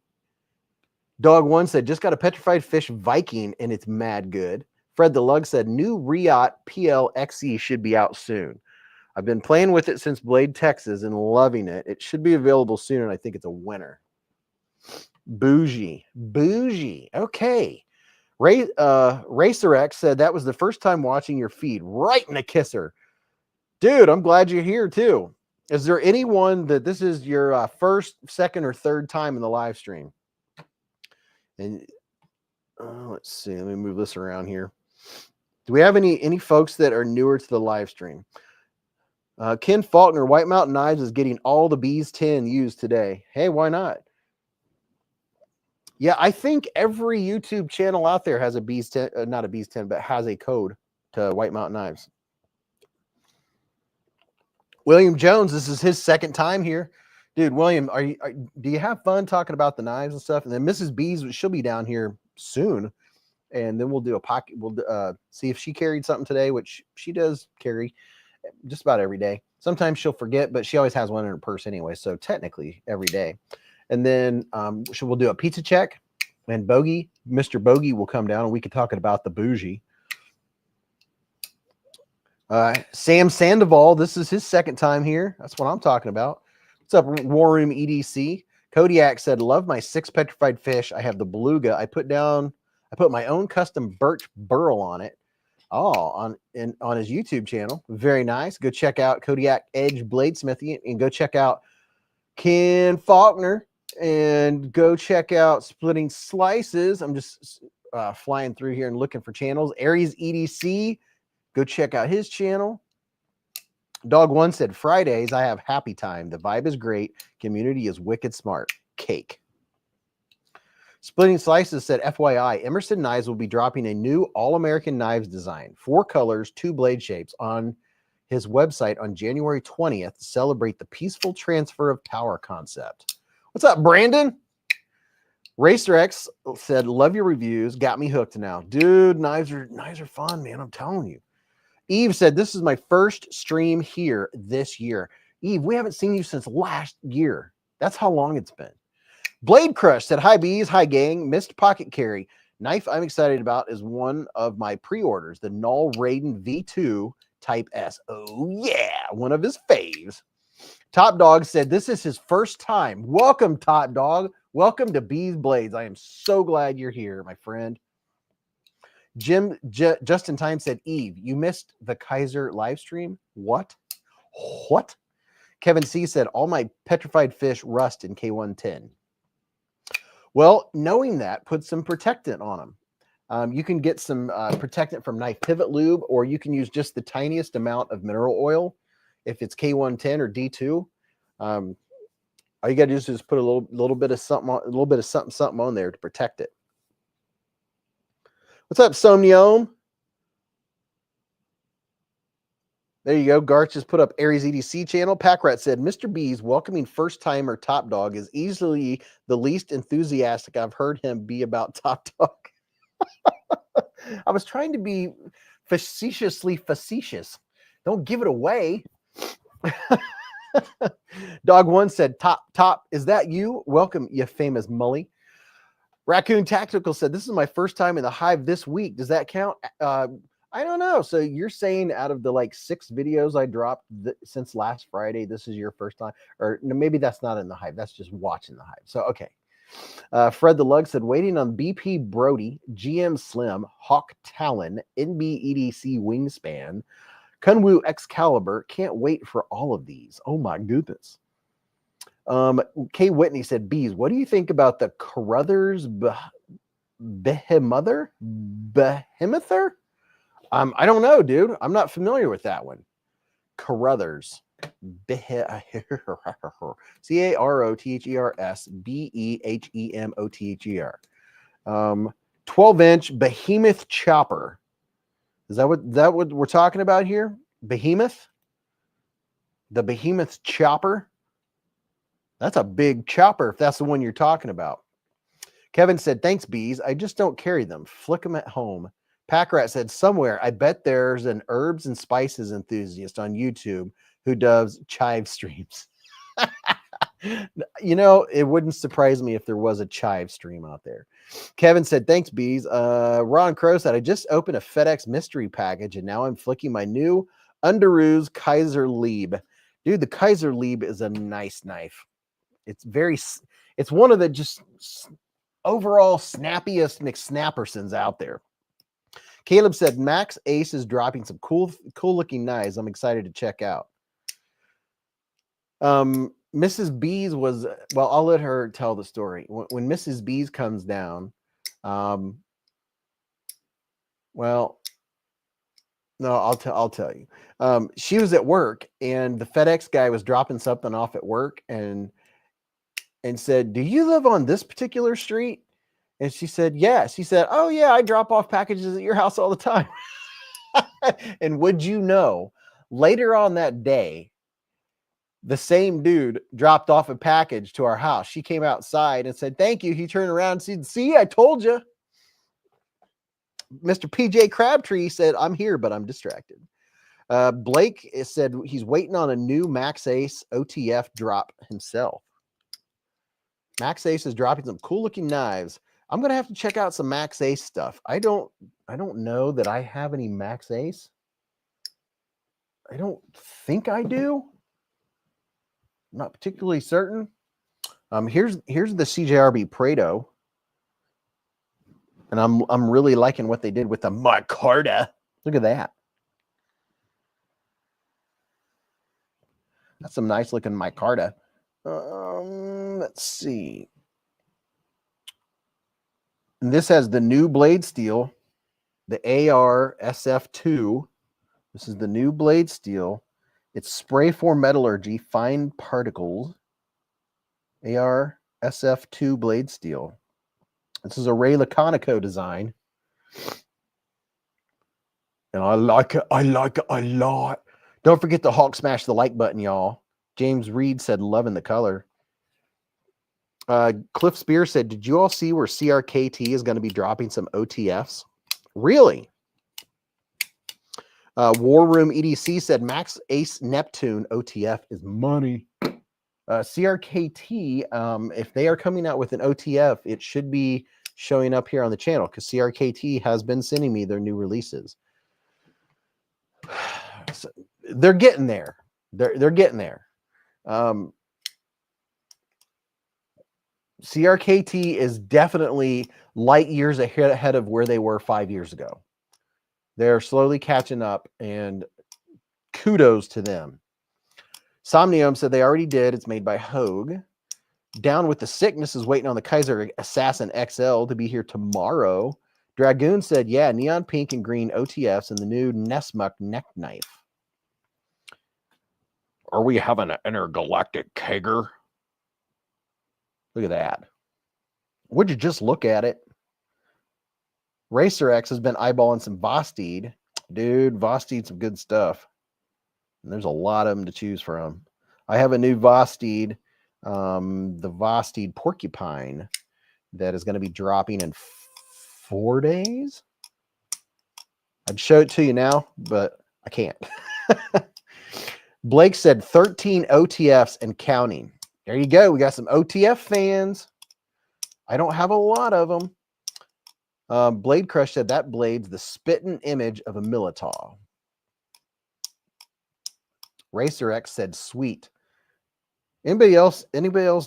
Dog One said, just got a petrified fish Viking and it's mad good. Fred the Lug said, new Riot PL XE should be out soon. I've been playing with it since Blade, Texas and loving it. It should be available soon and I think it's a winner. Bougie. Okay. Racer X said, that was the first time watching your feed. Right in a kisser. Dude, I'm glad you're here too. Is there anyone that this is your first, second, or third time in the live stream? And let's see. Let me move this around here. Do we have any folks that are newer to the live stream? Ken Faulkner, White Mountain Knives is getting all the Beez 10 used today. Hey, why not? Yeah, I think every YouTube channel out there has a Beez 10, not a Beez 10, but has a code to White Mountain Knives. William Jones, this is his second time here. Dude, William, do you have fun talking about the knives and stuff? And then Mrs. Beez, she'll be down here soon. And then we'll do a pocket. We'll see if she carried something today, which she does carry just about every day. Sometimes she'll forget, but she always has one in her purse anyway. So technically every day. And then we'll do a pizza check. And Mr. Bogey will come down and we can talk about the bougie. Sam Sandoval, this is his second time here. That's what I'm talking about. What's up, War Room EDC? Kodiak said, love my 6 petrified fish. I have the beluga. I put my own custom birch burl on it. Oh, on his YouTube channel. Very nice. Go check out Kodiak Edge Bladesmithy and go check out Ken Faulkner and go check out Splitting Slices. I'm just flying through here and looking for channels. Aries EDC. Go check out his channel. Dog One said, Fridays, I have happy time. The vibe is great. Community is wicked smart. Cake. Splitting Slices said, FYI, Emerson Knives will be dropping a new All-American Knives design, 4 colors, 2 blade shapes, on his website on January 20th to celebrate the peaceful transfer of power concept. What's up, Brandon? Racer X said, love your reviews. Got me hooked now. Dude, knives are fun, man. I'm telling you. Eve said, this is my first stream here this year. Eve, we haven't seen you since last year. That's how long it's been. Blade Crush said, hi, Beez. Hi, gang. Missed pocket carry. Knife I'm excited about is one of my pre-orders, the Null Raiden V2 Type S. Oh, yeah. One of his faves. Top Dog said, this is his first time. Welcome, Top Dog. Welcome to BeezBlades. I am so glad you're here, my friend. Jim just in time said, Eve, you missed the Kaiser live stream. What? Kevin C said, all my petrified fish rust in K110. Well, knowing that, put some protectant on them. You can get some protectant from Knife Pivot Lube, or you can use just the tiniest amount of mineral oil if it's K110 or D2. All you got to do is just put a little bit of something on there to protect it. What's up, Somniome? There you go. Garth just put up Aries EDC channel. Packrat said, Mr. Beez welcoming first-timer Top Dog is easily the least enthusiastic I've heard him be about Top Dog. I was trying to be facetiously facetious. Don't give it away. Dog One said, top, is that you? Welcome, you famous mully. Raccoon Tactical said, this is my first time in the hive this week. Does that count? I don't know. So you're saying out of the like 6 videos I dropped since last Friday, this is your first time? Or no, maybe that's not in the hive. That's just watching the hive. So, okay. Fred the Lug said, waiting on BP Brody, GM Slim, Hawk Talon, NB EDC Wingspan, Kunwu Excalibur. Can't wait for all of these. Oh my goodness. Kay Whitney said, Beez, what do you think about the Carruthers Behemoth? I don't know, dude. I'm not familiar with that one. Carruthers. Carothers Behemother. 12-inch behemoth chopper. Is that what we're talking about here? Behemoth? The behemoth chopper? That's a big chopper if that's the one you're talking about. Kevin said, thanks, Beez. I just don't carry them. Flick them at home. Packrat said, somewhere, I bet there's an herbs and spices enthusiast on YouTube who does chive streams. You know, it wouldn't surprise me if there was a chive stream out there. Kevin said, thanks, Beez. Ron Crow said, I just opened a FedEx mystery package and now I'm flicking my new Underoos Kaiser Lieb. Dude, the Kaiser Lieb is a nice knife. It's one of the just overall snappiest McSnappersons out there. Caleb said, Max Ace is dropping some cool looking knives I'm excited to check out. Mrs. Beez was, well, I'll let her tell the story. When Mrs. Beez comes down, well, no, I'll tell you. She was at work and the FedEx guy was dropping something off at work and said, do you live on this particular street? And she said, yes. He said, oh yeah, I drop off packages at your house all the time. And would you know, later on that day, the same dude dropped off a package to our house. She came outside and said, thank you. He turned around and said, see, I told you. Mr. PJ Crabtree said, I'm here, but I'm distracted. Blake said he's waiting on a new Max Ace OTF drop himself. Max Ace is dropping some cool looking knives. I'm going to have to check out some Max Ace stuff. I don't know that I have any Max Ace. I don't think I do. I'm not particularly certain. Here's the CJRB Prado. And I'm really liking what they did with the micarta. Look at that. That's some nice looking micarta. Let's see. And this has the new blade steel, the AR SF2. This is the new blade steel. It's spray form metallurgy, fine particles. AR SF2 blade steel. This is a Ray Laconico design. And I like it. I like it a lot. Don't forget to Hawk smash the like button, y'all. James Reed said, loving the color. Cliff Spear said, did you all see where CRKT is going to be dropping some OTFs? Really? War Room EDC said, Max Ace Neptune OTF is money. CRKT, if they are coming out with an OTF, it should be showing up here on the channel because CRKT has been sending me their new releases. So they're getting there. They're getting there. CRKT is definitely light years ahead of where they were 5 years ago. They're slowly catching up, and kudos to them. Somnium said they already did. It's made by Hogue. Down with the Sickness is waiting on the Kaiser Assassin XL to be here tomorrow. Dragoon said, yeah, neon pink and green OTFs and the new Nesmuck neck knife. Are we having an intergalactic kegger? Look at that. Would you just look at it? Racer X has been eyeballing some Vosteed. Dude, Vosteed's some good stuff. And there's a lot of them to choose from. I have a new Vosteed, the Vosteed Porcupine, that is going to be dropping in 4 days. I'd show it to you now, but I can't. Blake said 13 OTFs and counting. There you go. We got some OTF fans. I don't have a lot of them. Blade Crush said that blade's the spitting image of a Militaw. Racer X said sweet. Anybody else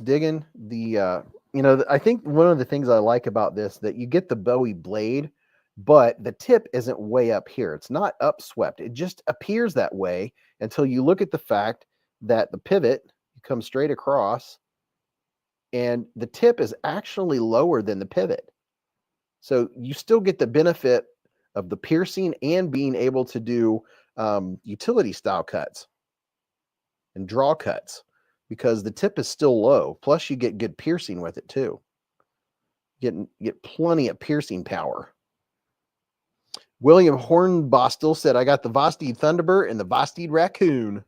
digging the I think one of the things I like about this, that you get the Bowie blade, but the tip isn't way up here. It's not upswept. It just appears that way until you look at the fact that the pivot comes straight across and the tip is actually lower than the pivot. So you still get the benefit of the piercing and being able to do utility style cuts and draw cuts, because the tip is still low. Plus you get good piercing with it too. Get plenty of piercing power. William Hornbostel said, I got the Vosteed Thunderbird and the Vosteed Raccoon.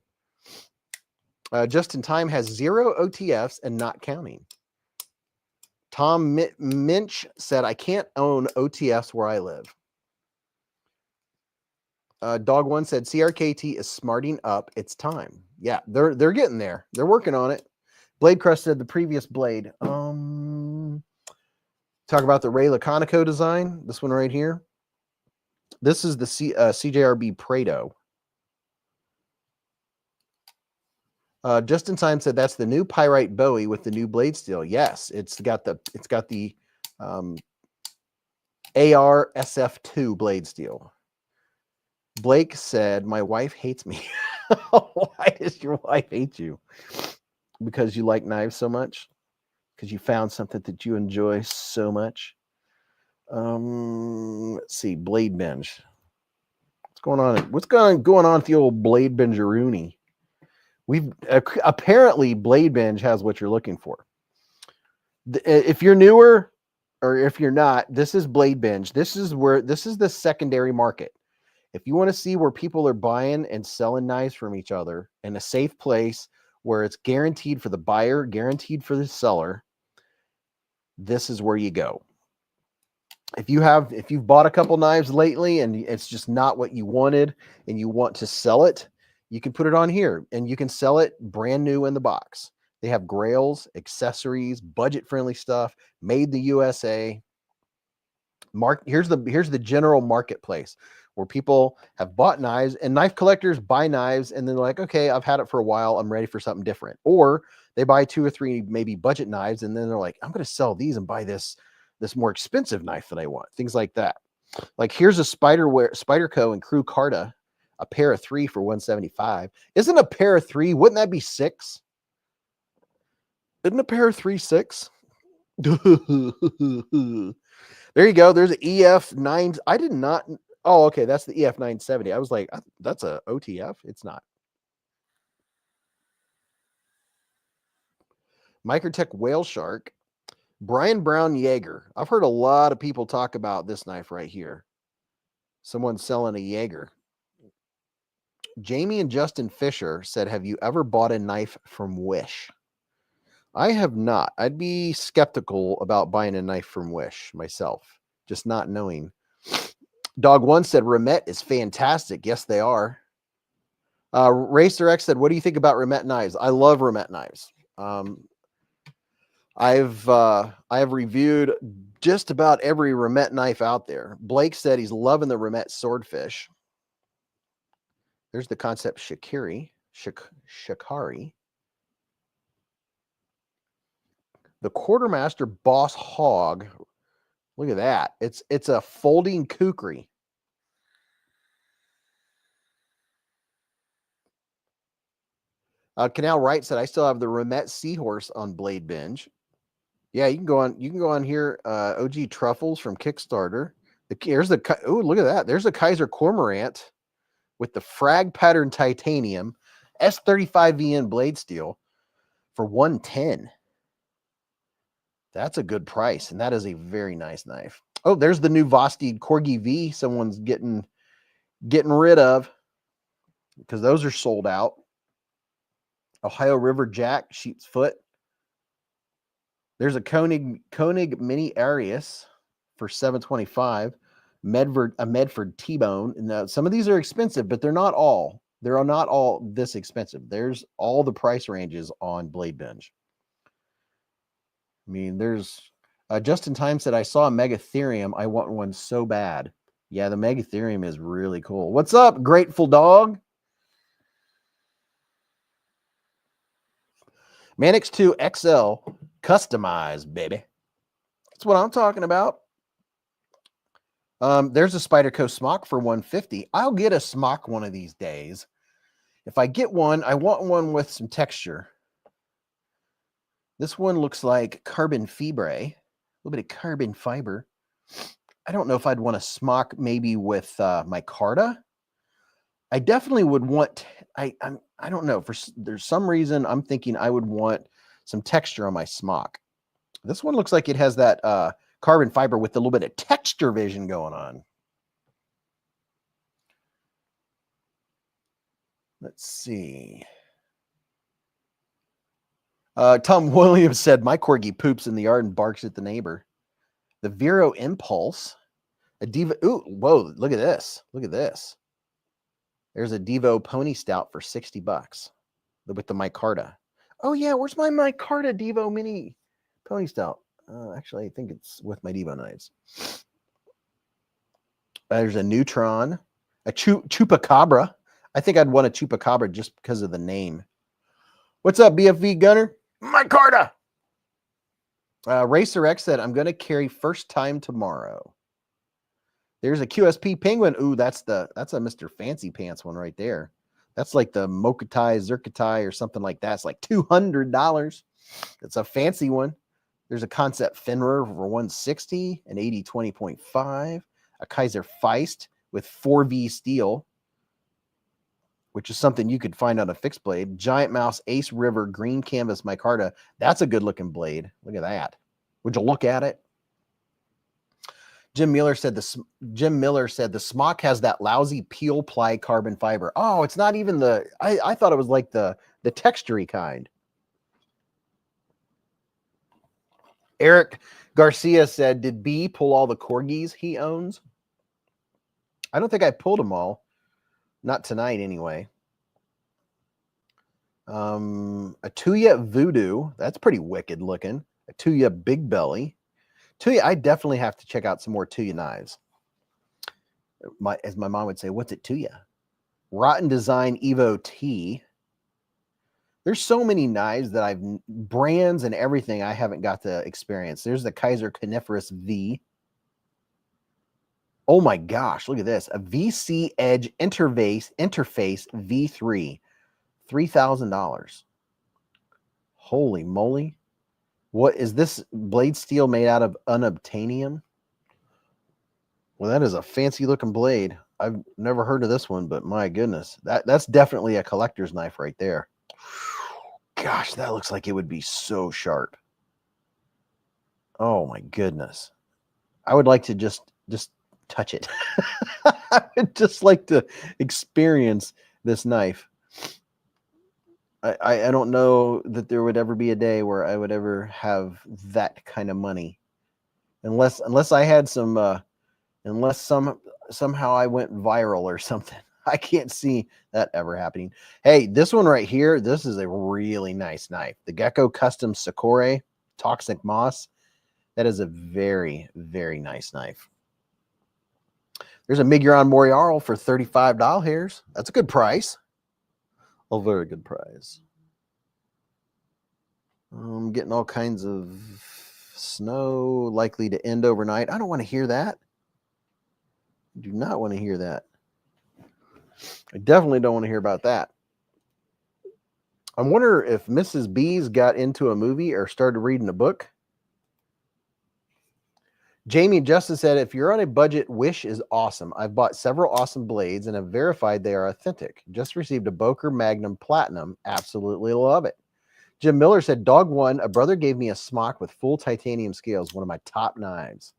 Just in Time has 0 OTFs and not counting. Tom Minch said, I can't own OTFs where I live. Dog One said, CRKT is smarting up. It's time. Yeah, they're getting there. They're working on it. Blade Crush said the previous blade. Talk about the Ray Laconico design. This one right here. This is the CJRB Prado. Just in Time said that's the new Pyrite Bowie with the new blade steel. Yes, it's got the AR SF2 blade steel. Blake said, my wife hates me. Why does your wife hate you? Because you like knives so much? Because you found something that you enjoy so much? Let's see, Blade Binge. What's going on? What's going on with the old Blade Binge-a-rooney? We've apparently Blade Binge has what you're looking for. If you're newer or if you're not, this is Blade Binge. This is the secondary market. If you want to see where people are buying and selling knives from each other in a safe place where it's guaranteed for the buyer, guaranteed for the seller, this is where you go. If you've bought a couple knives lately and it's just not what you wanted and you want to sell it, you can put it on here and you can sell it brand new in the box. They have grails, accessories, budget-friendly stuff, made the USA. Here's the general marketplace where people have bought knives, and knife collectors buy knives and then they're like, okay, I've had it for a while, I'm ready for something different. Or they buy 2 or 3 maybe budget knives and then they're like, I'm going to sell these and buy this more expensive knife that I want. Things like that. Like here's a Spyderco and Crew Carta, a pair of 3 for $175. Isn't a pair of 3? Wouldn't that be 6? Isn't a pair of 3 6? There you go. There's an EF9. I did not. Oh, okay. That's the EF970. I was like, that's a OTF. It's not. Microtech Whale Shark. Brian Brown Jaeger. I've heard a lot of people talk about this knife right here. Someone's selling a Jaeger. Jamie and Justin Fisher said, have you ever bought a knife from Wish? I have not. I'd be skeptical about buying a knife from Wish myself, just not knowing. Dog One said, Remet is fantastic. Yes, they are. Racer X said, what do you think about Remet knives? I love Remet knives. I have reviewed just about every Remet knife out there. Blake said he's loving the Remet Swordfish. There's the Concept Shikari. The Quartermaster Boss Hog. Look at that. It's a folding kukri. Canal Wright said, I still have the Remet Seahorse on Blade Binge. Yeah, you can go on here. OG Truffles from Kickstarter. Oh, look at that. There's a Kaiser Cormorant with the frag pattern titanium S35VN blade steel for $110. That's a good price, and that is a very nice knife. Oh, there's the new Vosteed Corgi V someone's getting rid of because those are sold out. Ohio River Jack sheep's foot. There's a Koenig Mini Arius for $725. Medford T-bone. Now, some of these are expensive, but they're not all. They're not all this expensive. There's all the price ranges on Blade Binge. I mean, there's Just in Time said, I saw a Megatherium. I want one so bad. Yeah, the Megatherium is really cool. What's up, Grateful Dog? Manix 2 XL customized, baby. That's what I'm talking about. There's a Spyderco smock for $150. I'll get a smock one of these days. If I get one, I want one with some texture. This one looks like carbon fibre, a little bit of carbon fiber. I don't know if I'd want a smock maybe with micarta. I definitely would want. I don't know. There's some reason I'm thinking I would want some texture on my smock. This one looks like it has that carbon fiber with a little bit of texture vision going on. Let's see. Tom Williams said, my corgi poops in the yard and barks at the neighbor. The Vero Impulse. A Divo. Ooh, whoa, look at this. Look at this. There's a Divo Pony Stout for $60 with the micarta. Oh, yeah, where's my micarta Divo Mini Pony Stout? Actually, I think it's with my Divo Knives. There's a Neutron, a Chupacabra. I think I'd want a Chupacabra just because of the name. What's up, BFV Gunner? Micarta! Racer X said, I'm going to carry first time tomorrow. There's a QSP Penguin. Ooh, that's a Mr. Fancy Pants one right there. That's like the Mokatai Zerkatai or something like that. It's like $200. It's a fancy one. There's a Concept Fenrir for $160, an 80 20.5, a Kaiser Feist with 4V steel, which is something you could find on a fixed blade. Giant Mouse Ace River green canvas micarta. That's a good looking blade. Look at that. Would you look at it? Jim Miller said the smock has that lousy peel ply carbon fiber. Oh, it's not even the. I thought it was like the textury kind. Eric Garcia said, did B pull all the corgis he owns? I don't think I pulled them all. Not tonight, anyway. A Tuya Voodoo. That's pretty wicked looking. A Tuya Big Belly. Tuya, I definitely have to check out some more Tuya knives. As my mom would say, what's it Tuya? Rotten Design Evo T. There's so many knives that brands and everything I haven't got to experience. There's the Kaiser Coniferous V. Oh my gosh, look at this. A VC Edge Interface V3. $3,000. Holy moly. What is this blade steel made out of unobtainium? Well, that is a fancy looking blade. I've never heard of this one, but my goodness, that's definitely a collector's knife right there. Gosh, that looks like it would be so sharp. Oh my goodness. I would like to just touch it. I would just like to experience this knife. I don't know that there would ever be a day where I would ever have that kind of money, unless I had some, unless somehow I went viral or something. I can't see that ever happening. Hey, this one right here, this is a really nice knife. The Gecko Custom Sakura Toxic Moss. That is a very, very nice knife. There's a Miguron Moriarl for $35. That's a good price. A very good price. I'm getting all kinds of snow likely to end overnight. I don't want to hear that. I do not want to hear that. I definitely don't want to hear about that. I wonder if Mrs. Beez got into a movie or started reading a book. Jamie Justice said, if you're on a budget, Wish is awesome. I've bought several awesome blades and have verified they are authentic. Just received a Boker Magnum Platinum. Absolutely love it. Jim Miller said, Dog One, a brother gave me a smock with full titanium scales, one of my top knives.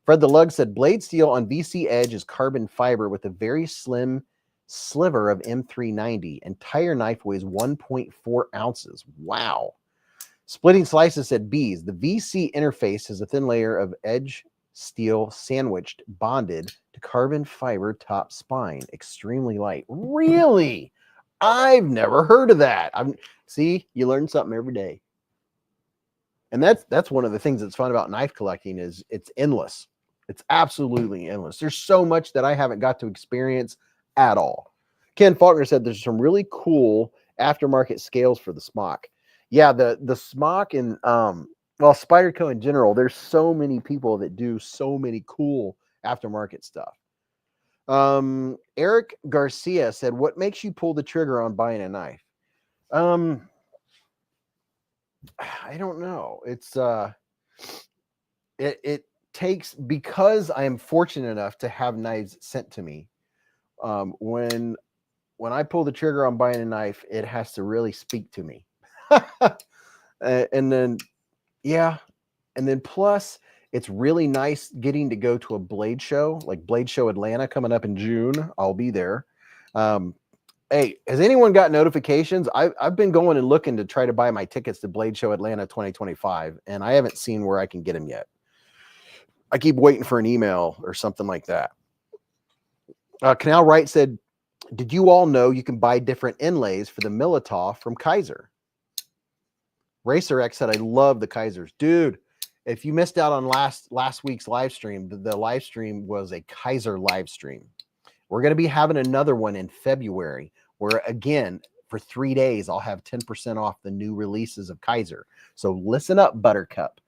Fred the Lug said, blade steel on VC Edge is carbon fiber with a very slim sliver of M390. Entire knife weighs 1.4 ounces. Wow. Splitting Slices said, Beez, the VC interface has a thin layer of edge steel sandwiched, bonded to carbon fiber top spine, extremely light. Really? I've never heard of that. See, you learn something every day. And that's one of the things that's fun about knife collecting is it's endless. It's absolutely endless. There's so much that I haven't got to experience at all. Ken Faulkner said there's some really cool aftermarket scales for the smock. Yeah, the smock and well, Spyderco in general, there's so many people that do so many cool aftermarket stuff. Eric Garcia said, what makes you pull the trigger on buying a knife? I don't know. It's it takes, because I am fortunate enough to have knives sent to me. When I pull the trigger on buying a knife, it has to really speak to me. And then, yeah. And then plus, it's really nice getting to go to a blade show, like Blade Show Atlanta coming up in June. I'll be there. Hey, has anyone got notifications? I've been going and looking to try to buy my tickets to Blade Show Atlanta 2025, and I haven't seen where I can get them yet. I keep waiting for an email or something like that. Canal Wright said, did you all know you can buy different inlays for the Militov from Kaiser? Racer X said, I love the Kaisers. Dude, if you missed out on last week's live stream, the live stream was a Kaiser live stream. We're going to be having another one in February where, again, for 3 days, I'll have 10% off the new releases of Kaiser. So listen up, Buttercup.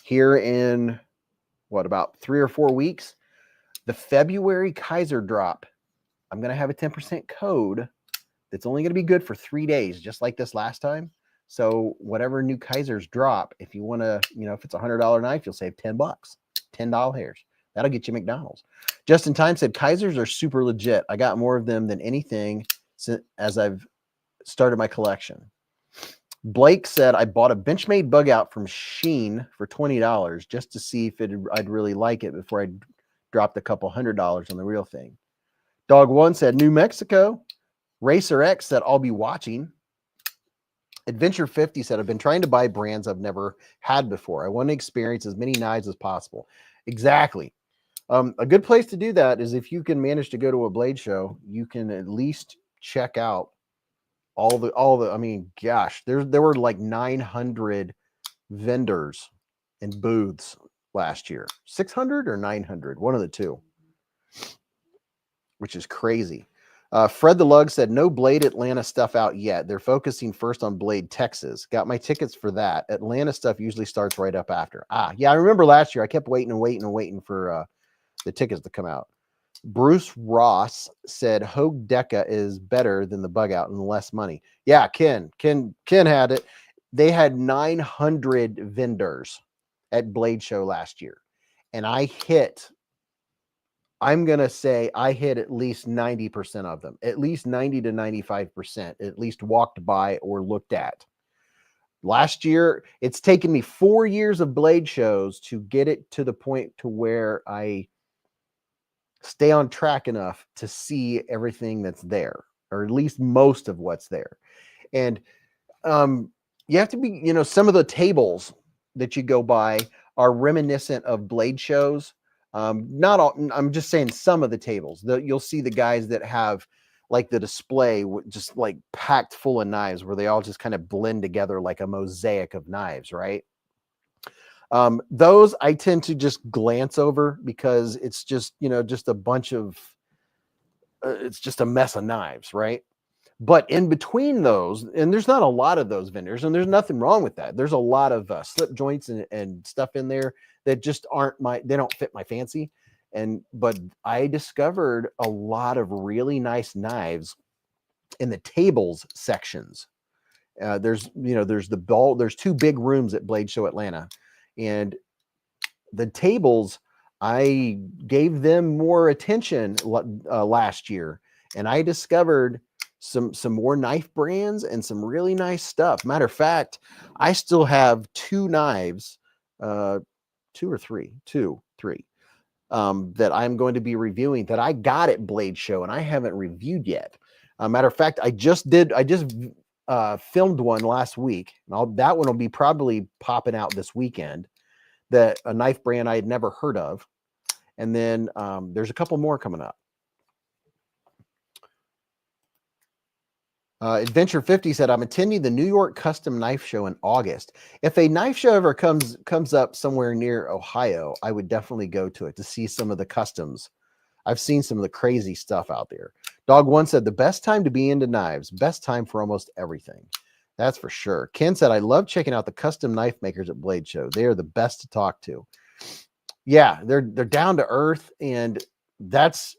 Here in, what, about 3 or 4 weeks, the February Kaiser drop, I'm going to have a 10% code that's only going to be good for 3 days, just like this last time. So whatever new Kaisers drop, if you want to, you know, if it's a $100 knife, you'll save $10, $10. That'll get you McDonald's. Just in Time said, Kaisers are super legit. I got more of them than anything as I've started my collection. Blake said, I bought a Benchmade bug out from Sheen for $20 just to see if I'd really like it before I dropped a couple $100 on the real thing. Dog One said, New Mexico. Racer X said, I'll be watching. Adventure 50 said, I've been trying to buy brands I've never had before. I want to experience as many knives as possible. Exactly. A good place to do that is if you can manage to go to a blade show, you can at least check out all the, I mean, gosh, there were like 900 vendors and booths last year. 600 or 900, one of the two, which is crazy. Fred the Lug said, no Blade Atlanta stuff out yet. They're focusing first on Blade Texas. Got my tickets for that. Atlanta stuff usually starts right up after. Yeah, I remember last year I kept waiting for the tickets to come out. Bruce Ross said, Hogue Deca is better than the bug out and less money. Yeah, Ken had it. They had 900 vendors at Blade Show last year. And I'm going to say I hit at least 90% of them, at least 90 to 95%, at least walked by or looked at. Last year, it's taken me 4 years of blade shows to get it to the point to where I stay on track enough to see everything that's there, or at least most of what's there. And you have to be, you know, some of the tables that you go by are reminiscent of blade shows. Not all, I'm just saying some of the tables. You'll see the guys that have like the display just like packed full of knives where they all just kind of blend together like a mosaic of knives, right? Those I tend to just glance over because it's just, you know, just a bunch of, it's just a mess of knives, right? But in between those, and there's not a lot of those vendors, and there's nothing wrong with that. There's a lot of slip joints and stuff in there that just aren't they don't fit my fancy. But I discovered a lot of really nice knives in the tables sections. There's there's 2 big rooms at Blade Show Atlanta, and the tables, I gave them more attention last year, and I discovered some more knife brands and some really nice stuff. Matter of fact, I still have 2 knives, 2 or 3, 2, 3, that I'm going to be reviewing that I got at Blade Show and I haven't reviewed yet. Matter of fact, I just filmed one last week. That one will be probably popping out this weekend. that a knife brand I had never heard of. And then there's a couple more coming up. Adventure 50 said, I'm attending the New York Custom Knife Show in August. If a knife show ever comes up somewhere near Ohio, I would definitely go to it to see some of the customs. I've seen some of the crazy stuff out there. Dog One said, the best time to be into knives, best time for almost everything. That's for sure. Ken said, I love checking out the custom knife makers at Blade Show. They are the best to talk to. Yeah, they're down to earth, and that's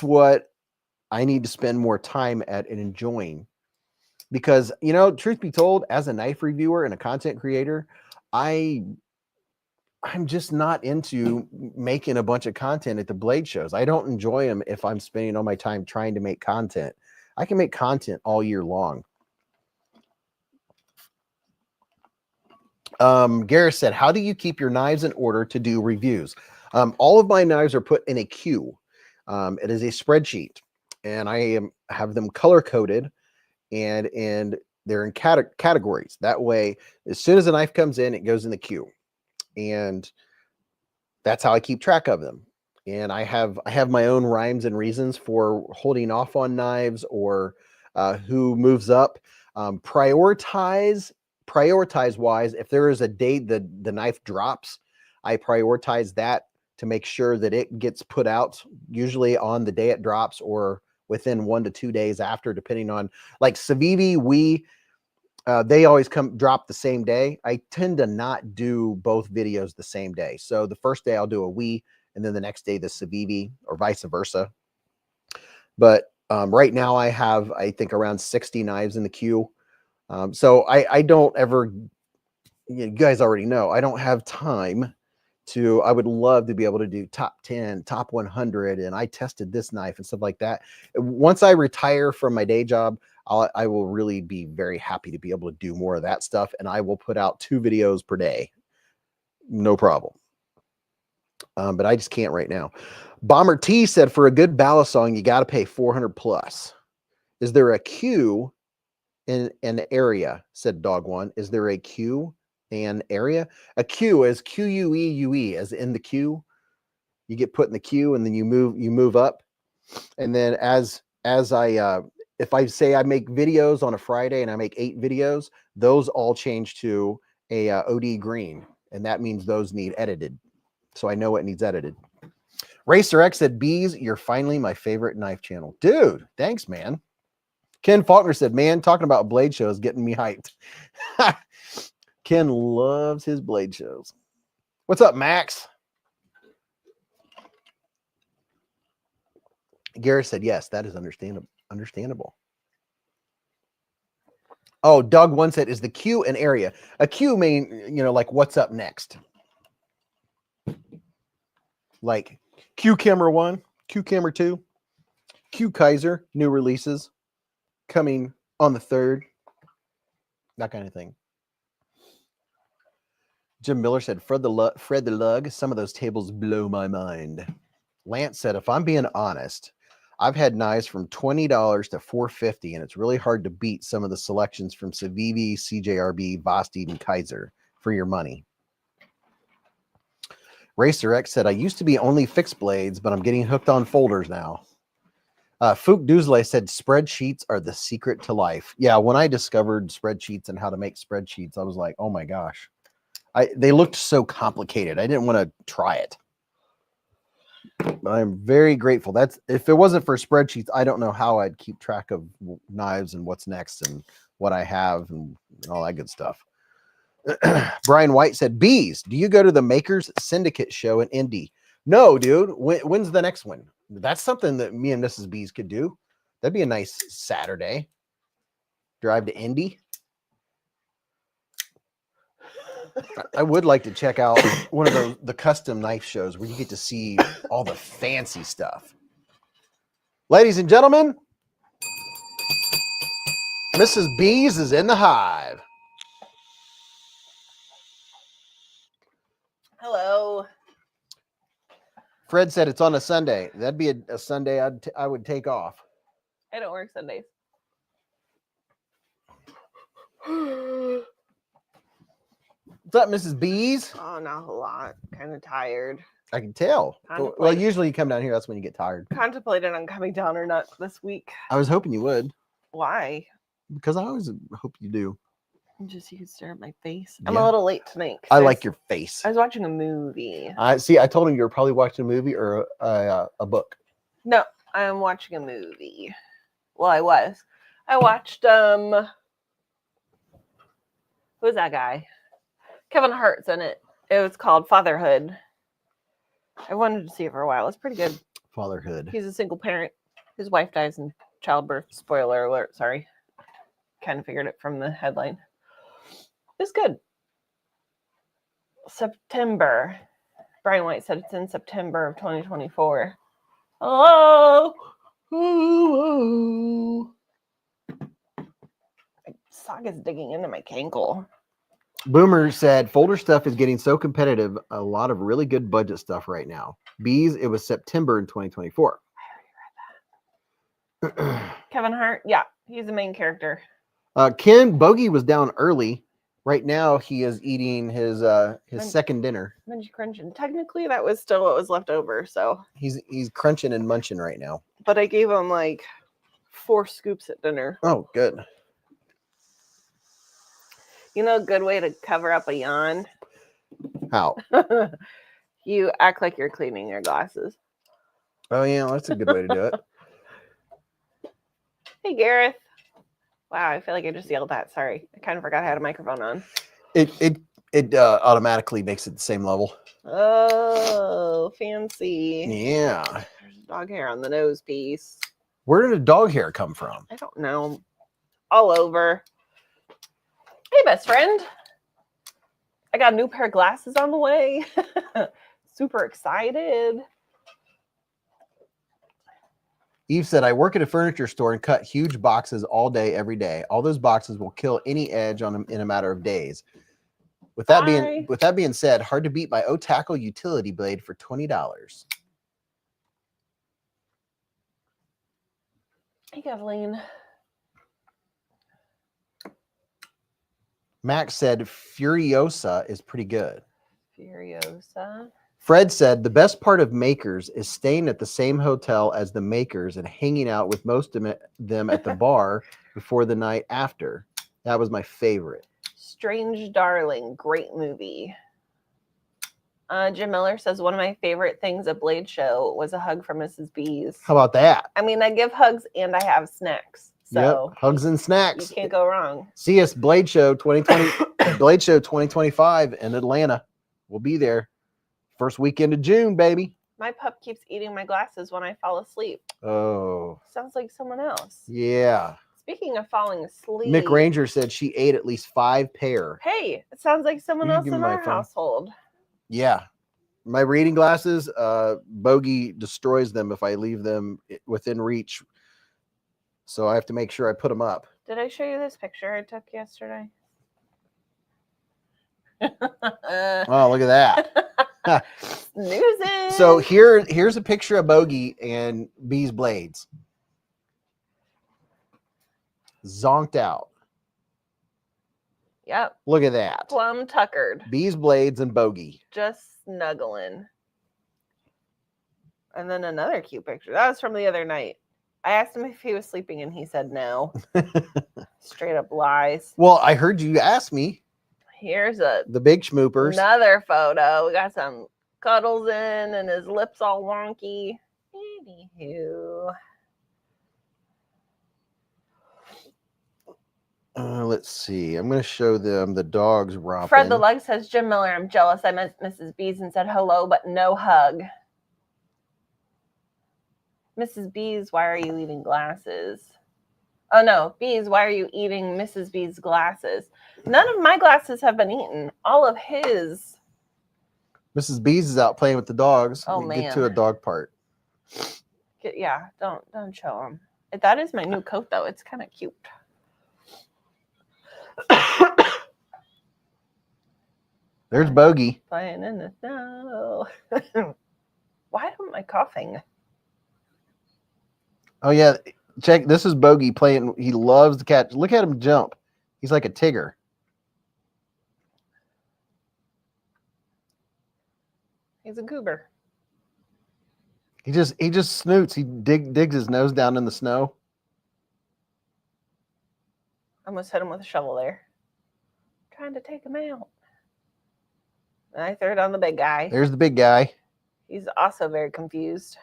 what I need to spend more time at and enjoying. Because, you know, truth be told, as a knife reviewer and a content creator, I'm just not into making a bunch of content at the Blade shows. I don't enjoy them if I'm spending all my time trying to make content. I can make content all year long. Gareth said, how do you keep your knives in order to do reviews? All of my knives are put in a queue. It is a spreadsheet, and I have them color coded, and they're in categories. That way, as soon as a knife comes in, it goes in the queue, and that's how I keep track of them. And I have my own rhymes and reasons for holding off on knives, or who moves up. Prioritize wise, if there is a date that the knife drops, I prioritize that to make sure that it gets put out, usually on the day it drops or within 1 to 2 days after, depending on, like Civivi, they always drop the same day. I tend to not do both videos the same day. So the first day I'll do a Wii, and then the next day the Civivi, or vice versa. But right now I have, I think, around 60 knives in the queue. So I don't ever, you guys already know, I don't have time to, I would love to be able to do top 10, top 100, and I tested this knife and stuff like that. Once I retire from my day job, I will really be very happy to be able to do more of that stuff, and I will put out 2 videos per day. No problem. But I just can't right now. Bomber T said, for a good ballast song, you got to pay 400 plus. Is there a queue in an area? Said Dog One. Is there a queue and area? A queue is Queue, as in the queue. You get put in the queue, and then you move up. And then as I if I say I make videos on a Friday and I make 8 videos, those all change to a OD green, and that means those need edited. So I know what needs edited. Racer X said, Beez, you're finally my favorite knife channel. Dude, thanks, man. Ken Faulkner said, man, talking about blade shows getting me hyped. Ken loves his blade shows. What's up, Max? Garrett said, yes, that is understandable. Oh, Doug One said, is the queue an area? A queue mean, you know, like what's up next? Like Q Camera 1, Q Camera 2, Q Kaiser, new releases coming on the 3rd. That kind of thing. Jim Miller said, Fred the Lug, some of those tables blow my mind. Lance said, if I'm being honest, I've had knives from $20 to $450, and it's really hard to beat some of the selections from Civivi, CJRB, Vosteed, and Kaiser for your money. Racer X said, I used to be only fixed blades, but I'm getting hooked on folders now. Fook Duzley said, spreadsheets are the secret to life. Yeah, when I discovered spreadsheets and how to make spreadsheets, I was like, oh my gosh. They looked so complicated. I didn't want to try it. But I'm very grateful. If it wasn't for spreadsheets, I don't know how I'd keep track of knives and what's next and what I have and all that good stuff. Brian White said, Beez, do you go to the Makers Syndicate show in Indy? No, dude. When's the next one? That's something that me and Mrs. Beez could do. That'd be a nice Saturday. Drive to Indy. I would like to check out one of the custom knife shows where you get to see all the fancy stuff. Ladies and gentlemen, Mrs. Beez is in the hive. Hello. Fred said it's on a Sunday. That'd be a Sunday I would take off. I don't work Sundays. What's up, Mrs. Beez? Oh, not a lot. Kind of tired. I can tell. Well, Contemplating. usually you come down here, that's when you get tired. Contemplated on coming down or not this week. I was hoping you would, Why? because I always hope you do. Just you could stare at my face. I'm Yeah. a little late tonight. 'cause I like your face. I was watching a movie. I see. I told him you were probably watching a movie or a book. No, I'm watching a movie. Well, I was. I watched who's that guy? Kevin Hart's in it. It was called Fatherhood. I wanted to see it for a while. It's pretty good. Fatherhood. He's a single parent. His wife dies in childbirth. Spoiler alert, sorry. Kind of figured it from the headline. It's good. September. Brian White said it's in September of 2024. Hello. Ooh, My sock is digging into my cankle. Boomer said folder stuff is getting so competitive. A lot of really good budget stuff right now. Beez, it was September in 2024. Kevin Hart, yeah, he's the main character. Ken Bogey was down early. Right now he is eating his second dinner. Munchie crunching. Technically, that was still what was left over. So, He's crunching and munching right now. but I gave him like 4 scoops at dinner. Oh, good. You know, a good way to cover up a yawn. How? You act like you're cleaning your glasses. Oh yeah, that's a good way to do it. Hey, Gareth. Wow, I feel like I just yelled that. Sorry, I kind of forgot I had a microphone on. It automatically makes it the same level. Oh, fancy. Yeah. There's dog hair on the nose piece. Where did the dog hair come from? I don't know. All over. Hey, best friend. I got a new pair of glasses on the way. Super excited. Eve said, I work at a furniture store and cut huge boxes all day, every day. All those boxes will kill any edge on them in a matter of days. With that being said, hard to beat my O-Tackle utility blade for $20. Hey, Kathleen. Max said, Furiosa is pretty good. Furiosa. Fred said, the best part of Makers is staying at the same hotel as the Makers and hanging out with most of them at the bar before the night after. That was my favorite. Strange Darling. Great movie. Jim Miller says, one of my favorite things at Blade Show was a hug from Mrs. Beez. How about that? I mean, I give hugs and I have snacks. So yep, hugs and snacks. You can't go wrong. See us, Blade Show 2020, Blade Show 2025 in Atlanta. We'll be there. First weekend of June, baby. My pup keeps eating my glasses when I fall asleep. Oh. Sounds like someone else. Yeah. Speaking of falling asleep. Mick Ranger said she ate at least 5 pair. Hey, it sounds like someone else in our household. Yeah. My reading glasses, Bogey destroys them if I leave them within reach. So I have to make sure I put them up. Did I show you this picture I took yesterday? Oh, look at that. Snoozing. So here's a picture of Bogey and Beez blades. Zonked out. Yep. Look at that. Plum tuckered. Beez blades and Bogey. Just snuggling. And then another cute picture. That was from the other night. I asked him if he was sleeping and he said no. Straight up lies. Well, I heard you ask me. Here's the big schmoopers. Another photo. We got some cuddles in and his lips all wonky. Anywho. Let's see. I'm going to show them the dogs romping. Fred the Lug says, Jim Miller, I'm jealous. I met Mrs. Beez and said hello, but no hug. Mrs. Beez, why are you eating glasses? Oh, no. Beez, why are you eating Mrs. Beez's glasses? None of my glasses have been eaten. All of his. Mrs. Beez is out playing with the dogs. Oh, man. Get man. to a dog part. Yeah, don't show him. That is my new coat, though. It's kind of cute. There's Bogey. Playing in the snow. Why am I coughing? Oh, yeah. Check. This is Bogey playing. He loves the catch. Look at him jump. He's like a Tigger. He's a goober. He just snoots. He digs his nose down in the snow. Almost hit him with a shovel there. Trying to take him out. And I threw it on the big guy. There's the big guy. He's also very confused.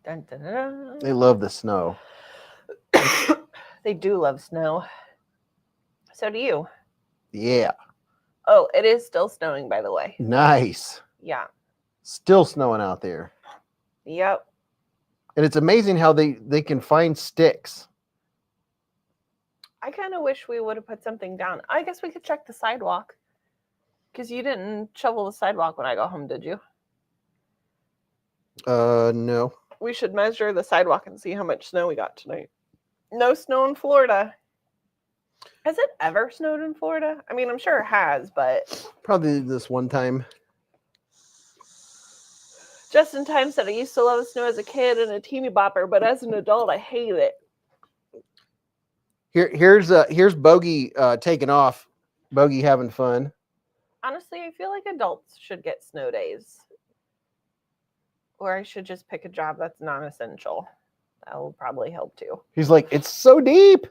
Dun, dun, dun, dun. They love the snow. They do love snow. So do you. Yeah. Oh, it is still snowing, by the way. Nice. Yeah. Still snowing out there. Yep. And it's amazing how they can find sticks. I kind of wish we would have put something down. I guess we could check the sidewalk. Because you didn't shovel the sidewalk when I got home, did you? No. We should measure the sidewalk and see how much snow we got tonight. No snow in Florida. Has it ever snowed in Florida? I mean, I'm sure it has, but... Probably this one time. Justin Time said, I used to love snow as a kid and a teeny bopper, but as an adult, I hate it. Here's Bogey taking off. Bogey having fun. Honestly, I feel like adults should get snow days. Or I should just pick a job that's non-essential. That will probably help too. He's like, it's so deep.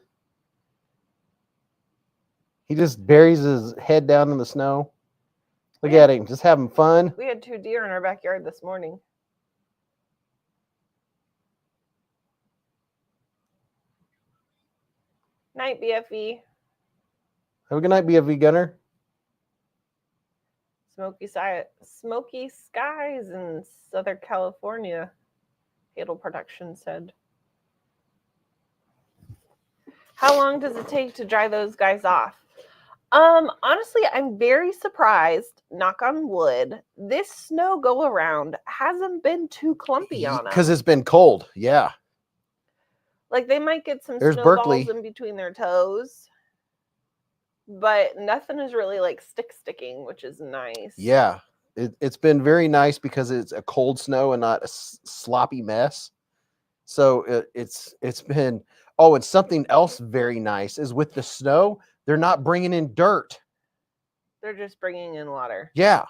He just buries his head down in the snow. Look at him, just having fun. We had 2 deer in our backyard this morning. Night, BFE. Have a good night, BFV Gunner. Smoky skies in Southern California, Hazel Production said. How long does it take to dry those guys off? Honestly, I'm very surprised, knock on wood, this snow go around hasn't been too clumpy on them. Because it's been cold, yeah. Like they might get some There's snowballs Berkeley. in between their toes, but nothing is really like sticking, which is nice. Yeah, it's been very nice because it's a cold snow and not a sloppy mess. So it's been. Oh, and something else very nice is with the snow, they're not bringing in dirt. They're just bringing in water. Yeah,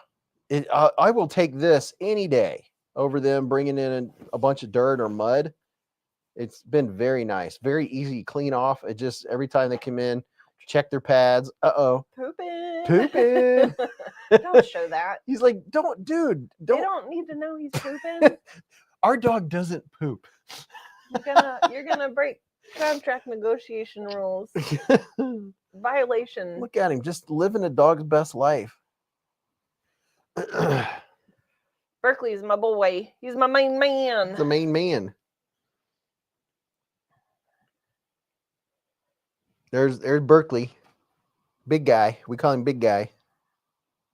I will take this any day over them bringing in a bunch of dirt or mud. It's been very nice, very easy to clean off. It just every time they come in, check their pads. Pooping. Don't show that. He's like, dude, They don't need to know he's pooping. Our dog doesn't poop. You're gonna break contract negotiation rules. Violation. Look at him, just living a dog's best life. Berkeley's my boy. He's my main man. The main man. There's Berkeley. Big guy. We call him Big Guy.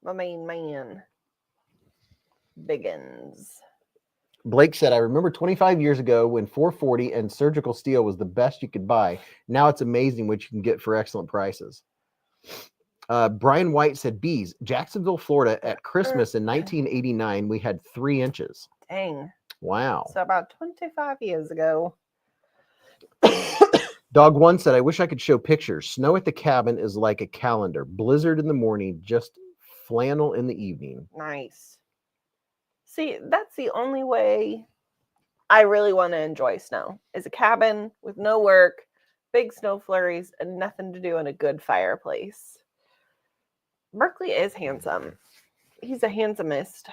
My main man. Biggins. Blake said, I remember 25 years ago when 440 and surgical steel was the best you could buy. Now it's amazing what you can get for excellent prices. Brian White said, Beez, Jacksonville, Florida at Christmas in 1989, we had 3 inches. Dang. Wow. So about 25 years ago. Dog One said, I wish I could show pictures. Snow at the cabin is like a calendar. Blizzard in the morning, just flannel in the evening. Nice. See, that's the only way I really want to enjoy snow, is a cabin with no work, big snow flurries, and nothing to do in a good fireplace. Berkeley is handsome. He's a handsomest.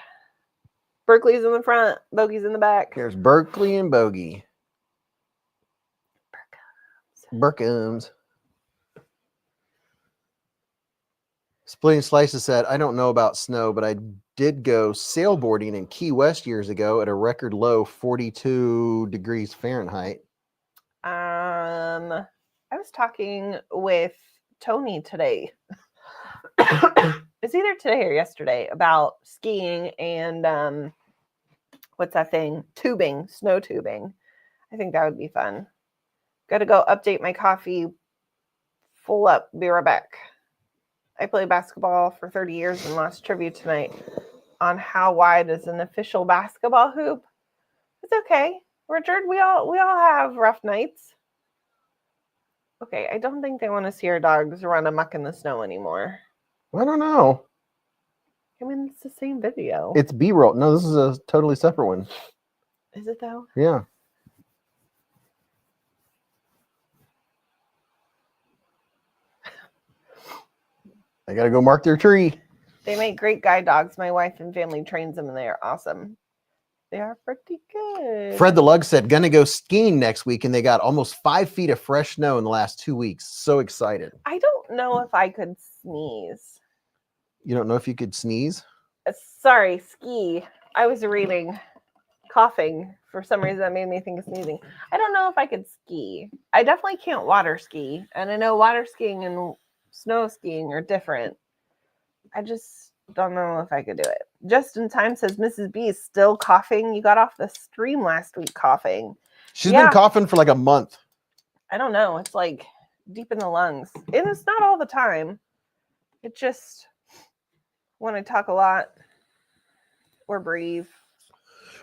Berkeley's in the front, Bogey's in the back. Here's Berkeley and Bogey. Burkums. Splitting Slices said, I don't know about snow, but I did go sailboarding in Key West years ago at a record low 42 degrees Fahrenheit. I was talking with Tony today. It's either today or yesterday about skiing and what's that thing? Tubing, snow tubing. I think that would be fun. Got to go update my coffee. Full up. Be right back. I played basketball for 30 years and lost trivia tonight on how wide is an official basketball hoop. It's okay, Richard. We all have rough nights. Okay, I don't think they want to see our dogs run amok in the snow anymore. I don't know. I mean, it's the same video. It's B-roll. No, this is a totally separate one. Is it though? Yeah. I gotta go mark their tree. They make great guide dogs. My wife and family trains them, and they are awesome. They are pretty good. Fred the Lug said, gonna go skiing next week, and they got almost 5 feet of fresh snow in the last 2 weeks. So excited. I don't know if I could sneeze. You don't know if you could sneeze? Sorry, ski. I was reading coughing. For some reason, that made me think of sneezing. I don't know if I could ski. I definitely can't water ski. And I know water skiing and snow skiing are different. I just don't know if I could do it. Just in time says Mrs. B is still coughing. You got off the stream last week coughing. She's been coughing for like a month. I don't know. It's like deep in the lungs. And it's not all the time. It just when I talk a lot or breathe.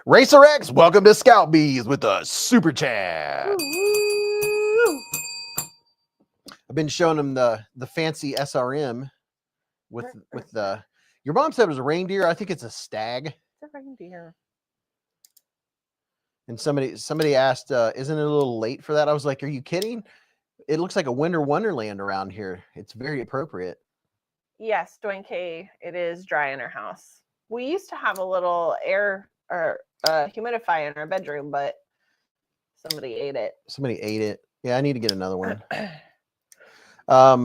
Racer X, welcome to Scout Bees with a super chat. I've been showing him the fancy SRM with the. Your mom said it was a reindeer. I think it's a stag. It's a reindeer. And somebody asked, isn't it a little late for that? I was like, are you kidding? It looks like a winter wonderland around here. It's very appropriate. Yes, Dwayne K. It is dry in our house. We used to have a little air or humidifier in our bedroom, but somebody ate it. Somebody ate it. Yeah, I need to get another one.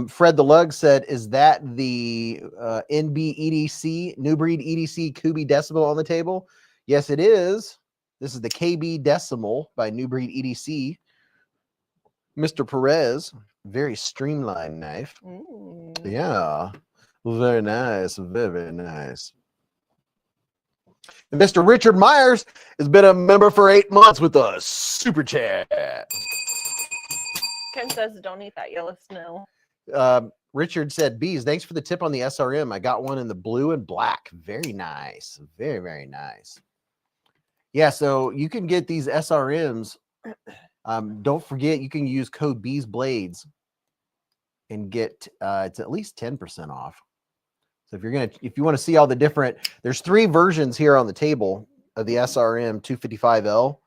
Fred the Lug said, is that the NB EDC, New Breed EDC Kubi Decibel on the table? Yes, it is. This is the KB Decimal by New Breed EDC. Mr. Perez, very streamlined knife. Yeah, very nice, very nice. And Mr. Richard Myers has been a member for 8 months with a super chat. Ken says, don't eat that yellow snow. Richard said, Beez, thanks for the tip on the SRM. I got one in the blue and black. Very nice. Very, very nice. Yeah, so you can get these SRMs. Don't forget, you can use code beezblades and get it's at least 10% off. So if you want to see all the different, there's 3 versions here on the table of the SRM 255L.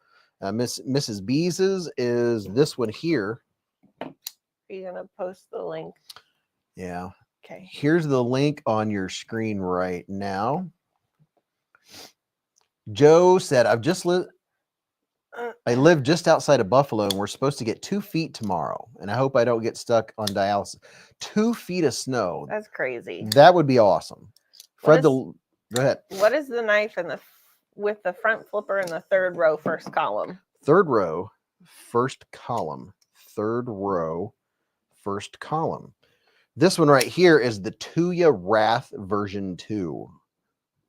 Mrs. Beez's is this one here. Are you gonna post the link? Yeah. Okay. Here's the link on your screen right now. Joe said, I live just outside of Buffalo, and we're supposed to get 2 feet tomorrow. And I hope I don't get stuck on dialysis. 2 feet of snow. That's crazy. That would be awesome. Fred, go ahead. What is the knife with the front flipper in the 3rd row, 1st column? 3rd row, 1st column. 3rd row, 1st column. This one right here is the Tuya Wrath version 2.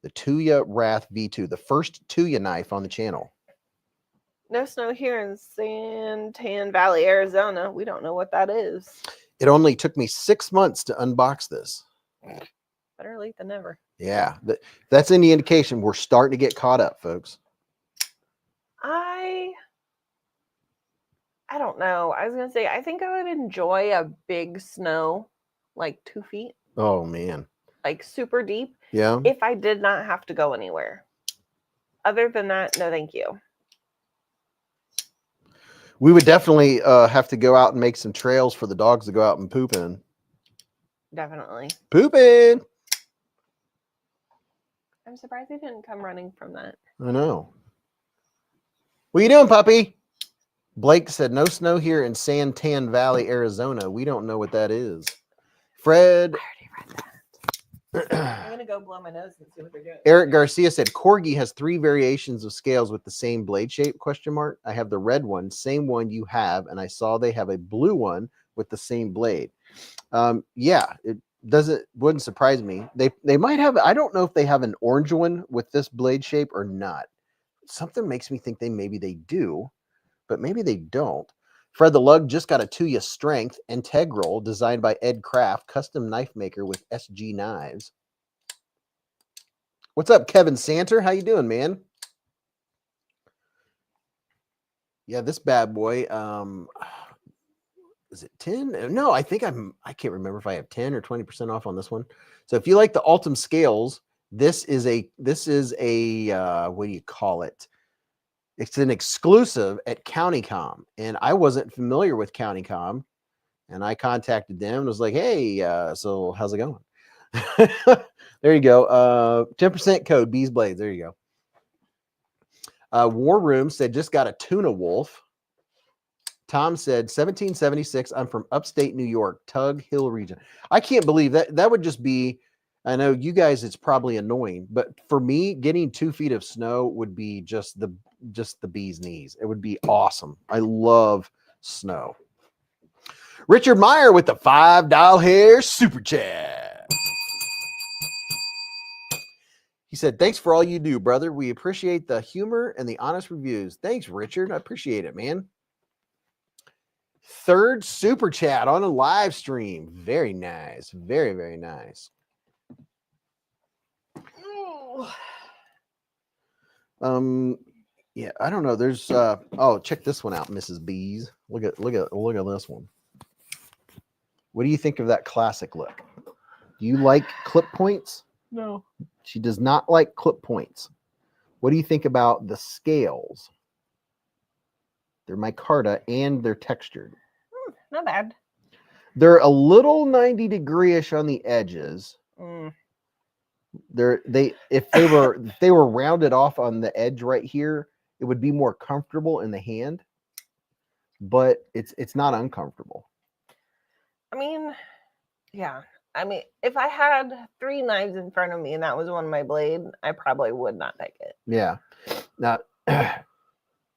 The Tuya Wrath V2, the first Tuya knife on the channel. No snow here in Santan Valley, Arizona. We don't know what that is. It only took me 6 months to unbox this. Better late than never. Yeah, that's any indication we're starting to get caught up, folks. I don't know. I was going to say, I think I would enjoy a big snow, like 2 feet. Oh, man. Like super deep. Yeah. If I did not have to go anywhere. Other than that, no thank you. We would definitely have to go out and make some trails for the dogs to go out and poop in. Definitely. Pooping. I'm surprised he didn't come running from that. I know. What you doing, puppy? Blake said, no snow here in Santan Valley, Arizona. We don't know what that is. Fred. I already read that. I'm going to go blow my nose and see what they're doing. Eric Garcia said, Corgi has 3 variations of scales with the same blade shape, ? I have the red one, same one you have, and I saw they have a blue one with the same blade. Yeah, it wouldn't surprise me. They might have, I don't know if they have an orange one with this blade shape or not. Something makes me think maybe they do, but maybe they don't. Fred the Lug just got a Tuya Strength Integral designed by Ed Kraft, custom knife maker with SG Knives. What's up, Kevin Santer? How you doing, man? Yeah, this bad boy. is it 10? No, I think I can't remember if I have 10 or 20% off on this one. So if you like the Ultim scales, this is a what do you call it? It's an exclusive at CountyCom, and I wasn't familiar with CountyCom, and I contacted them and was like, hey, so how's it going? There you go. 10% code beezblades. There you go. War Room said just got a tuna wolf. Tom said 1776. I'm from upstate New York, Tug Hill region. I can't believe that. That would just be, I know you guys, it's probably annoying, but for me, getting 2 feet of snow would be just the bee's knees. It would be awesome. I love snow. Richard Meyer with the $5 hair super chat. He said, thanks for all you do, brother. We appreciate the humor and the honest reviews. Thanks, Richard. I appreciate it, man. 3rd super chat on a live stream. Very nice. Very, very nice. Yeah, I don't know. There's oh, check this one out, Mrs. Beez. Look at this one. What do you think of that classic look? Do you like clip points? No. She does not like clip points. What do you think about the scales? They're micarta and they're textured. Not bad. They're a little 90 degree-ish on the edges. If they were rounded off on the edge right here, it would be more comfortable in the hand, but it's not uncomfortable. I mean, yeah. I mean, if I had 3 knives in front of me and that was one of my blade, I probably would not pick it. Yeah. Now,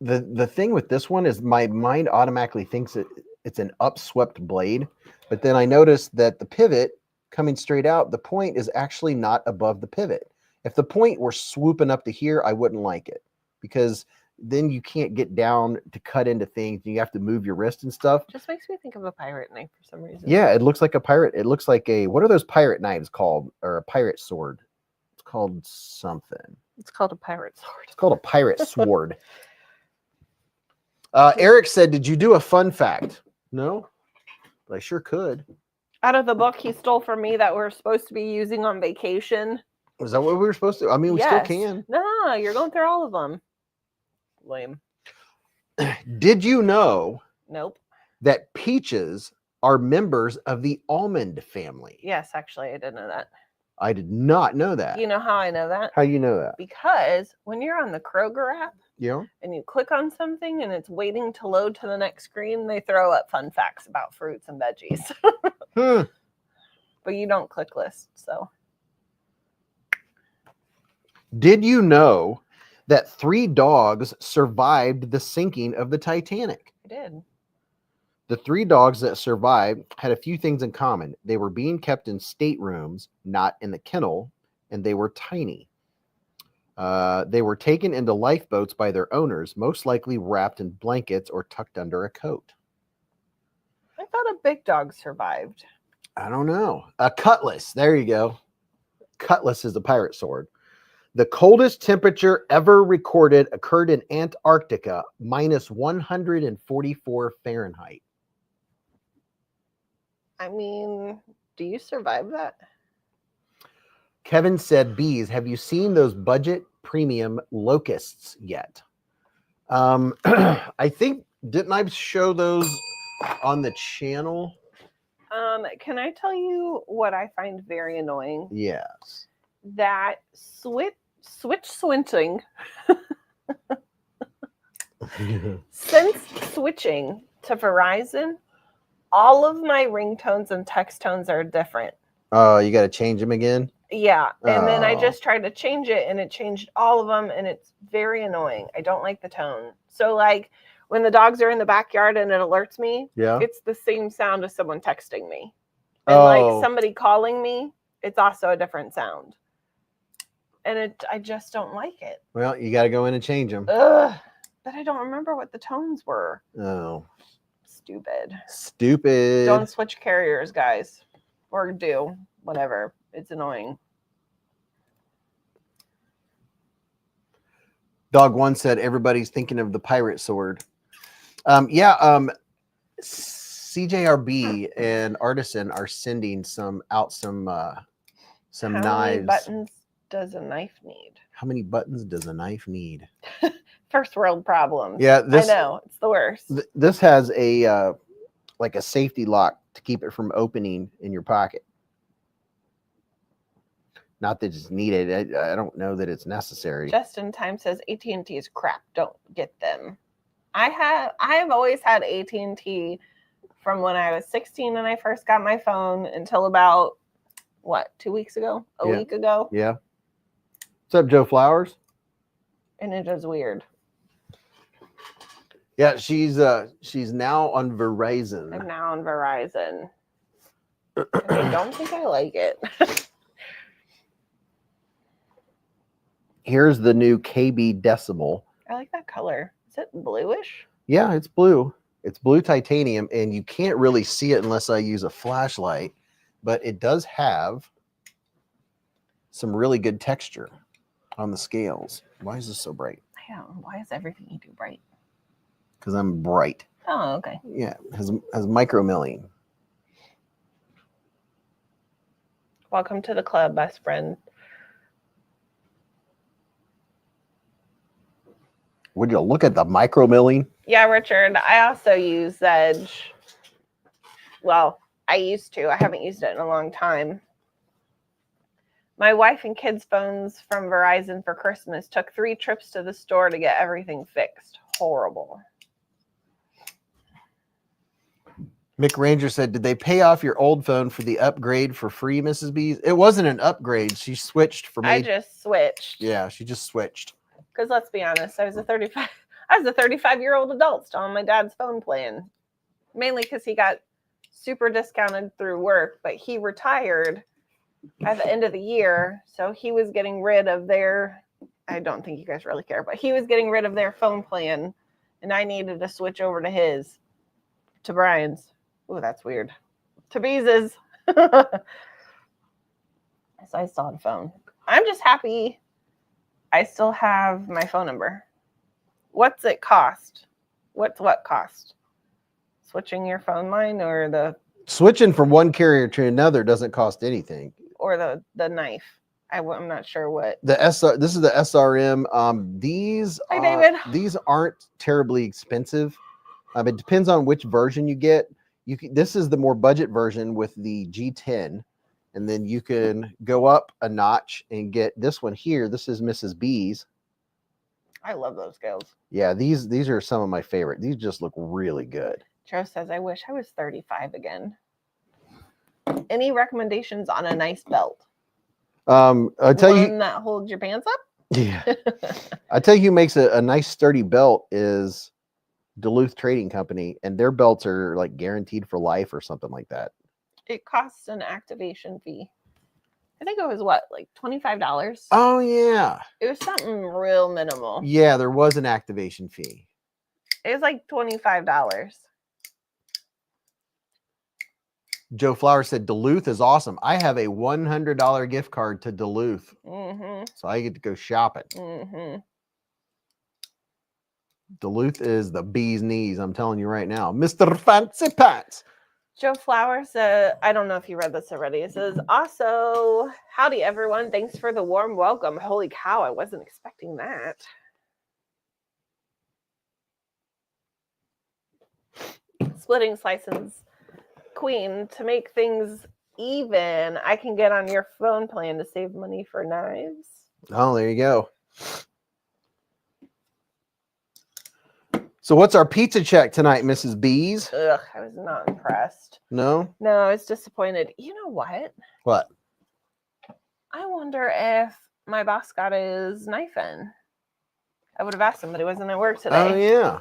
the thing with this one is my mind automatically thinks it's an upswept blade, but then I noticed that the pivot coming straight out, the point is actually not above the pivot. If the point were swooping up to here, I wouldn't like it, because then you can't get down to cut into things. You have to move your wrist and stuff. Just makes me think of a pirate knife for some reason. Yeah, it looks like a pirate. It looks like what are those pirate knives called? Or a pirate sword? It's called something. It's called a pirate sword. It's called a pirate sword. Eric said, did you do a fun fact? No, but I sure could. Out of the book he stole from me that we're supposed to be using on vacation. Was that what we were supposed to? I mean, we still can. No, you're going through all of them. Lame. Did you know Nope. that peaches are members of the almond family? Yes, actually, I didn't know that. I did not know that. You know how I know that? How you know that? Because when you're on the Kroger app Yeah. and you click on something and it's waiting to load to the next screen, they throw up fun facts about fruits and veggies. But you don't click list, so. Did you know that 3 dogs survived the sinking of the Titanic? I did. The 3 dogs that survived had a few things in common. They were being kept in staterooms, not in the kennel, and they were tiny. They were taken into lifeboats by their owners, most likely wrapped in blankets or tucked under a coat. I thought a big dog survived. I don't know. A cutlass. There you go. Cutlass is a pirate sword. The coldest temperature ever recorded occurred in Antarctica, minus 144 Fahrenheit. I mean, do you survive that? Kevin said, Beez, have you seen those budget premium locusts yet? I think, didn't I show those on the channel? Can I tell you what I find very annoying? Yes. That switching since switching to Verizon, all of my ringtones and text tones are different. Oh, you got to change them again? Yeah, and then I Oh. just tried to change it and it changed all of them, and it's very annoying. I don't like the tone. So like when the dogs are in the backyard and it alerts me, Yeah. it's the same sound as someone texting me. And like somebody calling me, it's also a different sound. And I just don't like it. Well, you got to go in and change them. Ugh. But I don't remember what the tones were. Oh. Stupid. Stupid. Don't switch carriers, guys. Or do. Whatever. It's annoying. Dog One said everybody's thinking of the pirate sword. CJRB and Artisan are sending some How many knives. buttons does a knife need? How many buttons does a knife need? First world problems. Yeah, I know it's the worst. This has a like a safety lock to keep it from opening in your pocket. Not that it's needed. I don't know that it's necessary. Just in Time says AT&T is crap. Don't get them. I have always had AT&T from when I was 16 and I first got my phone until about what, 2 weeks ago? A week ago? Yeah. What's up, Joe Flowers? And it is weird. Yeah, she's now on Verizon. I'm now on Verizon. And I don't think I like it. Here's the new KB Decibel. I like that color. Is it bluish? Yeah, it's blue. It's blue titanium, and you can't really see it unless I use a flashlight, but it does have some really good texture on the scales. Why is this so bright? I don't know. Why is everything you do bright? Because I'm bright. Oh, okay. Yeah, has micro milling. Welcome to the club, best friend. Would you look at the micro milling? Yeah, Richard. I also use Edge. Well, I used to. I haven't used it in a long time. My wife and kids' phones from Verizon for Christmas took 3 trips to the store to get everything fixed. Horrible. Mick Ranger said, did they pay off your old phone for the upgrade for free, Mrs. Beez? It wasn't an upgrade. She switched for me. I just switched. Yeah, she just switched. Because let's be honest, I was a 35-year-old adult still on my dad's phone plan. Mainly because he got super discounted through work, but he retired at the end of the year. So he was getting rid of their, I don't think you guys really care, but he was getting rid of their phone plan. And I needed to switch over to his, to Brian's. Oh, that's weird. To Beez's. So I still had a phone. I'm just happy I still have my phone number. What's it cost? What cost? Switching your phone line or the... Switching from one carrier to another doesn't cost anything. Or the knife. I'm not sure what. This is the SRM. Hi, David. These aren't terribly expensive. It depends on which version you get. This is the more budget version with the G10, and then you can go up a notch and get this one here. This is Mrs. Beez. I love those scales. Yeah, these are some of my favorite. These just look really good. Joe says, I wish I was 35 again. Any recommendations on a nice belt? I'll tell you, one that holds your pants up? Yeah. I tell you who makes a nice sturdy belt is Duluth Trading Company, and their belts are like guaranteed for life or something like that. It costs an activation fee. I think it was what, like $25? Oh yeah. It was something real minimal. Yeah, there was an activation fee. It was like $25. Joe Flower said Duluth is awesome. I have a $100 gift card to Duluth. So I get to go shopping. Duluth is the bee's knees. I'm telling you right now. Mr. Fancy Pants. Joe Flower said, I don't know if you read this already. It says, also, howdy everyone. Thanks for the warm welcome. Holy cow, I wasn't expecting that. Splitting slices. Queen, to make things even, I can get on your phone plan to save money for knives. Oh, there you go. So what's our pizza check tonight, Mrs. Beez? Ugh, I was not impressed. No? No, I was disappointed. You know what? What? I wonder if my boss got his knife in. I would have asked him, but he wasn't at work today. Oh, yeah.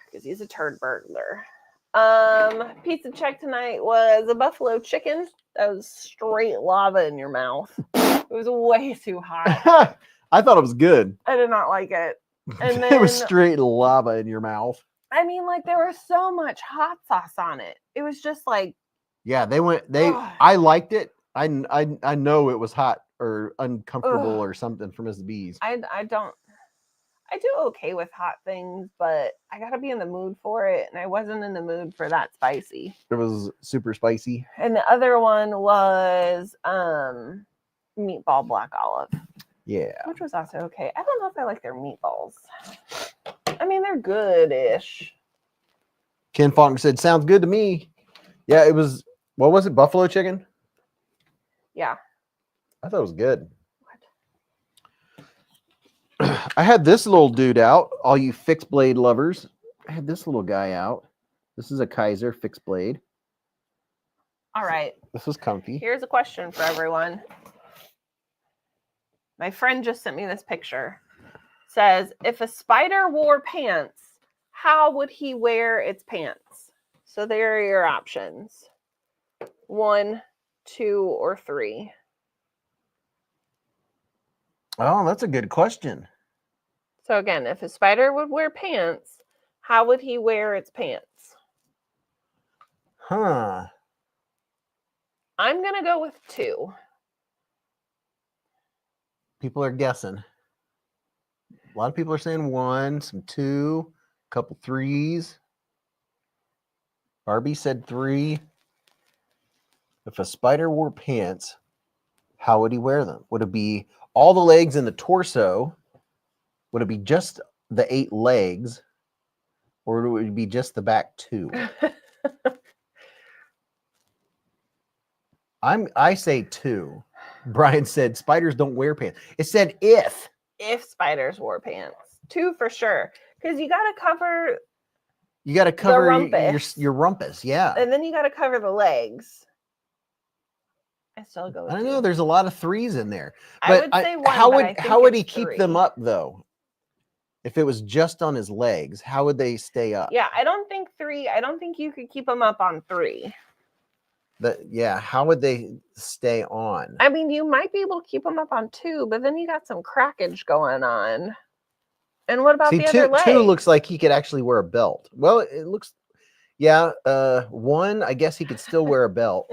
Because he's a turd burglar. Pizza check tonight was a buffalo chicken. That was straight lava in your mouth. It was way too hot. I thought it was good. I did not like it. And then it was straight lava in your mouth. I mean, like there was so much hot sauce on it. It was just like, yeah, I liked it. I know it was hot or uncomfortable or something for Mrs. Beez. I I do okay with hot things, but I gotta be in the mood for it, and I wasn't in the mood for that spicy. It was super spicy. And the other one was meatball black olive, Yeah. which was also okay. I don't know if I like their meatballs. I mean, they're good-ish. Ken Fong said, "Sounds good to me." Yeah, it was. What was it? Buffalo chicken. Yeah. I thought it was good. I had this little dude out. All you fixed blade lovers, I had this little guy out. This is a Kaiser fixed blade. All right. This was comfy. Here's a question for everyone. My friend just sent me this picture. Says, if a spider wore pants, how would he wear its pants? So there are your options. 1, 2, or 3. Oh, that's a good question. So again, if a spider would wear pants, how would he wear its pants? Huh. I'm going to go with 2. People are guessing. A lot of people are saying 1, some 2, a couple 3s. Barbie said 3. If a spider wore pants, how would he wear them? Would it be all the legs and the torso? Would it be just the 8 legs? Or would it be just the back 2? I say 2. Brian said spiders don't wear pants. It said if. If spiders wore pants. 2 for sure. Because you got to cover, You got to cover rumpus. your rumpus. Yeah. and then you got to cover the legs. I still go with I don't 2. know. There's a lot of 3s in there. I would say 1, how but would I think how would he it's keep 3. them up though? If it was just on his legs, how would they stay up? Yeah, I don't think you could keep them up on 3. How would they stay on? I mean, you might be able to keep them up on 2, but then you got some crackage going on. And what about the other leg? 2 looks like he could actually wear a belt. Well, it looks, 1, I guess he could still wear a belt.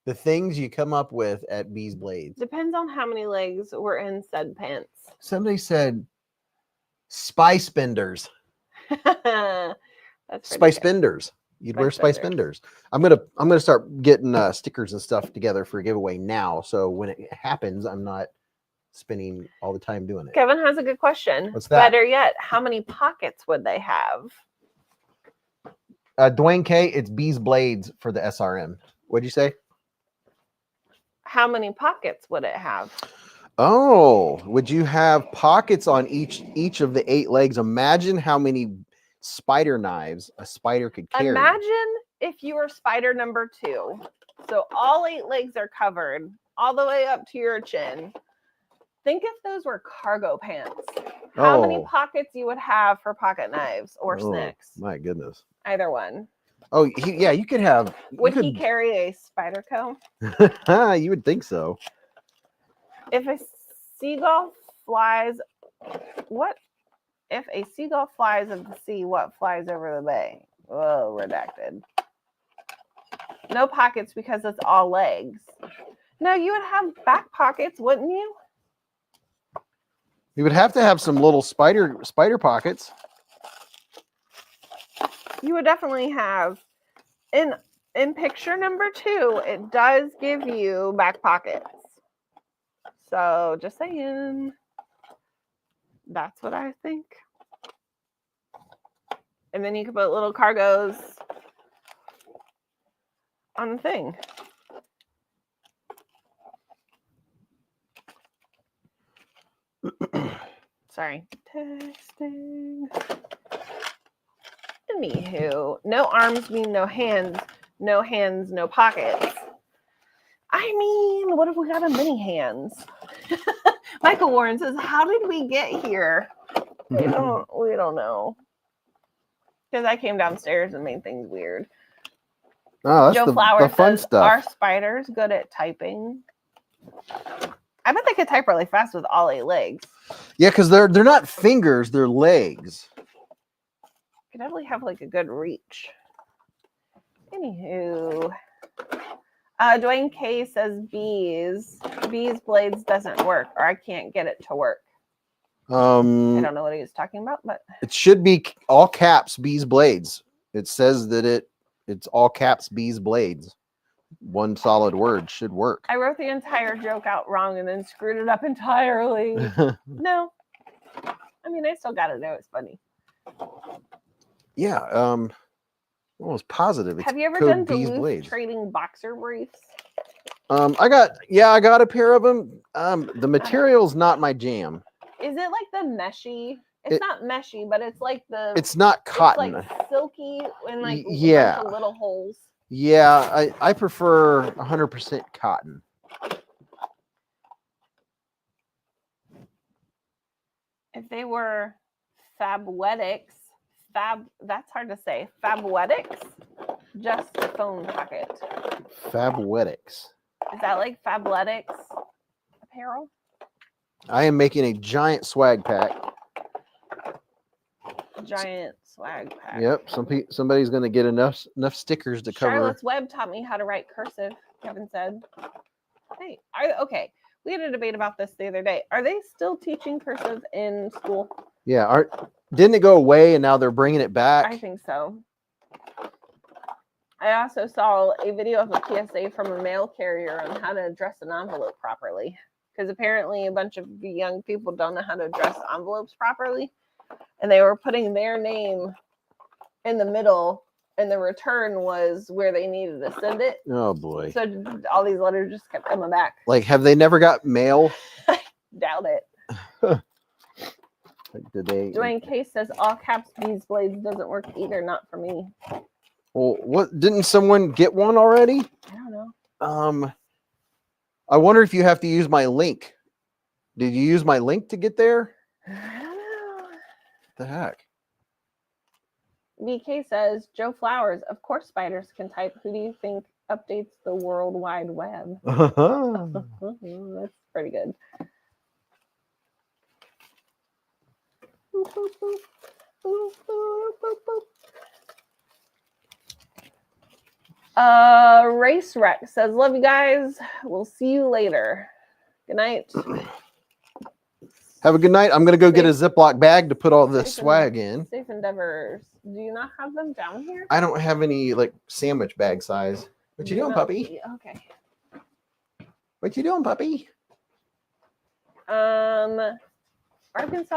The things you come up with at BeezBlades. Depends on how many legs were in said pants. Somebody said spy spenders. That's Spy good. spenders. You'd Spy wear spy spenders. spenders. I'm gonna start getting stickers and stuff together for a giveaway now. So when it happens, I'm not spending all the time doing it. Kevin has a good question. What's that? Better yet, how many pockets would they have? Dwayne K, it's BeezBlades for the SRM. What'd you say? How many pockets would it have? Oh, would you have pockets on each of the 8 legs? Imagine how many spider knives a spider could carry. Imagine if you were spider number 2. So all 8 legs are covered all the way up to your chin. Think if those were cargo pants. How many pockets you would have for pocket knives or snacks? My goodness. Either one. Oh, you could have. Would he carry a spider comb? You would think so. If a seagull flies, what? If a seagull flies of the sea, what flies over the bay? Oh, redacted. No pockets because it's all legs. No, you would have back pockets, wouldn't you? You would have to have some little spider pockets. You would definitely have. In picture number 2, it does give you back pockets. So just saying. That's what I think. And then you can put little cargos on the thing. Sorry. Texting. Anywho, no arms mean no hands. No hands, no pockets. I mean, what if we got a mini hands? Michael Warren says, how did we get here? We don't know. Because I came downstairs and made things weird. Oh, that's Joe the Flower fun says, stuff. are spiders good at typing? I bet they could type really fast with all 8 legs. Yeah, because they're not fingers, they're legs. Could definitely have like a good reach. Anywho. Dwayne K says Beez. beezblades doesn't work, or I can't get it to work. I don't know what he was talking about, but it should be all caps Beez blades. It says that it's all caps Beez blades. One solid word should work. I wrote the entire joke out wrong and then screwed it up entirely. No. I mean, I still got to know it's funny. Yeah, almost positive. It's Have you ever code done Beez Duluth blades. trading boxer briefs? I got a pair of them. The material's not my jam. Is it like the meshy? It's not meshy, but it's like the. It's not cotton. It's like silky and like yeah. a bunch of little holes. Yeah, I prefer 100% cotton. If they were Fabwetics, that's hard to say. Fabwetics, just a phone pocket. Fabwetics. Is that like Fabletics apparel? I am making a giant swag pack. Giant swag pack. Yep, somebody's going to get enough stickers to cover. Charlotte's Web taught me how to write cursive, Kevin said. Hey, okay. We had a debate about this the other day. Are they still teaching cursive in school? Yeah, didn't it go away and now they're bringing it back? I think so. I also saw a video of a PSA from a mail carrier on how to address an envelope properly. Because apparently a bunch of young people don't know how to address envelopes properly. And they were putting their name in the middle, and the return was where they needed to send it. Oh, boy. So all these letters just kept coming back. Like, have they never got mail? Doubt it. Did they? Dwayne Case says all caps beezblades doesn't work either. Not for me. Well, what? Didn't someone get one already? I don't know. I wonder if you have to use my link. Did you use my link to get there? I don't know. What the heck? BK says, Joe Flowers, of course spiders can type. Who do you think updates the World Wide Web? That's pretty good. Race Wreck says, love you guys. We'll see you later. Good night. Have a good night. I'm going to go get a Ziploc bag to put all this swag in. Safe endeavors. Do you not have them down here? I don't have any like sandwich bag size. What you doing, puppy? Okay. What you doing, puppy? Arkansas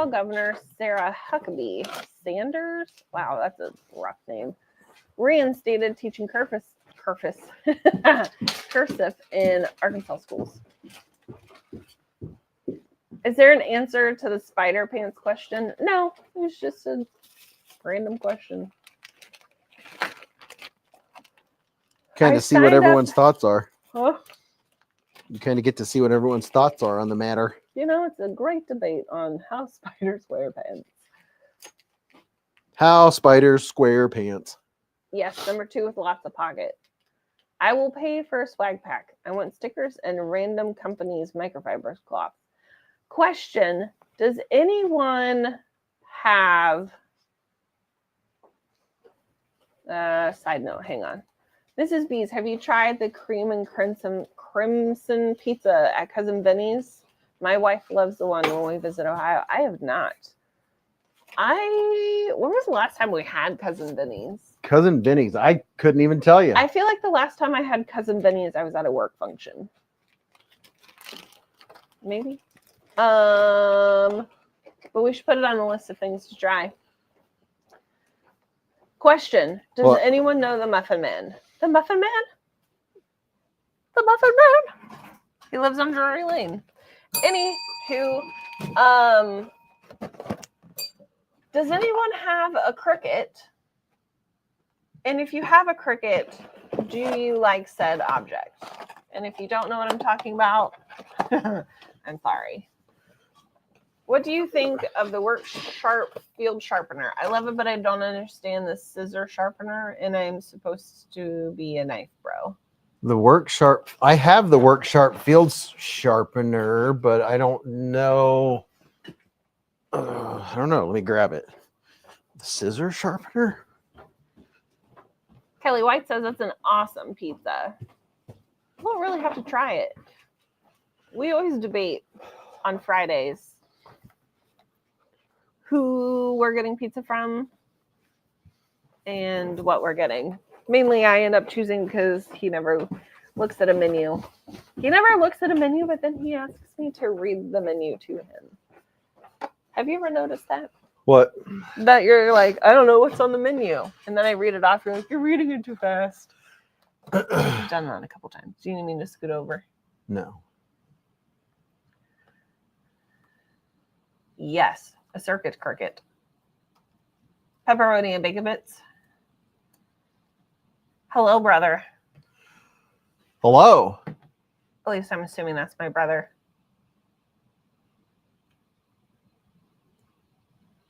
Governor Sarah Huckabee Sanders. Wow, that's a rough name. Reinstated teaching cursive in Arkansas schools. Is there an answer to the spider pants question? No, it's just a random question. Kind of see what everyone's thoughts are. Huh? You kind of get to see what everyone's thoughts are on the matter. You know, it's a great debate on how spiders wear pants. How spiders square pants. Yes, number 2 with lots of pocket. I will pay for a swag pack. I want stickers and random companies' microfiber cloth. Question, does anyone have... side note, hang on. Mrs. Beez, have you tried the cream and crimson pizza at Cousin Vinny's? My wife loves the one when we visit Ohio. I have not. When was the last time we had Cousin Vinny's? Cousin Vinny's. I couldn't even tell you. I feel like the last time I had Cousin Vinny's, I was at a work function. Maybe. But we should put it on the list of things to try. Question. Does anyone know the Muffin Man? The Muffin Man? The Muffin Man? He lives on Drury Lane. Anywho, does anyone have a Cricut? And if you have a Cricut, do you like said object? And if you don't know what I'm talking about, I'm sorry. What do you think of the Work Sharp Field Sharpener? I love it, but I don't understand the scissor sharpener, and I'm supposed to be a knife bro. The Work Sharp. I have the Work Sharp Field Sharpener, but I don't know. I don't know. Let me grab it. The scissor sharpener? Kelly White says it's an awesome pizza. We'll really have to try it. We always debate on Fridays who we're getting pizza from and what we're getting. Mainly, I end up choosing because he never looks at a menu. He never looks at a menu, but then he asks me to read the menu to him. Have you ever noticed that? What? That you're like, I don't know what's on the menu. And then I read it off. You're like, you're reading it too fast. I've done that a couple times. Do you need me to scoot over? No. Yes, a circuit cricket. Pepperoni and bacon bits. Hello, brother. Hello. At least I'm assuming that's my brother.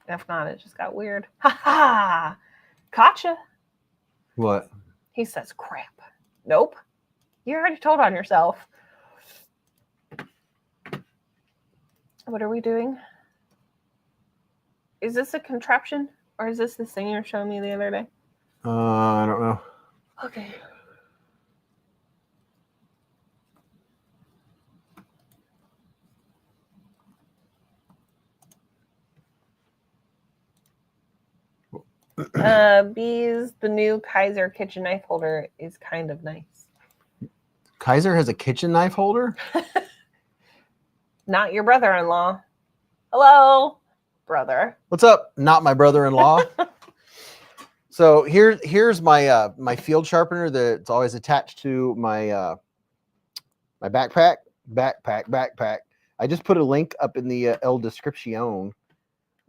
If not, it just got weird. Ha ha! Gotcha. What? He says crap. Nope. You already told on yourself. What are we doing? Is this a contraption? Or is this the thing you were showing me the other day? I don't know. Okay. Beez, the new Kaiser kitchen knife holder is kind of nice. Kaiser has a kitchen knife holder? Not your brother-in-law. Hello, brother. What's up? Not my brother-in-law. So here's my my field sharpener that's always attached to my my backpack. I just put a link up in the El Description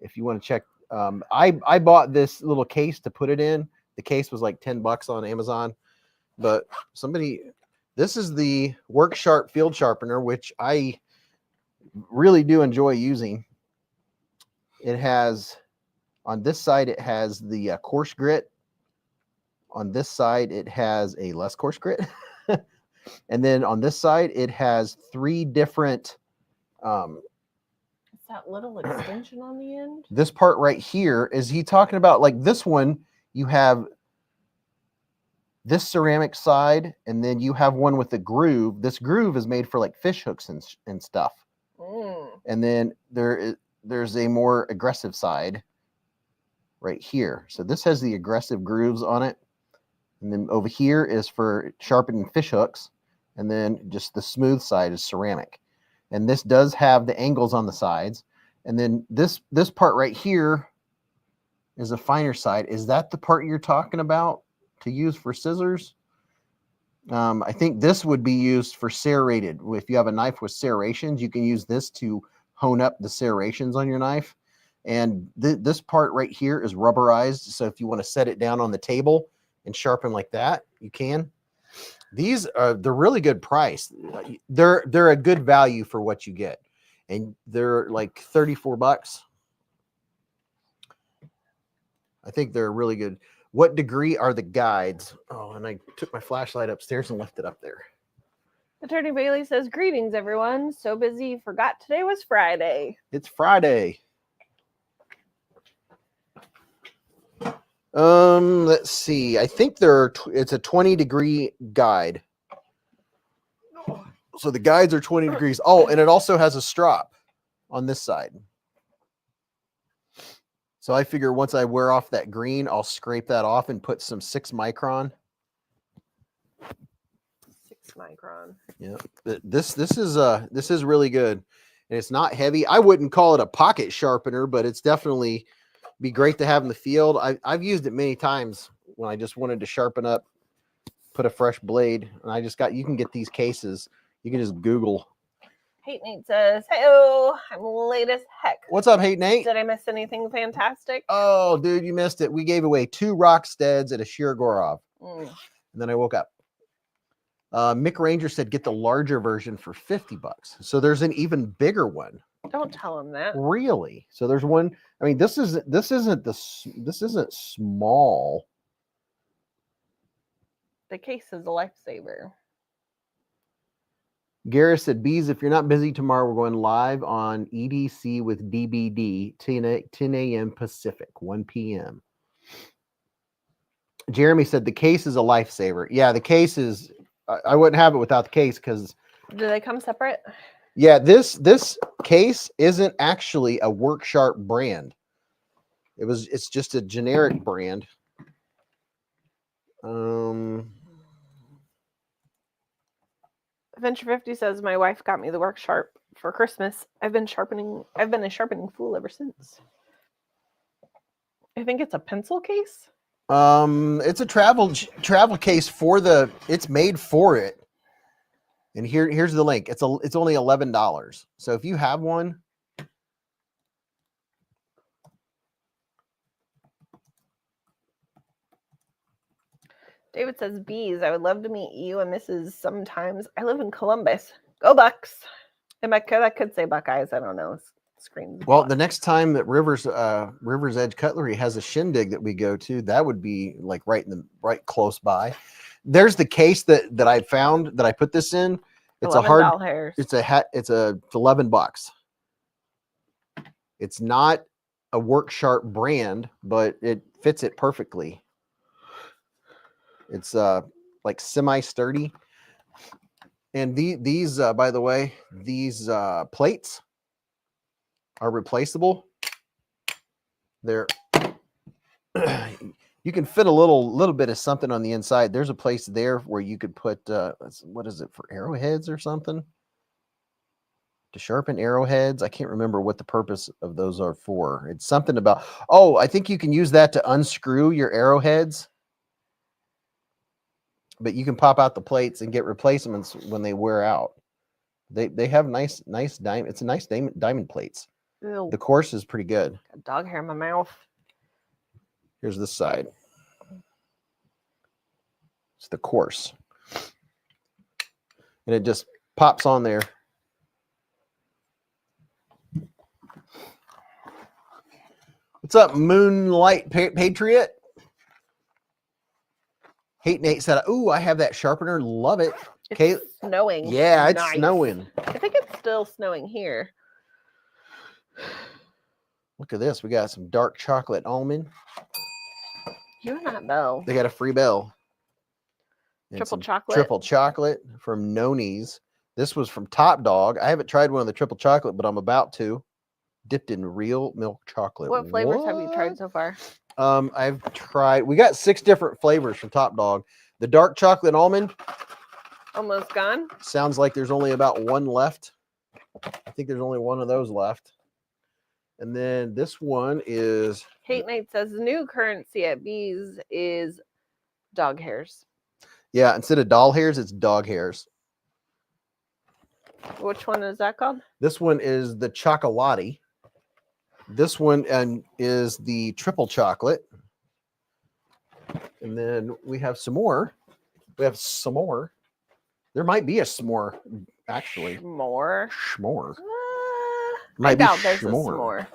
if you want to check. I bought this little case to put it in. The case was like $10 on Amazon, but this is the Work Sharp field sharpener, which I really do enjoy using. It has, on this side, it has the coarse grit. On this side, it has a less coarse grit. And then on this side, it has 3 different. Is that little extension on the end? This part right here, is he talking about like this one? You have this ceramic side, and then you have one with a groove. This groove is made for like fish hooks and stuff. And then there's a more aggressive side right here. So this has the aggressive grooves on it. And then over here is for sharpening fish hooks. And then just the smooth side is ceramic. And this does have the angles on the sides. And then this part right here is a finer side. Is that the part you're talking about to use for scissors? I think this would be used for serrated. If you have a knife with serrations, you can use this to hone up the serrations on your knife. And this part right here is rubberized. So if you want to set it down on the table and sharpen like that, you can. They're really good price. They're a good value for what you get. And they're like $34. I think they're really good. What degree are the guides? Oh, and I took my flashlight upstairs and left it up there. Attorney Bailey says, greetings, everyone. So busy, forgot today was Friday. It's Friday. Let's see. I think it's a 20-degree guide. So the guides are 20 degrees. Oh, and it also has a strop on this side. So I figure once I wear off that green, I'll scrape that off and put some 6 micron. 6 micron. Yeah. This is really good. And it's not heavy. I wouldn't call it a pocket sharpener, but it's definitely be great to have in the field. I've used it many times when I just wanted to sharpen up, put a fresh blade. And you can get these cases. You can just Google. Hate Nate says, hey-oh, I'm late as heck. What's up, Hate Nate? Did I miss anything fantastic? Oh, dude, you missed it. We gave away 2 Rocksteads at a Sheer Gorov. And then I woke up. Mick Ranger said get the larger version for $50. So there's an even bigger one. Don't tell him that. Really? So there's one. I mean, this isn't small. The case is a lifesaver. Gareth said, Beez, if you're not busy tomorrow, we're going live on EDC with DBD, 10 a.m. Pacific, 1 p.m. Jeremy said the case is a lifesaver. Yeah, the case is, I wouldn't have it without the case because. Do they come separate? Yeah, this case isn't actually a Work Sharp brand. It's just a generic brand. Adventure 50 says my wife got me the Work Sharp for Christmas. I've been a sharpening fool ever since. I think it's a pencil case. It's a travel case it's made for it. And here's the link. It's only $11. So if you have one, David says, Beez, I would love to meet you and Mrs. sometimes. I live in Columbus. Go Bucks. And I could say Buckeyes. I don't know. Screams. well, the next time that Rivers Edge Cutlery has a shindig that we go to, that would be like right close by. There's the case that I found that I put this in. It's a hard hairs. It's $11. It's not a Work Sharp brand, but it fits it perfectly. It's like semi-sturdy. And these by the way, these plates are replaceable. They're you can fit a little bit of something on the inside. There's a place there where you could put what is it, for arrowheads or something? To sharpen arrowheads. I can't remember what the purpose of those are for. It's something about, oh, I think you can use that to unscrew your arrowheads. But you can pop out the plates and get replacements when they wear out. They have nice diamond. It's a nice diamond plates. Ew. The course is pretty good. Got dog hair in my mouth. Here's this side. It's the course. And it just pops on there. What's up, Moonlight Patriot? Hate Nate said, "Ooh, I have that sharpener. Love it." It's snowing. Yeah, it's Nice. snowing. I think it's still snowing here. Look at this. We got some dark chocolate almond. You and that bell. They got a free bell. And Triple some chocolate. Triple chocolate from Noni's. This was from Top Dog. I haven't tried one of the triple chocolate, but I'm about to. Dipped in real milk chocolate. What flavors have you tried so far? I've tried. We got 6 different flavors from Top Dog. The dark chocolate almond. Almost gone. Sounds like there's only about one left. I think there's only one of those left. And then this one is. Hate Night says new currency at Beez is dog hairs. Yeah, instead of doll hairs, it's dog hairs. Which one is that called? This one is the Chocolati. This one is the triple chocolate. And then we have some more. There might be a s'more, actually. S'more. S'more. I doubt there's a s'more.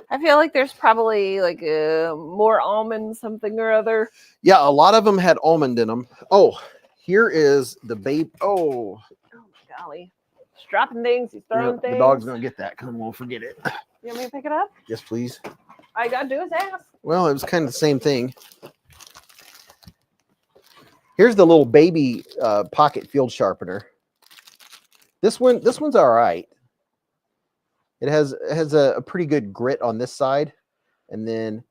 I feel like there's probably like more almond something or other. Yeah, a lot of them had almond in them. Oh, here is the babe. Oh my golly. He's dropping things. He's throwing things. The dog's going to get that because I won't forget it. You want me to pick it up? Yes, please. All I got to do is ask. Well, it was kind of the same thing. Here's the little baby pocket field sharpener. This one's all right. It has a pretty good grit on this side, and then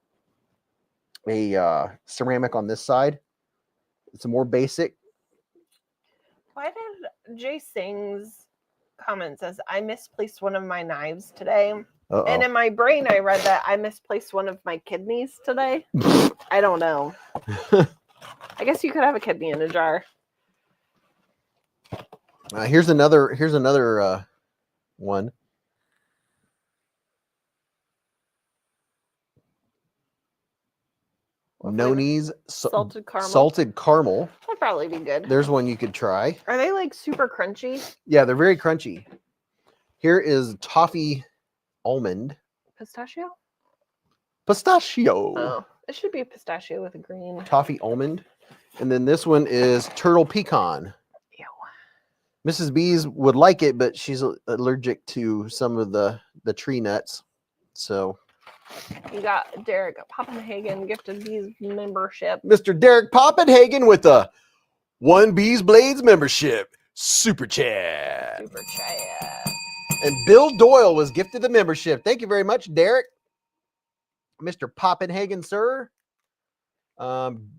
a ceramic on this side. It's a more basic. Why did Jay Singh's comment says I misplaced one of my knives today? Uh-oh. And in my brain, I read that I misplaced one of my kidneys today. I don't know. I guess you could have a kidney in a jar. Here's another one. Noni's salted caramel. Salted caramel. That'd probably be good. There's one you could try. Are they like super crunchy? Yeah, they're very crunchy. Here is toffee almond. Pistachio? Pistachio. Oh, it should be pistachio with a green. Toffee almond. And then this one is turtle pecan. Ew. Mrs. Beez would like it, but she's allergic to some of the tree nuts. So you got Derek Poppenhagen gifted Beez membership. Mr. Derek Poppenhagen with a 1 BeezBlades membership. super chat. Super chat. And Bill Doyle was gifted the membership. Thank you very much, Derek. Mr. Poppenhagen, sir.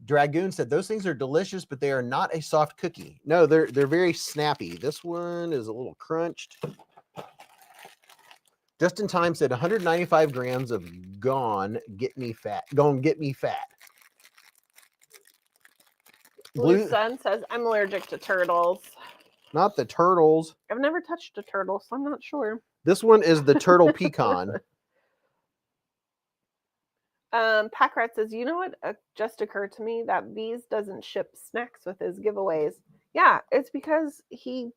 Dragoon said those things are delicious, but they are not a soft cookie. No, they're very snappy. This one is a little crunched. Just in Time said 195 grams of Gone Get Me Fat. Gone Get Me Fat. Blue Sun says I'm allergic to turtles. Not the turtles. I've never touched a turtle, so I'm not sure. This one is the turtle pecan. Packrat says, you know what just occurred to me? That Beez doesn't ship snacks with his giveaways. Yeah, it's because he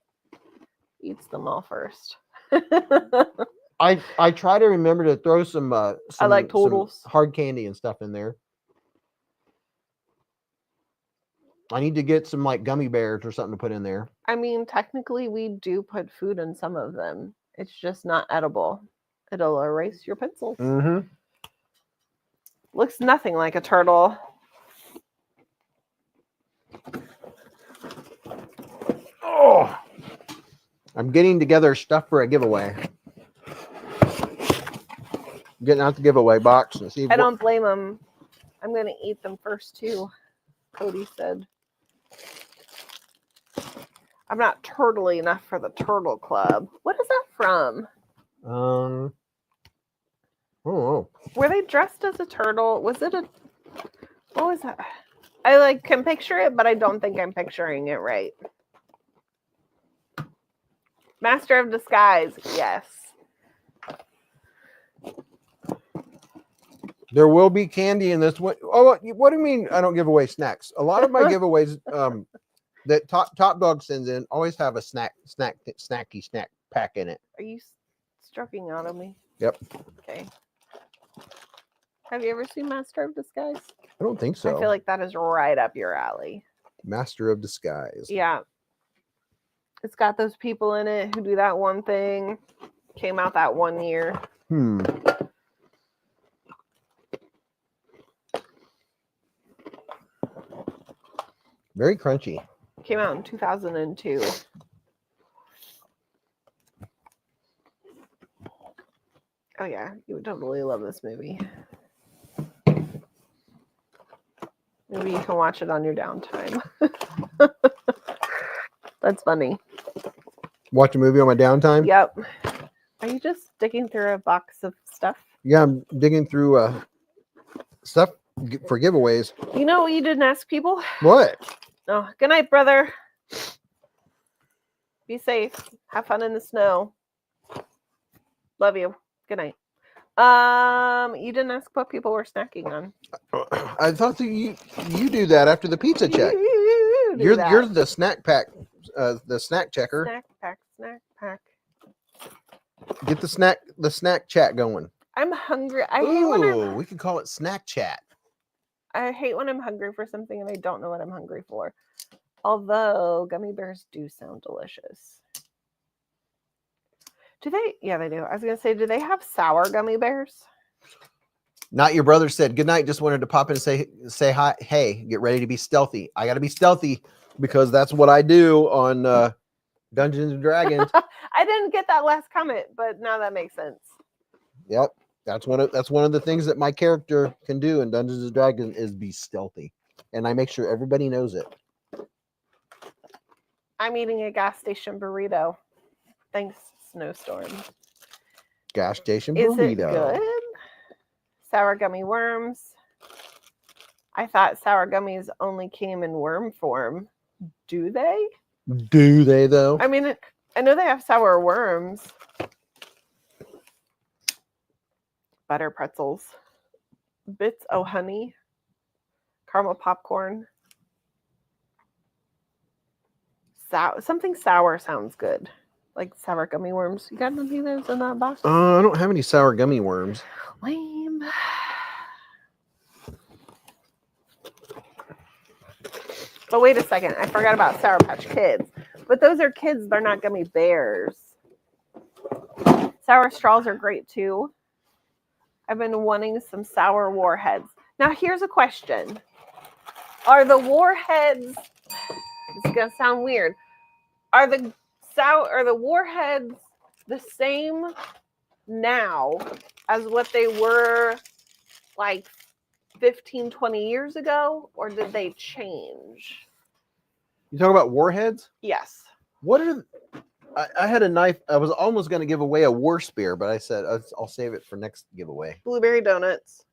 eats them all first. I try to remember to throw some I like totals. some hard candy and stuff in there. I need to get some like gummy bears or something to put in there. I mean, technically we do put food in some of them. It's just not edible. It'll erase your pencils. Mm-hmm. Looks nothing like a turtle. Oh, I'm getting together stuff for a giveaway. Getting out the giveaway box and see. I don't blame him. I'm going to eat them first too, Cody said. I'm not turtly enough for the turtle club. What is that from? Oh. Were they dressed as a turtle? Was it a... What was that? I can picture it, but I don't think I'm picturing it right. Master of Disguise, yes. There will be candy in this one. Oh, what do you mean I don't give away snacks? A lot of my giveaways that Top Dog sends in always have a snacky snack pack in it. Are you stroking out on me? Yep. Okay. Have you ever seen Master of Disguise? I don't think so. I feel like that is right up your alley. Master of Disguise. Yeah. It's got those people in it who do that one thing. Came out that one year. Very crunchy. Came out in 2002. Oh yeah, you would totally love this movie. Maybe you can watch it on your downtime. That's funny. Watch a movie on my downtime? Yep. Are you just digging through a box of stuff? Yeah, I'm digging through stuff for giveaways. You know what you didn't ask people? What? Oh, good night, brother. Be safe. Have fun in the snow. Love you. Good night. You didn't ask what people were snacking on. I thought that you do that after the pizza check. You're the snack pack, the snack checker. Snack pack. Get the snack chat going. I'm hungry. I hate when we can call it snack chat. I hate when I'm hungry for something and I don't know what I'm hungry for. Although gummy bears do sound delicious. Do they? Yeah, they do. I was going to say, do they have sour gummy bears? Not your brother said, good night. Just wanted to pop in and say hi. Hey, get ready to be stealthy. I got to be stealthy because that's what I do on Dungeons and Dragons. I didn't get that last comment, but now that makes sense. Yep. That's one of the things that my character can do in Dungeons and Dragons is be stealthy. And I make sure everybody knows it. I'm eating a gas station burrito. Thanks, Snowstorm. Gas station Is burrito. It good? Sour gummy worms. I thought sour gummies only came in worm form. Do they? Do they, though? I mean, I know they have sour worms. Butter pretzels. Bits o' honey. Caramel popcorn. Something sour sounds good. Like sour gummy worms. You got any of those in that box? I don't have any sour gummy worms. Lame. But wait a second. I forgot about Sour Patch Kids. But those are kids. They're not gummy bears. Sour straws are great too. I've been wanting some sour warheads. Now here's a question. Are the warheads... This is going to sound weird. Are the warheads the same now as what they were like 15, 20 years ago, or did they change? You talking about warheads? Yes. What are I had a knife. I was almost going to give away a war spear, but I said I'll save it for next giveaway. Blueberry donuts.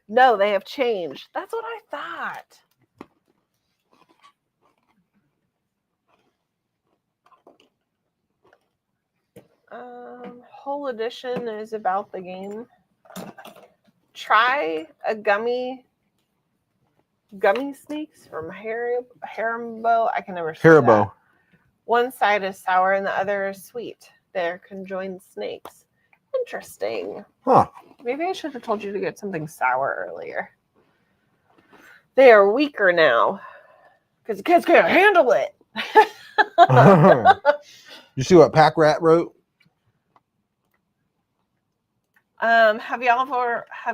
No, they have changed. That's what I thought. Whole edition is about the game. Try a gummy snakes from Haribo. I can never say Haribo. that. One side is sour and the other is sweet. They're conjoined snakes. Interesting. Huh. Maybe I should have told you to get something sour earlier. They are weaker now because the kids can't handle it. You see what Pack Rat wrote? Have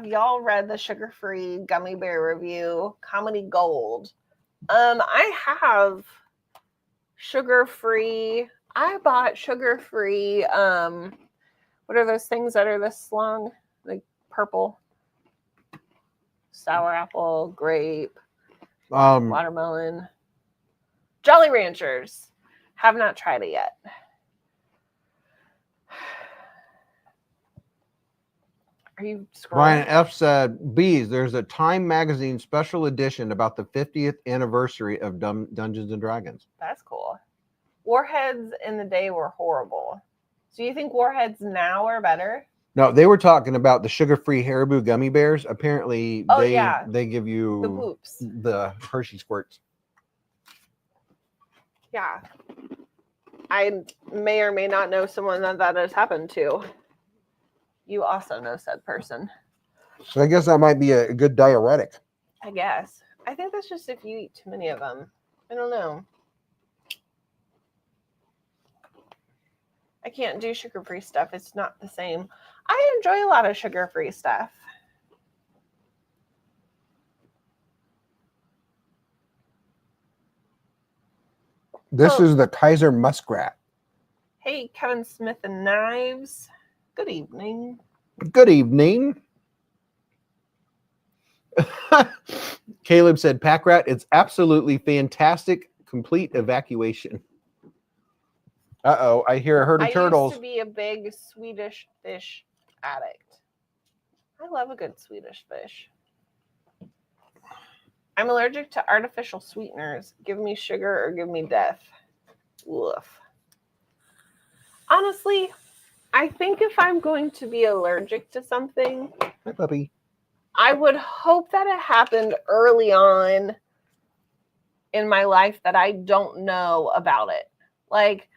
y'all read the sugar-free gummy bear review? Comedy Gold. I have sugar-free. I bought sugar-free. What are those things that are this long? Like purple, sour apple, grape, watermelon, Jolly Ranchers. Have not tried it yet. Are you scrolling? Brian F said, Beez, there's a Time Magazine special edition about the 50th anniversary of Dungeons and Dragons. That's cool. Warheads in the day were horrible. So you think warheads now are better? No, they were talking about the sugar-free Haribo gummy bears. Apparently, they give you the poops, the Hershey squirts. Yeah. I may or may not know someone that has happened to. You also know said person. So I guess that might be a good diuretic. I guess. I think that's just if you eat too many of them. I don't know. I can't do sugar-free stuff. It's not the same. I enjoy a lot of sugar-free stuff. This is the Kaiser Muskrat. Hey, Kevin Smith and Knives. Good evening. Good evening. Caleb said, Pack Rat, it's absolutely fantastic. Complete evacuation. Uh-oh, I hear a herd of turtles. I used to be a big Swedish fish addict. I love a good Swedish fish. I'm allergic to artificial sweeteners. Give me sugar or give me death. Woof. Honestly, I think if I'm going to be allergic to something, Hi, puppy. I would hope that it happened early on in my life that I don't know about it. Like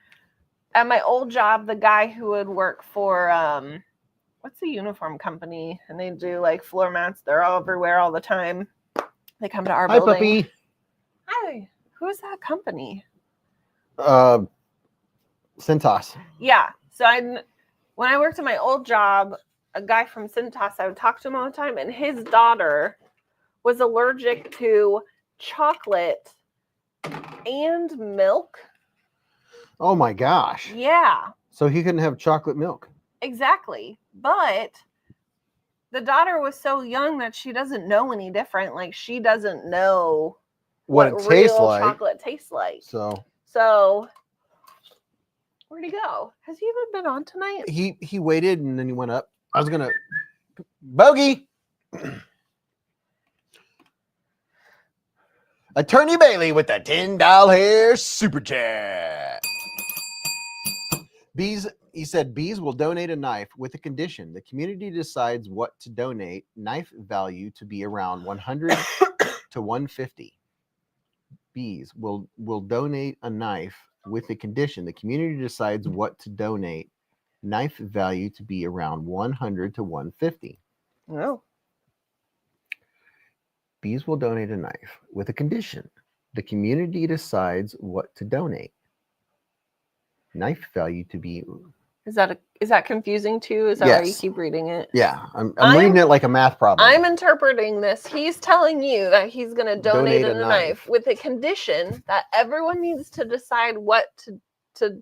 at my old job, the guy who would work for what's the uniform company, and they do like floor mats. They're all everywhere all the time. They come to our Hi, building. puppy. Hi, who's that company? Centos. Yeah. So when I worked at my old job, a guy from Cintas, I would talk to him all the time, and his daughter was allergic to chocolate and milk. Oh my gosh. Yeah. So he couldn't have chocolate milk. Exactly. But the daughter was so young that she doesn't know any different. Like she doesn't know What it tastes real like. chocolate tastes like. So where'd he go? Has he even been on tonight? he waited and then he went up. I was gonna Bogey. Attorney Bailey with the $10 super chat. Beez, he said, Beez will donate a knife with a condition. The community decides what to donate. Knife value to be around 100 to 150. Beez will donate a knife with a condition. The community decides what to donate. Knife value to be around 100 to 150. No. Beez will donate a knife with a condition. The community decides what to donate. Knife value to be Is that confusing too? Is that why you Yes. keep reading it? Yeah, I'm reading it like a math problem. I'm interpreting this. He's telling you that he's going to donate Donate a a knife with the condition that everyone needs to decide what to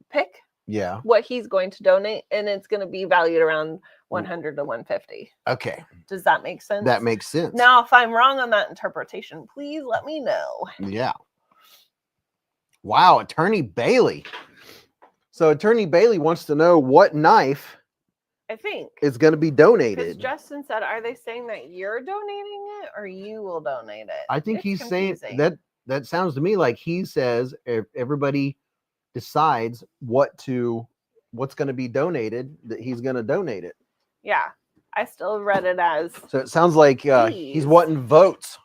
pick, Yeah. what he's going to donate, and it's going to be valued around 100 to 150. Okay. Does that make sense? That makes sense. Now, if I'm wrong on that interpretation, please let me know. Yeah. Wow, Attorney Bailey. So Attorney Bailey wants to know what knife I think. is going to be Because donated. Justin said, are they saying that you're donating it or you will donate it? I think It's he's saying confusing. that sounds to me like he says if everybody decides what's going to be donated, that he's going to donate it. Yeah. I still read it as So it sounds like he's Beez. wanting votes.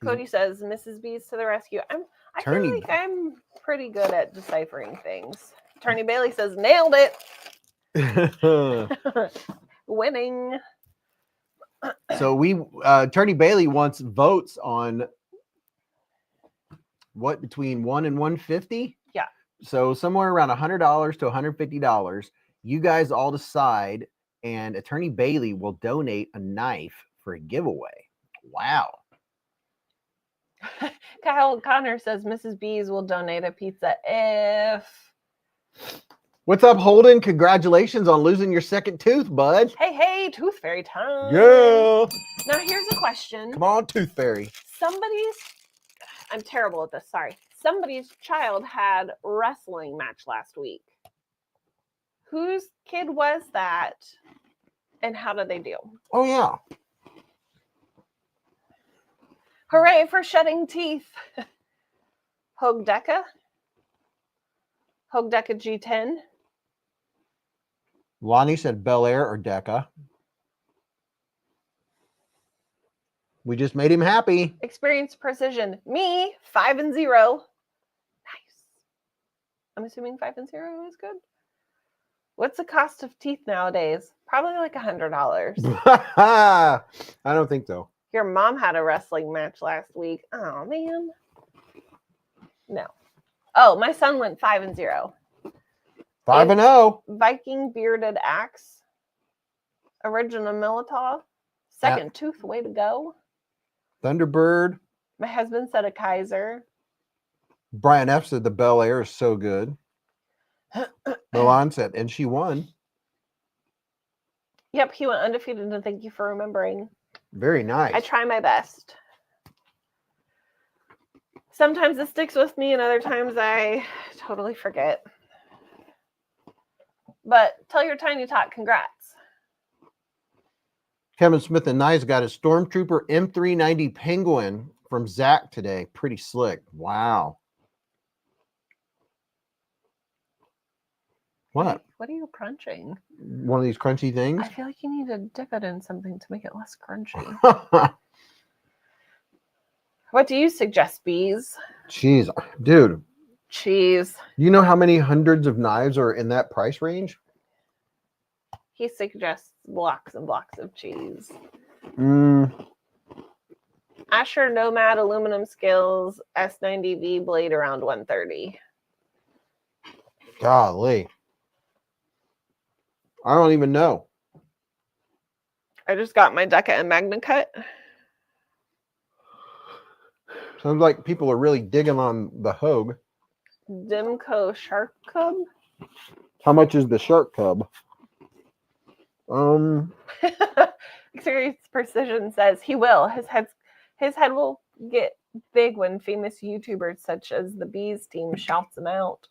Cody says, Mrs. Beez to the rescue. I Attorney- feel like I'm pretty good at deciphering things. Attorney Bailey says, nailed it. Winning. So Attorney Bailey wants votes on what, between 1 and 150? Yeah. So somewhere around $100 to $150. You guys all decide, and Attorney Bailey will donate a knife for a giveaway. Wow. Kyle Connor says Mrs. Beez will donate a pizza if. What's up, Holden? Congratulations on losing your second tooth, bud. Hey, Tooth Fairy time. Yeah. Now here's a question. Come on, Tooth Fairy. I'm terrible at this, sorry. Somebody's child had wrestling match last week. Whose kid was that? And how did they do? Oh, yeah. Hooray for shedding teeth. Hogue Deca G10. Lonnie said Bel Air or Deca. We just made him happy. Experience Precision. Me, 5 and 0. Nice. I'm assuming 5 and 0 is good. What's the cost of teeth nowadays? Probably like $100. I don't think so. Your mom had a wrestling match last week. Oh, man. No. Oh, my son went 5 and 0. 5 and 0. Viking Bearded Axe. Original Militaw. Second tooth, way to go. Thunderbird. My husband said a Kaiser. Brian F said the Bel Air is so good. Milan said, and she won. Yep, he went undefeated, and thank you for remembering. Very nice. I try my best. Sometimes it sticks with me, and other times I totally forget. But tell your Tiny Tot congrats. Kevin Smith and Nice got a Stormtrooper M390 Penguin from Zach today. Pretty slick. Wow. What? What are you crunching? One of these crunchy things? I feel like you need to dip it in something to make it less crunchy. What do you suggest, Beez? Jeez, dude. Cheese. You know how many hundreds of knives are in that price range? He suggests blocks and blocks of cheese. Asher Nomad aluminum scales S90V blade around 130. Golly. I don't even know. I just got my Deca and Magna Cut. Sounds like people are really digging on the Hogue. Dimco Shark Cub. How much is the Shark Cub? Experience Precision says he will. His head will get big when famous YouTubers such as the Beez team shouts him out.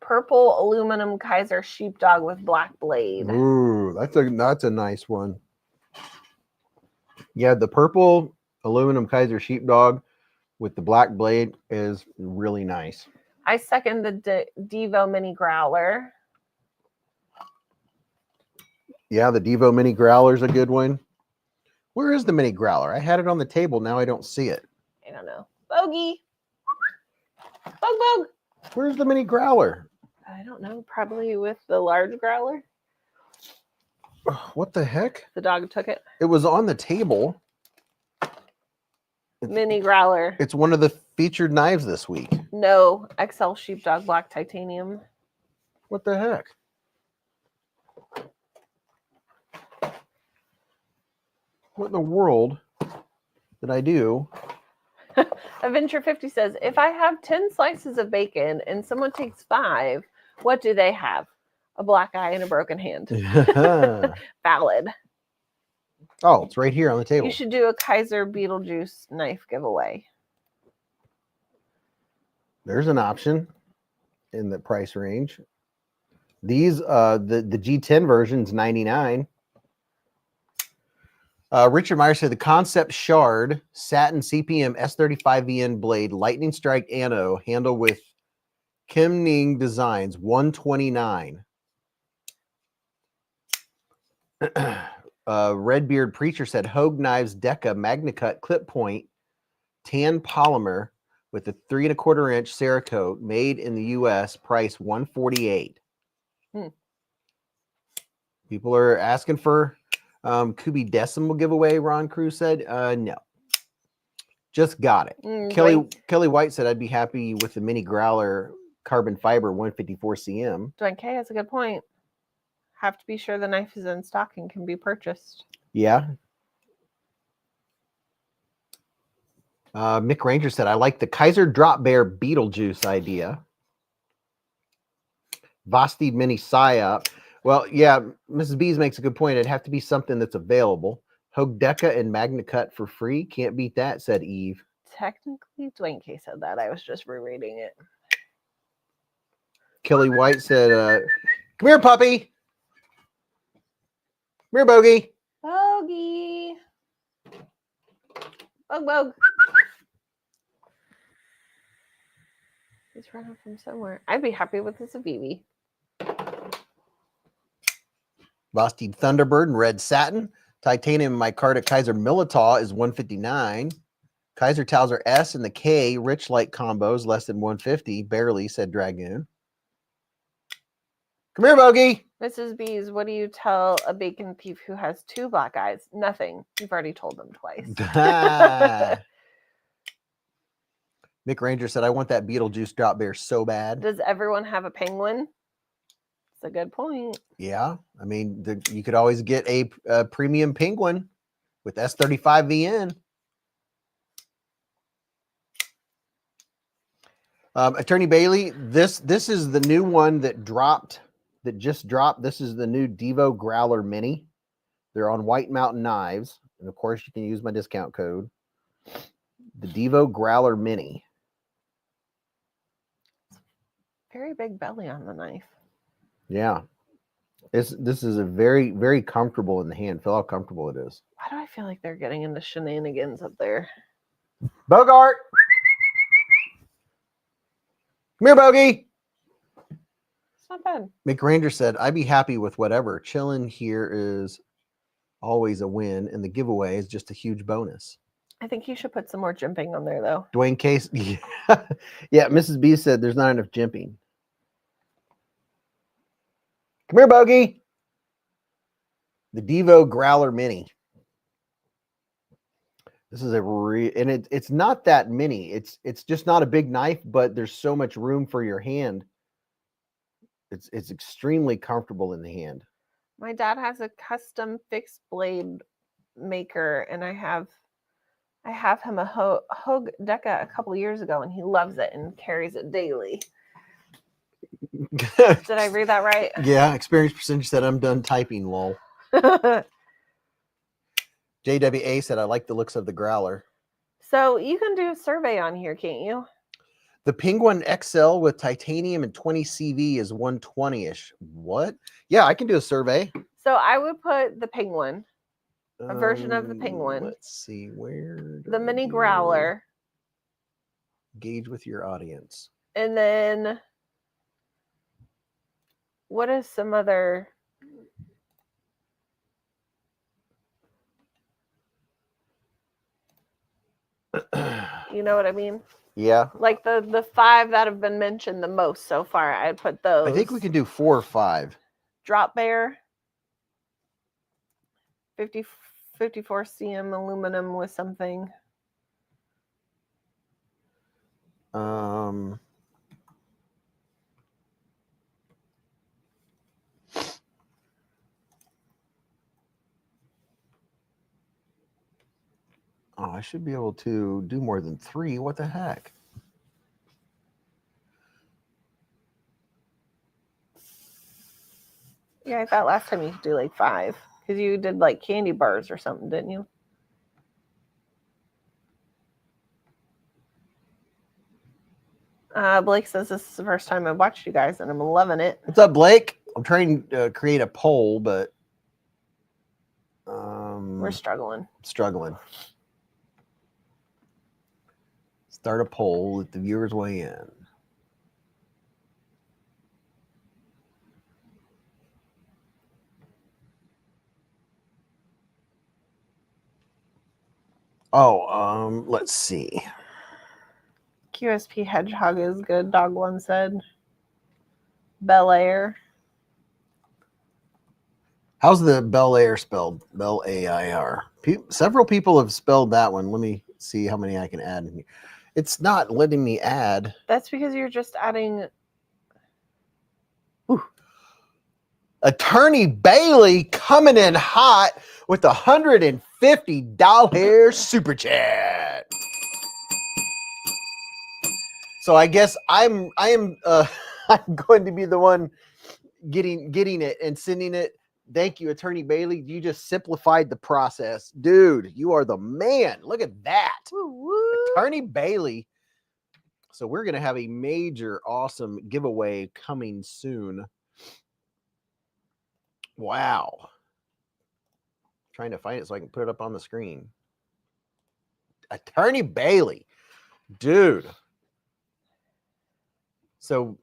Purple aluminum Kaiser sheepdog with black blade. Ooh, that's a nice one. Yeah, the purple aluminum Kaiser sheepdog with the black blade is really nice. I second the Divo mini growler. Yeah, the Divo mini growler is a good one. Where is the mini growler? I had it on the table. Now I don't see it. I don't know. Bogey. Bog. Where's the mini growler? I don't know. Probably with the large growler. What the heck? The dog took it. It was on the table. Mini growler. It's one of the featured knives this week. No, XL Sheepdog Black Titanium. What the heck? What in the world did I do? Adventure 50 says, if I have 10 slices of bacon and someone takes 5, what do they have? A black eye and a broken hand. Valid. Oh, it's right here on the table. You should do a Kaiser Beetlejuice knife giveaway. There's an option in the price range. These, the G10 version's $99. Richard Meyer said the Concept Shard Satin CPM S35VN blade lightning strike anno handle with Kimning Designs $129. Redbeard Preacher said Hogue Knives Deca MagnaCut clip point tan polymer with a 3 1/4 inch Cerakote made in the U.S. price $148. People are asking for Kubi Decimal giveaway. Ron Cruz said no, just got it. Kelly White said I'd be happy with the mini growler carbon fiber 154 cm. Dwayne K has a good point. Have to be sure the knife is in stock and can be purchased. Yeah. Mick Ranger said, I like the Kaiser Drop Bear Beetlejuice idea. Vosti Mini Psyop. Well, yeah, Mrs. Beez makes a good point. It'd have to be something that's available. Hogue Deca and MagnaCut for free. Can't beat that, said Eve. Technically, Dwayne K said that. I was just rereading it. Kelly White said, come here, puppy. Come here, Bogey. Bogey. Bog. He's running from somewhere. I'd be happy with this Avivi. Vosti Thunderbird and Red Satin. Titanium micarta Kaiser Militaw is $159. Kaiser Towser S and the K Rich Light combos less than $150. Barely, said Dragoon. Come here, Bogey. Mrs. Beez, what do you tell a bacon thief who has 2 black eyes? Nothing. You've already told them twice. Mick Ranger said, I want that Beetlejuice Drop Bear so bad. Does everyone have a penguin? It's a good point. Yeah. I mean, you could always get a premium penguin with S35VN. Attorney Bailey, this is the new one that just dropped. This is the new Divo Growler Mini. They're on White Mountain Knives. And of course, you can use my discount code. The Divo Growler Mini. Very big belly on the knife. Yeah. This is a very, very comfortable in the hand. Feel how comfortable it is. Why do I feel like they're getting into shenanigans up there? Bogart! Come here, Bogey! It's not bad. McRanger said, I'd be happy with whatever. Chilling here is always a win, and the giveaway is just a huge bonus. I think you should put some more jimping on there, though. Dwayne Case, yeah, Mrs. B said there's not enough jimping. Come here, Bogey. The Divo Growler Mini. This is and it's not that mini. It's just not a big knife, but there's so much room for your hand. It's extremely comfortable in the hand. My dad has a custom fixed blade maker, and I have him a Hogue Deca a couple of years ago, and he loves it and carries it daily. Did I read that right? Yeah, experience percentage said I'm done typing, lol. JWA said I like the looks of the growler. So you can do a survey on here, can't you? The Penguin XL with titanium and 20 CV is 120-ish. What? Yeah, I can do a survey. So I would put the Penguin, a version of the Penguin. Let's see, where the mini growler. Gauge with your audience. And then what is some other? You know what I mean? Yeah. Like the 5 that have been mentioned the most so far, I'd put those. I think we can do 4 or 5. Drop Bear, 54 cm aluminum with something. Oh, I should be able to do more than 3. What the heck? Yeah, I thought last time you could do like 5 because you did like candy bars or something, didn't you? Blake says this is the first time I've watched you guys and I'm loving it. What's up, Blake? I'm trying to create a poll, but We're struggling. struggling. Start a poll. Let the viewers weigh in. Oh, let's see. QSP Hedgehog is good, Dog One said. Bel Air. How's the Bel Air spelled? Bel A-I-R. Several people have spelled that one. Let me see how many I can add in here. It's not letting me add. That's because you're just adding. Attorney Bailey coming in hot with $150 super chat. So I guess I am I'm going to be the one getting it and sending it. Thank you, Attorney Bailey. You just simplified the process. Dude, you are the man. Look at that. Woo-woo. Attorney Bailey. So we're going to have a major awesome giveaway coming soon. Wow. Trying to find it so I can put it up on the screen. Attorney Bailey. Dude. So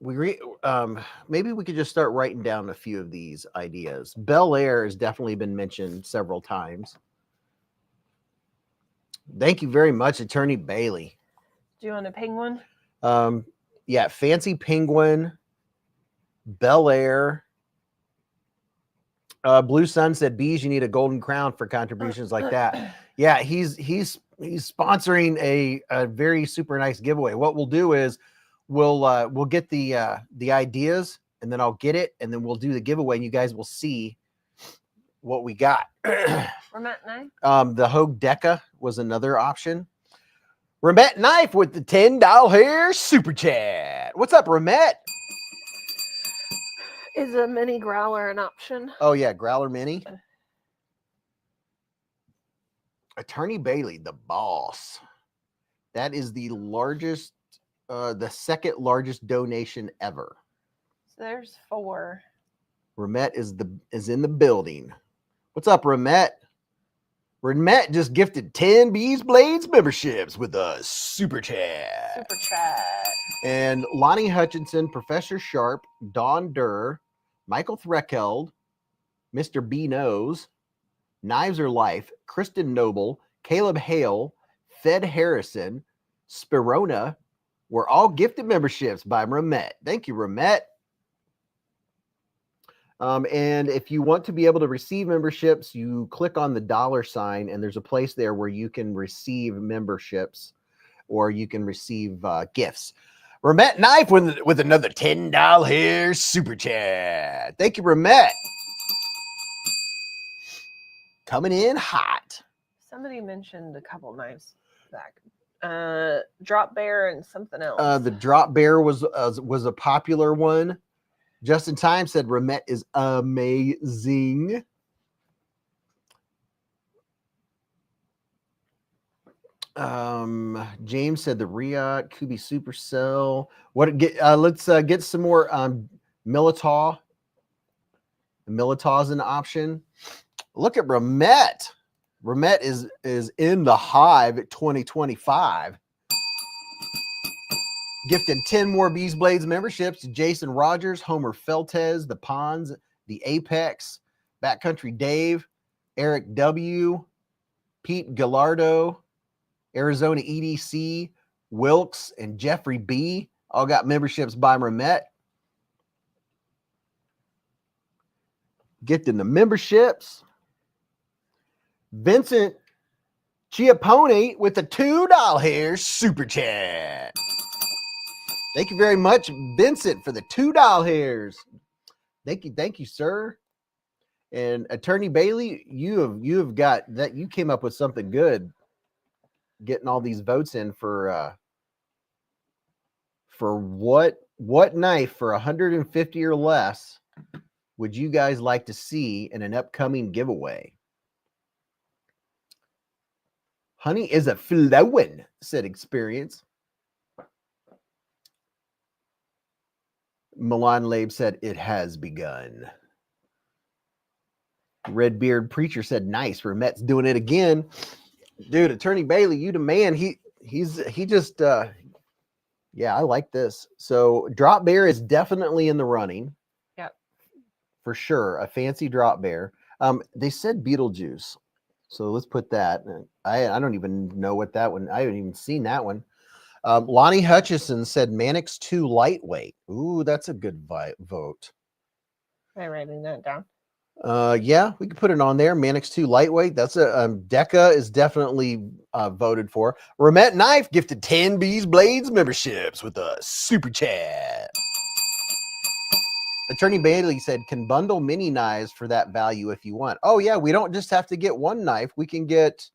maybe we could just start writing down a few of these ideas. Bel Air has definitely been mentioned several times. Thank you very much, Attorney Bailey. Do you want a penguin? Yeah, Fancy Penguin, Bel Air. Blue Sun said, Beez, you need a golden crown for contributions like that. Yeah, he's sponsoring a very super nice giveaway. What we'll do is we'll get the ideas, and then I'll get it, and then we'll do the giveaway, and you guys will see what we got. Remet knife? The Hogue Deca was another option. Remet Knife with the $10 super chat. What's up, Remet? Is a mini growler an option? Oh, yeah, Growler Mini. Attorney Bailey, the boss. That is the largest, the second largest donation ever. So there's 4. Remet is in the building. What's up, Remet? Remet just gifted 10 BeezBlades memberships with a super chat. Super chat. And Lonnie Hutchinson, Professor Sharp, Don Durr, Michael Threkeld, Mr. B Knows, Knives Are Life, Kristen Noble, Caleb Hale, Fed Harrison, Spirona were all gifted memberships by Remet. Thank you, Remet. And if you want to be able to receive memberships, you click on the $sign, and there's a place there where you can receive memberships or you can receive gifts. Remet Knife with another $10 super chat. Thank you, Remet. Coming in hot. Somebody mentioned a couple knives back. Drop Bear and something else. The Drop Bear was a popular one. Justin Time said Remet is amazing. James said the Riot Kubi Supercell. Let's get some more Militaw. Militaw is an option. Look at Remet. Remet is in the hive at 2025. Gifting 10 more BeezBlades memberships to Jason Rogers, Homer Feltez, the Pons, the Apex, Backcountry Dave, Eric W, Pete Gallardo, Arizona EDC, Wilkes, and Jeffrey B. All got memberships by Remet. Gifting the memberships. Vincent Chiappone with the $2 super chat. Thank you very much, Vincent, for the $2. Thank you, sir. And Attorney Bailey, you have got that. You came up with something good. getting all these votes in for what knife for 150 or less would you guys like to see in an upcoming giveaway? Honey is a flowing, said Experience. Milan Labe said it has begun. Redbeard Preacher said nice. Remet's doing it again. Dude, Attorney Bailey, you the man. He just yeah, I like this. So drop bear is definitely in the running. Yep. For sure. A fancy drop bear. They said Beetlejuice. So let's put that. I don't even know what that one. I haven't even seen that one. Lonnie Hutchison said Mannix 2 lightweight. Ooh, that's a good vote. Am I writing that down? Yeah, we could put it on there. Mannix 2 lightweight. That's a Deca is definitely voted for. Remet Knife gifted 10 BeezBlades memberships with a super chat. Attorney Bailey said can bundle mini knives for that value if you want. Oh yeah, we don't just have to get one knife. We can get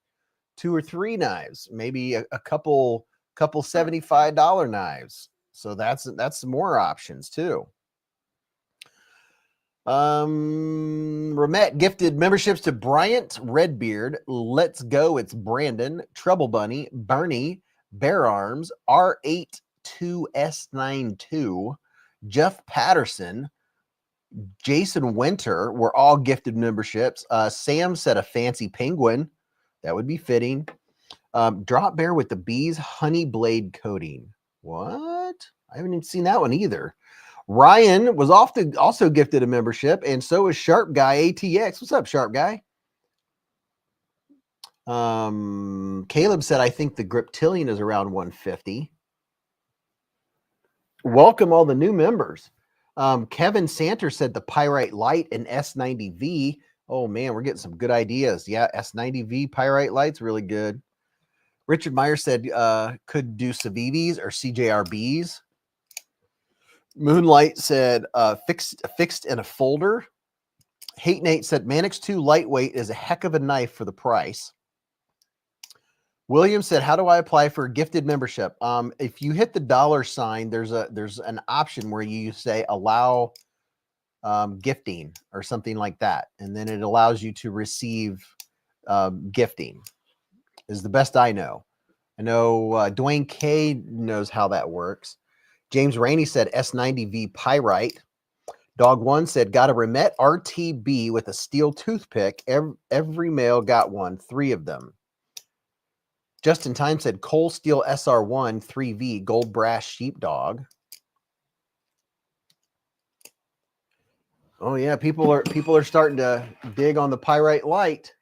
2 or 3 knives, maybe a couple $75 knives. So that's more options too. Remet gifted memberships to Bryant Redbeard, Let's Go, it's Brandon, Trouble Bunny, Bernie, Bear Arms, R82S92, Jeff Patterson, Jason Winter were all gifted memberships. Sam said a fancy penguin. That would be fitting. Drop bear with the Beez honey blade coating. What? I haven't even seen that one either. Ryan was also gifted a membership, and so is Sharp Guy ATX. What's up, Sharp Guy? Caleb said, I think the Griptilian is around 150. Welcome all the new members. Kevin Santer said the Pyrite Light and S90V. Oh man, we're getting some good ideas. Yeah, S90V Pyrite Light's really good. Richard Meyer said could do Civivis or CJRBs. Moonlight said fixed in a folder. Hate Nate said Mannix 2 lightweight is a heck of a knife for the price. William said, how do I apply for a gifted membership? If you hit the $sign, there's an option where you say allow gifting or something like that. And then it allows you to receive gifting is the best I know. I know Dwayne K knows how that works. James Rainey said S90V Pyrite. Dog One said, got a Remet RTB with a steel toothpick. Every male got one, 3 of them. Justin Time said Cole Steel SR1 3V gold brass sheepdog. Oh yeah, people are starting to dig on the Pyrite Light.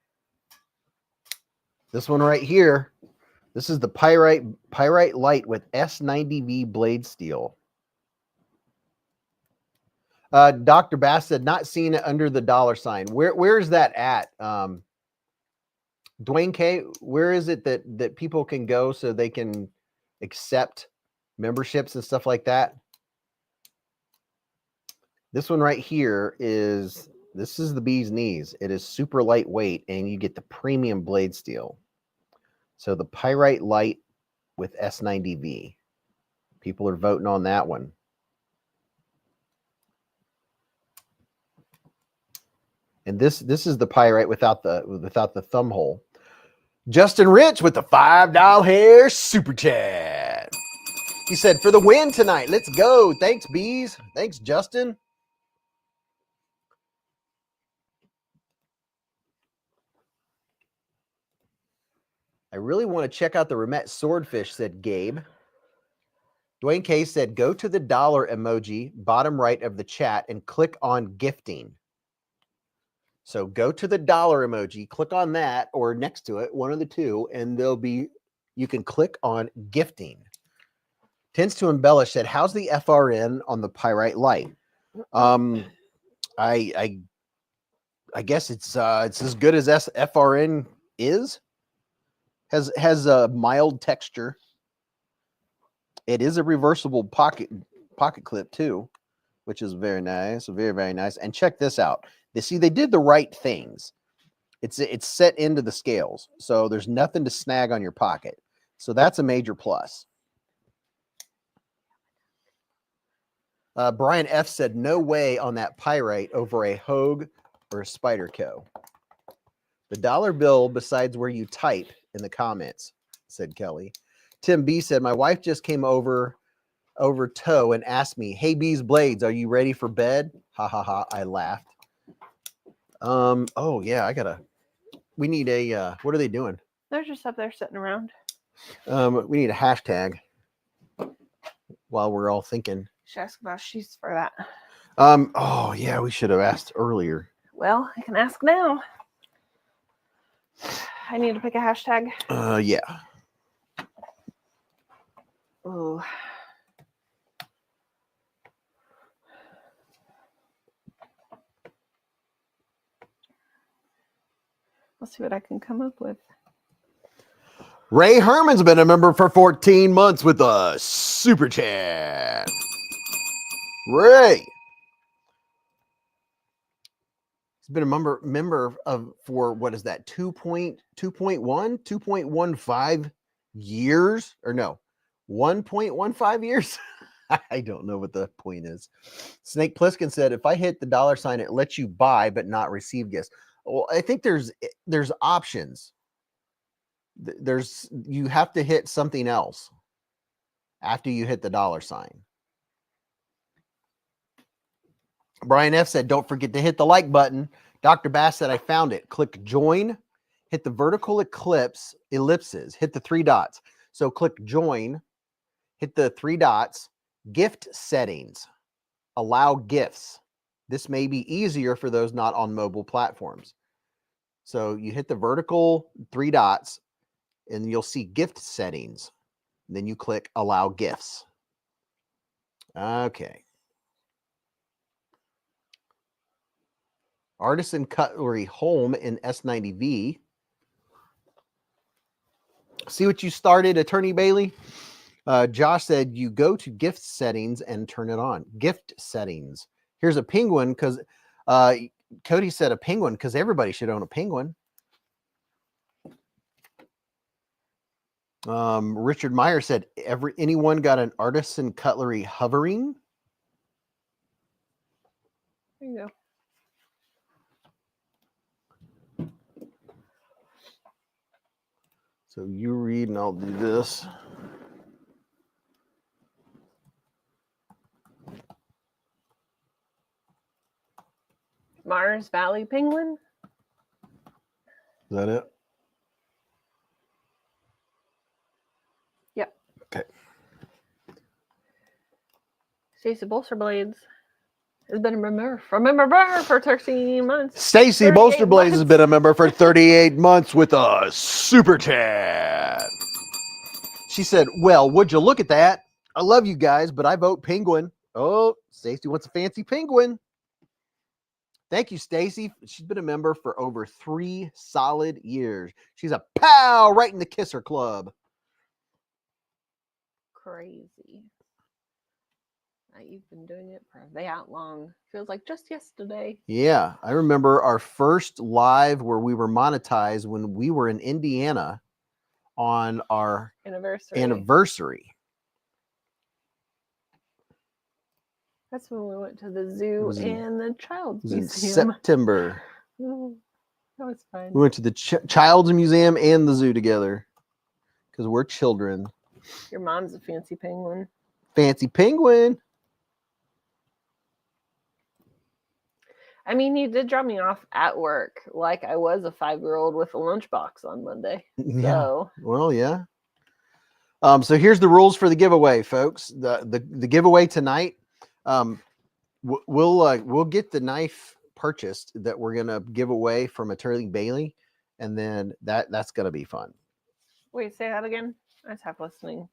This one right here. This is the Pyrite Light with S90V blade steel. Dr. Bass said not seeing it under the $sign. Where is that at? Dwayne K, where is it that people can go so they can accept memberships and stuff like that? This one right here is the Bee's Knees. It is super lightweight and you get the premium blade steel. So the Pyrite Light with S90V. People are voting on that one. And this is the Pyrite without the thumb hole. Justin Rich with the $5 hair super chat. He said, for the win tonight, let's go. Thanks, Beez. Thanks, Justin. I really want to check out the Remet Swordfish, said Gabe. Dwayne K said, go to the dollar emoji, bottom right of the chat, and click on gifting. So go to the dollar emoji, click on that, or next to it, one of the two, and you can click on gifting. Tends to Embellish said, how's the FRN on the Pyrite Light? I guess it's as good as FRN is. Has a mild texture. It is a reversible pocket clip too, which is very nice, very, very nice. And check this out. They did the right things. It's set into the scales, so there's nothing to snag on your pocket. So that's a major plus. Brian F said, no way on that pyrite over a Hogue or a Spyderco. The dollar bill besides where you type in the comments, said Kelly. Tim B said, my wife just came over toe and asked me, hey, beezblades, are you ready for bed? Ha ha ha. I laughed. Oh yeah, we need a, what are they doing? They're just up there sitting around. We need a hashtag while we're all thinking. Should ask about sheets for that. Oh yeah, we should have asked earlier. Well, I can ask now. I need to pick a hashtag. Yeah. Ooh. Let's see what I can come up with. Ray Herman's been a member for 14 months with a super chat. Ray. He's been a member of for what is that 2.15 years or no 1.15 years. I don't know what the point is. Snake Pliskin said, if I hit the $, it lets you buy but not receive gifts. Well, I think there's options. You have to hit something else after you hit the $. Brian F said, don't forget to hit the like button. Dr. Bass said, I found it. Click join, hit the vertical ellipses, hit the 3 dots. So click join, hit the 3 dots, gift settings, allow gifts. This may be easier for those not on mobile platforms. So you hit the vertical 3 dots and you'll see gift settings. Then you click allow gifts. Okay. Artisan Cutlery Home in S90V. See what you started, Attorney Bailey? Josh said you go to gift settings and turn it on. Gift settings. Here's a penguin because Cody said a penguin because everybody should own a penguin. Richard Meyer said anyone got an Artisan Cutlery hovering? There you go. So you read and I'll do this. Mars Valley Penguin. Is that it? Yep. Okay. Stacey Bolsterblades has been a member for 13 months. Stacy 38 Bolsterblades has months. been a member for 38 months with a super chat. She said, well, would you look at that? I love you guys, but I vote penguin. Oh, Stacy wants a fancy penguin. Thank you, Stacy. She's been a member for over 3 solid years. She's a pal right in the Kisser Club. Crazy. You've been doing it for that long. Feels like just yesterday. Yeah, I remember our first live where we were monetized when we were in Indiana on our anniversary. That's when we went to the zoo and the child's It was in museum. September. Oh, that was fun. We went to the child's museum and the zoo together because we're children. Your mom's a fancy penguin. Fancy penguin. I mean, you did drop me off at work like I was a 5-year-old with a lunchbox on Monday. Yeah. So, Well, yeah. So here's the rules for the giveaway, folks. The giveaway tonight. We'll get the knife purchased that we're gonna give away from Attorney Bailey, and then that's gonna be fun. wait, say that again. I was half listening.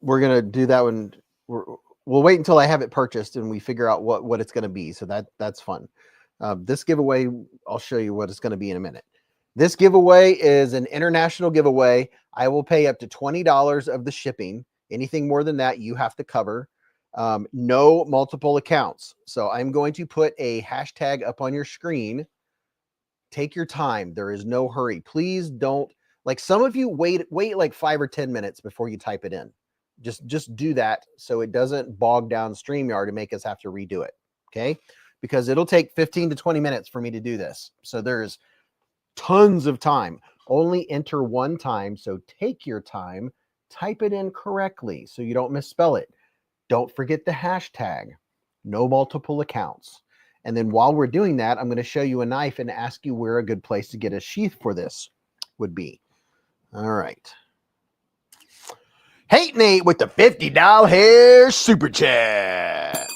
We're gonna do that one. We'll wait until I have it purchased and we figure out what it's gonna be. So that's fun. This giveaway, I'll show you what it's gonna be in a minute. This giveaway is an international giveaway. I will pay up to $20 of the shipping. Anything more than that, you have to cover. No multiple accounts. So I'm going to put a hashtag up on your screen Take your time. There is no hurry. Please don't, like some of you wait like 5 or 10 minutes before you type it in. Just do that so it doesn't bog down StreamYard and make us have to redo it. Okay? Because it'll take 15 to 20 minutes for me to do this. So there's tons of time. Only enter one time. So take your time, type it in correctly so you don't misspell it. Don't forget the hashtag. No multiple accounts. And then while we're doing that, I'm going to show you a knife and ask you where a good place to get a sheath for this would be. All right. Hey, Nate with the $50 super chat.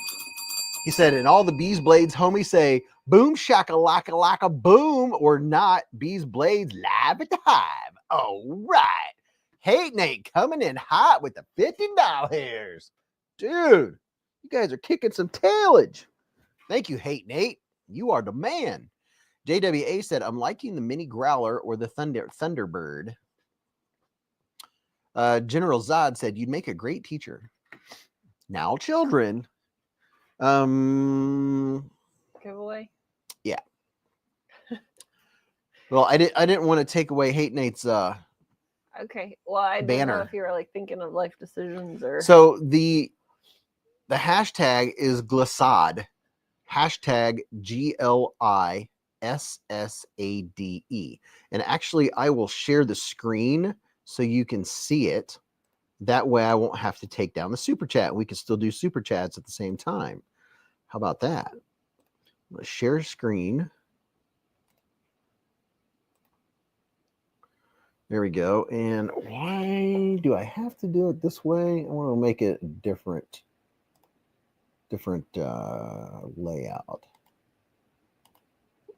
He said, and all the BeezBlades homies say, boom, shakalaka laka boom, or not, BeezBlades live at the hive. All right. Hey, Nate coming in hot with the $50. Dude, you guys are kicking some tailage. Thank you, Hate Nate. You are the man. JWA said, I'm liking the mini growler or the Thunderbird. General Zod said, you'd make a great teacher. Now, children. Giveaway. Yeah. Well, I didn't want to take away Hate Nate's Okay. Well, I didn't know banner. if you were like thinking of life decisions or. So the hashtag is glissade. Hashtag GLISSADE. And actually, I will share the screen so you can see it. That way I won't have to take down the super chat. We can still do super chats at the same time. How about that? I'm going to share screen. There we go. And why do I have to do it this way? I want to make it different layout.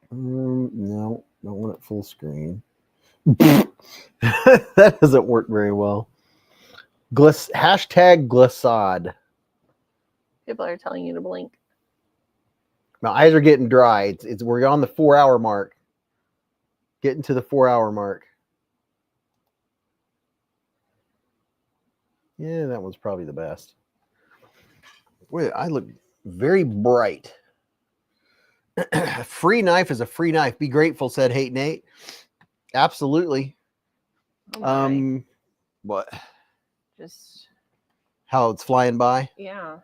No, don't want it full screen. That doesn't work very well. Hashtag glissade. People are telling you to blink. My eyes are getting dry. We're on the 4-hour mark. Getting to the 4-hour mark. Yeah, that one's probably the best. Wait, I look very bright. Free knife is a free knife. Be grateful, said Hate Nate. Absolutely. Oh What? Just How it's flying by? yeah.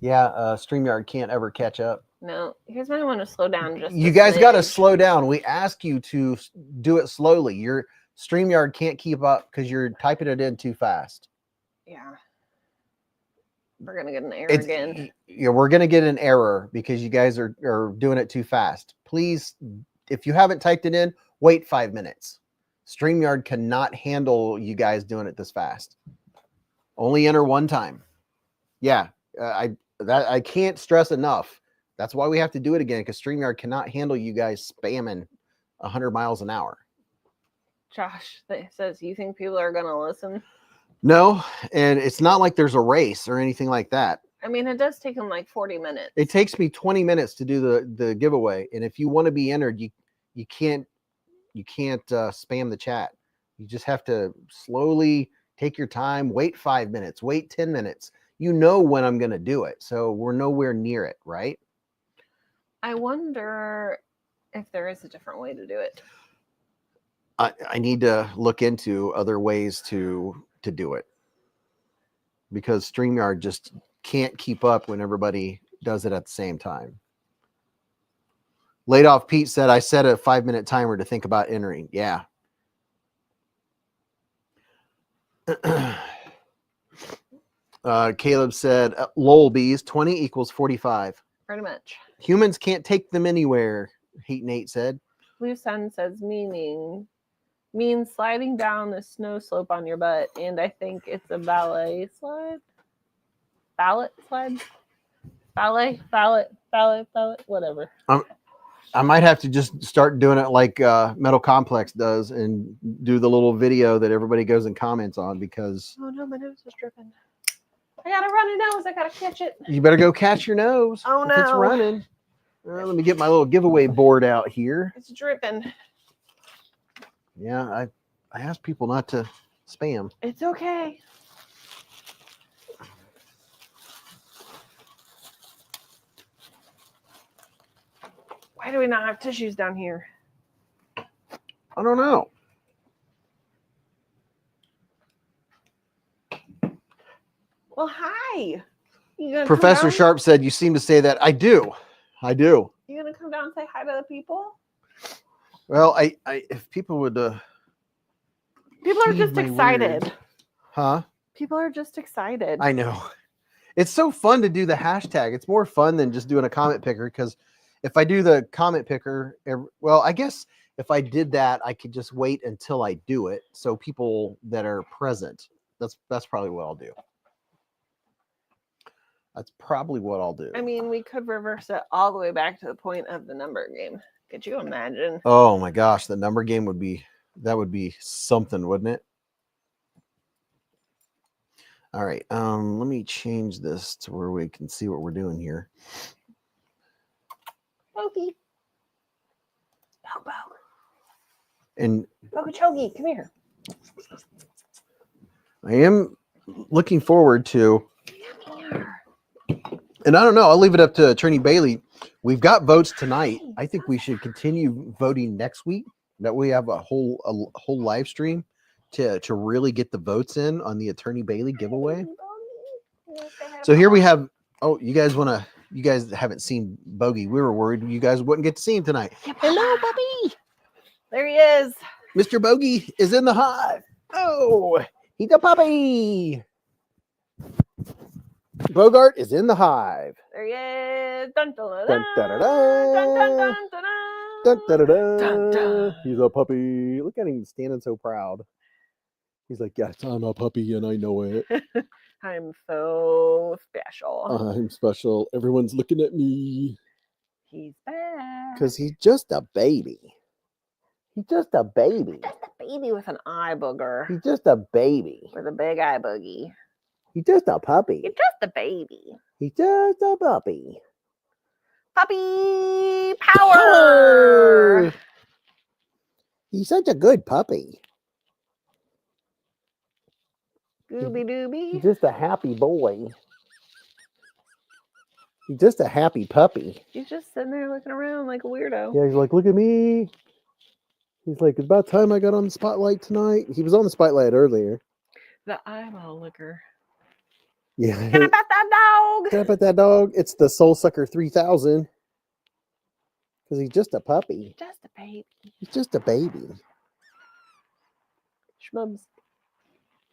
Yeah, StreamYard can't ever catch up. No, here's why I want to slow down. Just You a guys got to smidge. slow down. We ask you to do it slowly. Your StreamYard can't keep up because you're typing it in too fast. Yeah. We're gonna get an error again. Yeah, we're gonna get an error because you guys are doing it too fast. Please, if you haven't typed it in, wait 5 minutes. StreamYard cannot handle you guys doing it this fast. Only enter one time. Yeah, I can't stress enough. That's why we have to do it again, because StreamYard cannot handle you guys spamming 100 miles an hour. Josh that says, you think people are gonna listen? No, and it's not like there's a race or anything like that. I mean, it does take them like 40 minutes. It takes me 20 minutes to do the giveaway, and if you want to be entered, you can't spam the chat. You just have to slowly take your time. Wait 5 minutes. Wait 10 minutes. You know when I'm going to do it, so we're nowhere near it, right? I wonder if there is a different way to do it. I need to look into other ways to do it, because StreamYard just can't keep up when everybody does it at the same time. Laid Off Pete said, I set a 5-minute timer to think about entering. Yeah. Caleb said, lol bees, 20 equals 45. Pretty much. Humans can't take them anywhere, Hate Nate said. Blue Sun says means sliding down the snow slope on your butt, and I think it's a ballet slide. Ballot slide? Ballet, whatever. I might have to just start doing it like Metal Complex does and do the little video that everybody goes and comments on, because Oh no, my nose is dripping. I got a runny nose. I gotta catch it. you better go catch your nose. Oh if it's no. running. Let me get my little giveaway board out here. It's dripping. Yeah, I asked people not to spam. It's okay. Why do we not have tissues down here? I don't know. Well, hi. You gonna Professor come down? Sharp said you seem to say that. I do. I do. You gonna come down and say hi to the people? Well, I if people would People are heed just my excited. words. Huh? People are just excited. I know. It's so fun to do the hashtag. It's more fun than just doing a comment picker, because if I do the comment picker, well, I guess if I did that, I could just wait until I do it. So people that are present, that's probably what I'll do. That's probably what I'll do. I mean, we could reverse it all the way back to the point of the number game. Could you imagine? Oh my gosh, the number game would be something, wouldn't it? All right, let me change this to where we can see what we're doing here. Pokey. Pogo. And Chogi, come here. I am looking forward to, Come here. and I don't know, I'll leave it up to Attorney Bailey. We've got votes tonight. I think we should continue voting next week. That we have a whole live stream to really get the votes in on the Attorney Bailey giveaway. So here we have, oh, you guys haven't seen Bogey. We were worried you guys wouldn't get to see him tonight. Hello, puppy. There he is. Mr. Bogey is in the hive. Oh, he's a puppy. Bogart is in the hive. There he is. Dun, dun, Dun, dun, dun, dun, dun, dun, dun, dun. dun, Dun, dun, dun, Dun, dun. dun. He's a puppy. Look at him standing so proud. He's like, yes, I'm a puppy and I know it. I'm so special. I'm special. Everyone's looking at me. He's back. Because he's just a baby. He's just a baby. Just a baby with an eye booger. He's just a baby. With a big eye boogie. He's just a puppy. You're just a baby. He's just a puppy. Puppy power. He's such a good puppy. Gooby dooby. He's just a happy boy. He's just a happy puppy. He's just sitting there looking around like a weirdo. Yeah, he's like, look at me. He's like, it's about time I got on the spotlight tonight. He was on the spotlight earlier. The eyeball licker. Yeah. Can I pet that dog? Can I pet that dog? It's the Soul Sucker 3000. Because he's just a puppy. Just a baby. He's just a baby. Schmubs.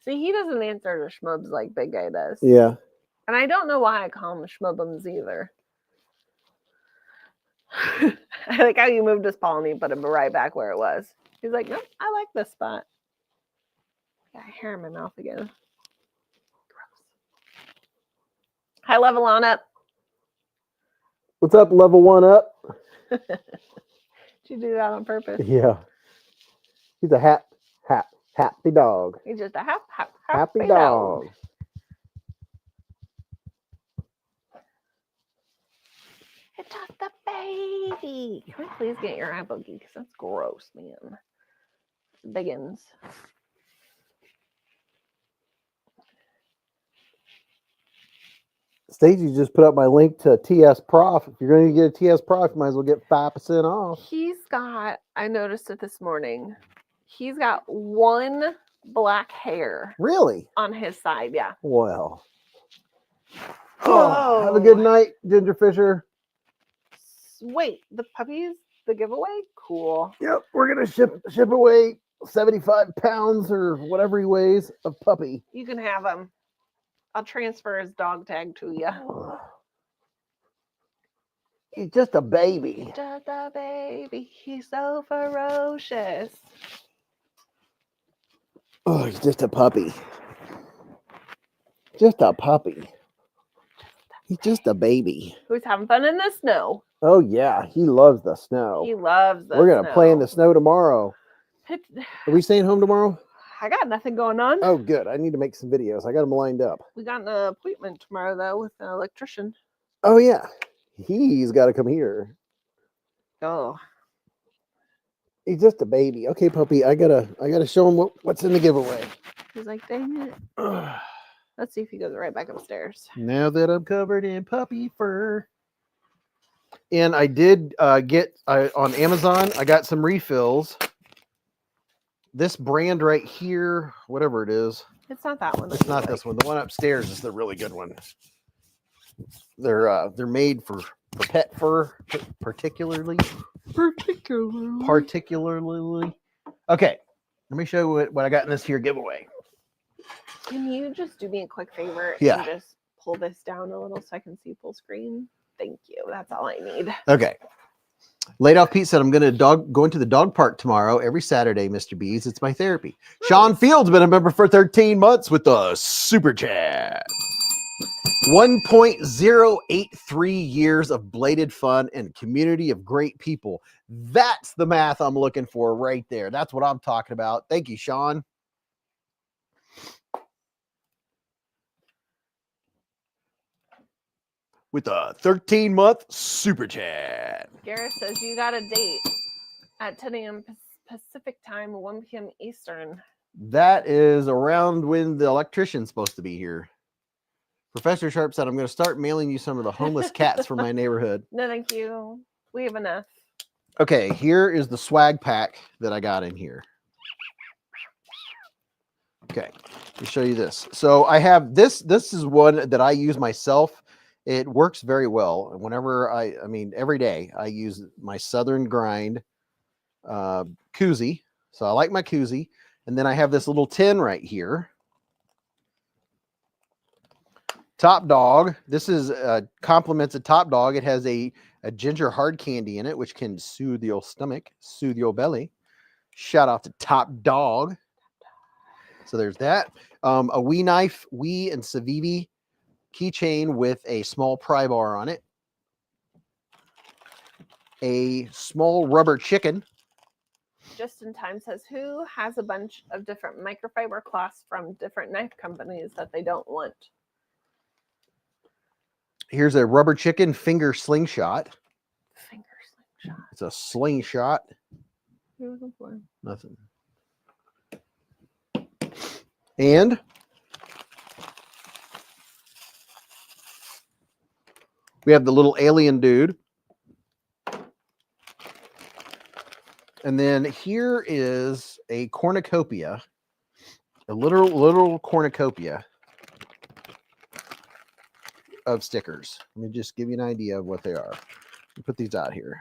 See, he doesn't answer to schmubs like Big Guy does. Yeah. And I don't know why I call him schmubums either. I like how you moved his paw and you put him right back where it was. He's like, nope, I like this spot. Got hair in my mouth again. Gross. High level on up. What's up, level 1 up? Did you do that on purpose? Yeah. He's a happy dog. He's just a Happy dog. It's just a baby. Can we please get your eye boogie? Because that's gross, man. Biggins. Stacey just put up my link to TS Prof. If you're going to get a TS Prof, you might as well get 5% off. He's got, I noticed it this morning. He's got one black hair Really? on his side. Yeah. Well. Oh, have a good night, Ginger Fisher. Wait, the puppies, the giveaway? Cool. Yep, we're going to ship away 75 pounds or whatever he weighs of puppy. You can have him. I'll transfer his dog tag to you. He's just a baby. Just a baby. He's so ferocious. Oh, he's just a puppy. Just a puppy. He's just a baby. Who's having fun in the snow? Oh, yeah. He loves the snow. He loves the We're going to play in the snow tomorrow. Are we staying home tomorrow? I got nothing going on. Oh, good. I need to make some videos. I got them lined up. We got an appointment tomorrow, though, with an electrician. Oh, yeah. He's got to come here. Oh. He's just a baby. Okay, puppy. I gotta show him what's in the giveaway. He's like, dang it. Let's see if he goes right back upstairs. Now that I'm covered in puppy fur. And I did get on Amazon, I got some refills. This brand right here, whatever it is. It's not that one. It's not this one. The one upstairs is the really good one. They're made for pet fur, particularly. Okay, let me show you what I got in this here giveaway. Can you just do me a quick favor Yeah. and just pull this down a little so I can see full screen? Thank you. That's all I need. Okay. Laid Off Pete said, I'm going to the dog park tomorrow every Saturday, Mr. Beez. It's my therapy. Nice. Sean Fields been a member for 13 months with the super chat. 1.083 years of bladed fun and community of great people. That's the math I'm looking for right there. That's what I'm talking about. Thank you, Sean. With a 13-month super chat. Gareth says you got a date at 10 a.m. Pacific time, 1 p.m. Eastern. That is around when the electrician's supposed to be here. Professor Sharp said, I'm going to start mailing you some of the homeless cats from my neighborhood. No, thank you. We have enough. Okay, here is the swag pack that I got in here. Okay, let me show you this. So I have this. This is one that I use myself. It works very well. Whenever I mean, every day I use my Southern Grind koozie. So I like my koozie. And then I have this little tin right here. Top Dog. This is compliments of Top Dog. It has a ginger hard candy in it, which can soothe your stomach, soothe your belly. Shout out to Top Dog. So there's that. A Wee Knife, Wee and Savivi keychain with a small pry bar on it. A small rubber chicken. Just in Time says, who has a bunch of different microfiber cloths from different knife companies that they don't want? Here's a rubber chicken finger slingshot. Finger slingshot. It's a slingshot. What are you looking for? Nothing. And we have the little alien dude. And then here is a cornucopia, a literal cornucopia of stickers. Let me just give you an idea of what they are. Put these out here.